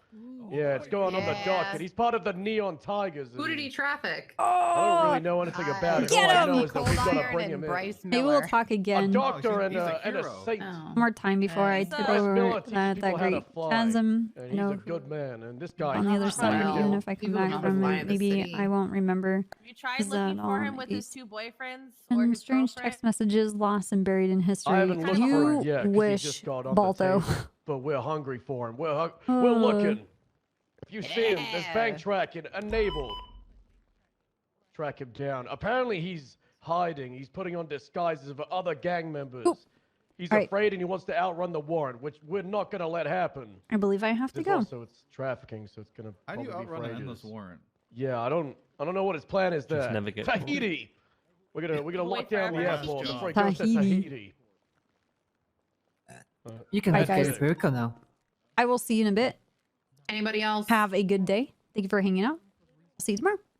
Yeah, it's going on the docket. He's part of the Neon Tigers. Who did he traffic? I don't really know anything about it. Get All I him! know is that we've got to bring him in. Maybe we'll talk again. A doctor and a saint. More time before I tip over that great chasm. And I he's know a good man, and this guy. on the other side of it, even if I come back from it, maybe I won't remember. You tried Is looking that for all him with his ace? two boyfriends or And his strange girlfriend? text messages lost and buried in history. I haven't looked for You him yet, 'cause he wish, just got on the Balto. table, but we're hungry for him. We're looking. If you see him, there's bank tracking enabled. Track him down. Apparently he's hiding. He's putting on disguises of other gang members. He's All right. afraid and he wants to outrun the warrant, which we're not going to let happen. I believe I have to go. Also, it's trafficking, so it's going to How do you probably be outrun for an ages. endless warrant? Yeah, I don't know what his plan is there. navigate. Tahiti. We're gonna lock down the forever. airport before he goes to Tahiti. You can head to the vehicle now. I will see you in a bit. Anybody else? Have a good day. Thank you for hanging out. See you tomorrow.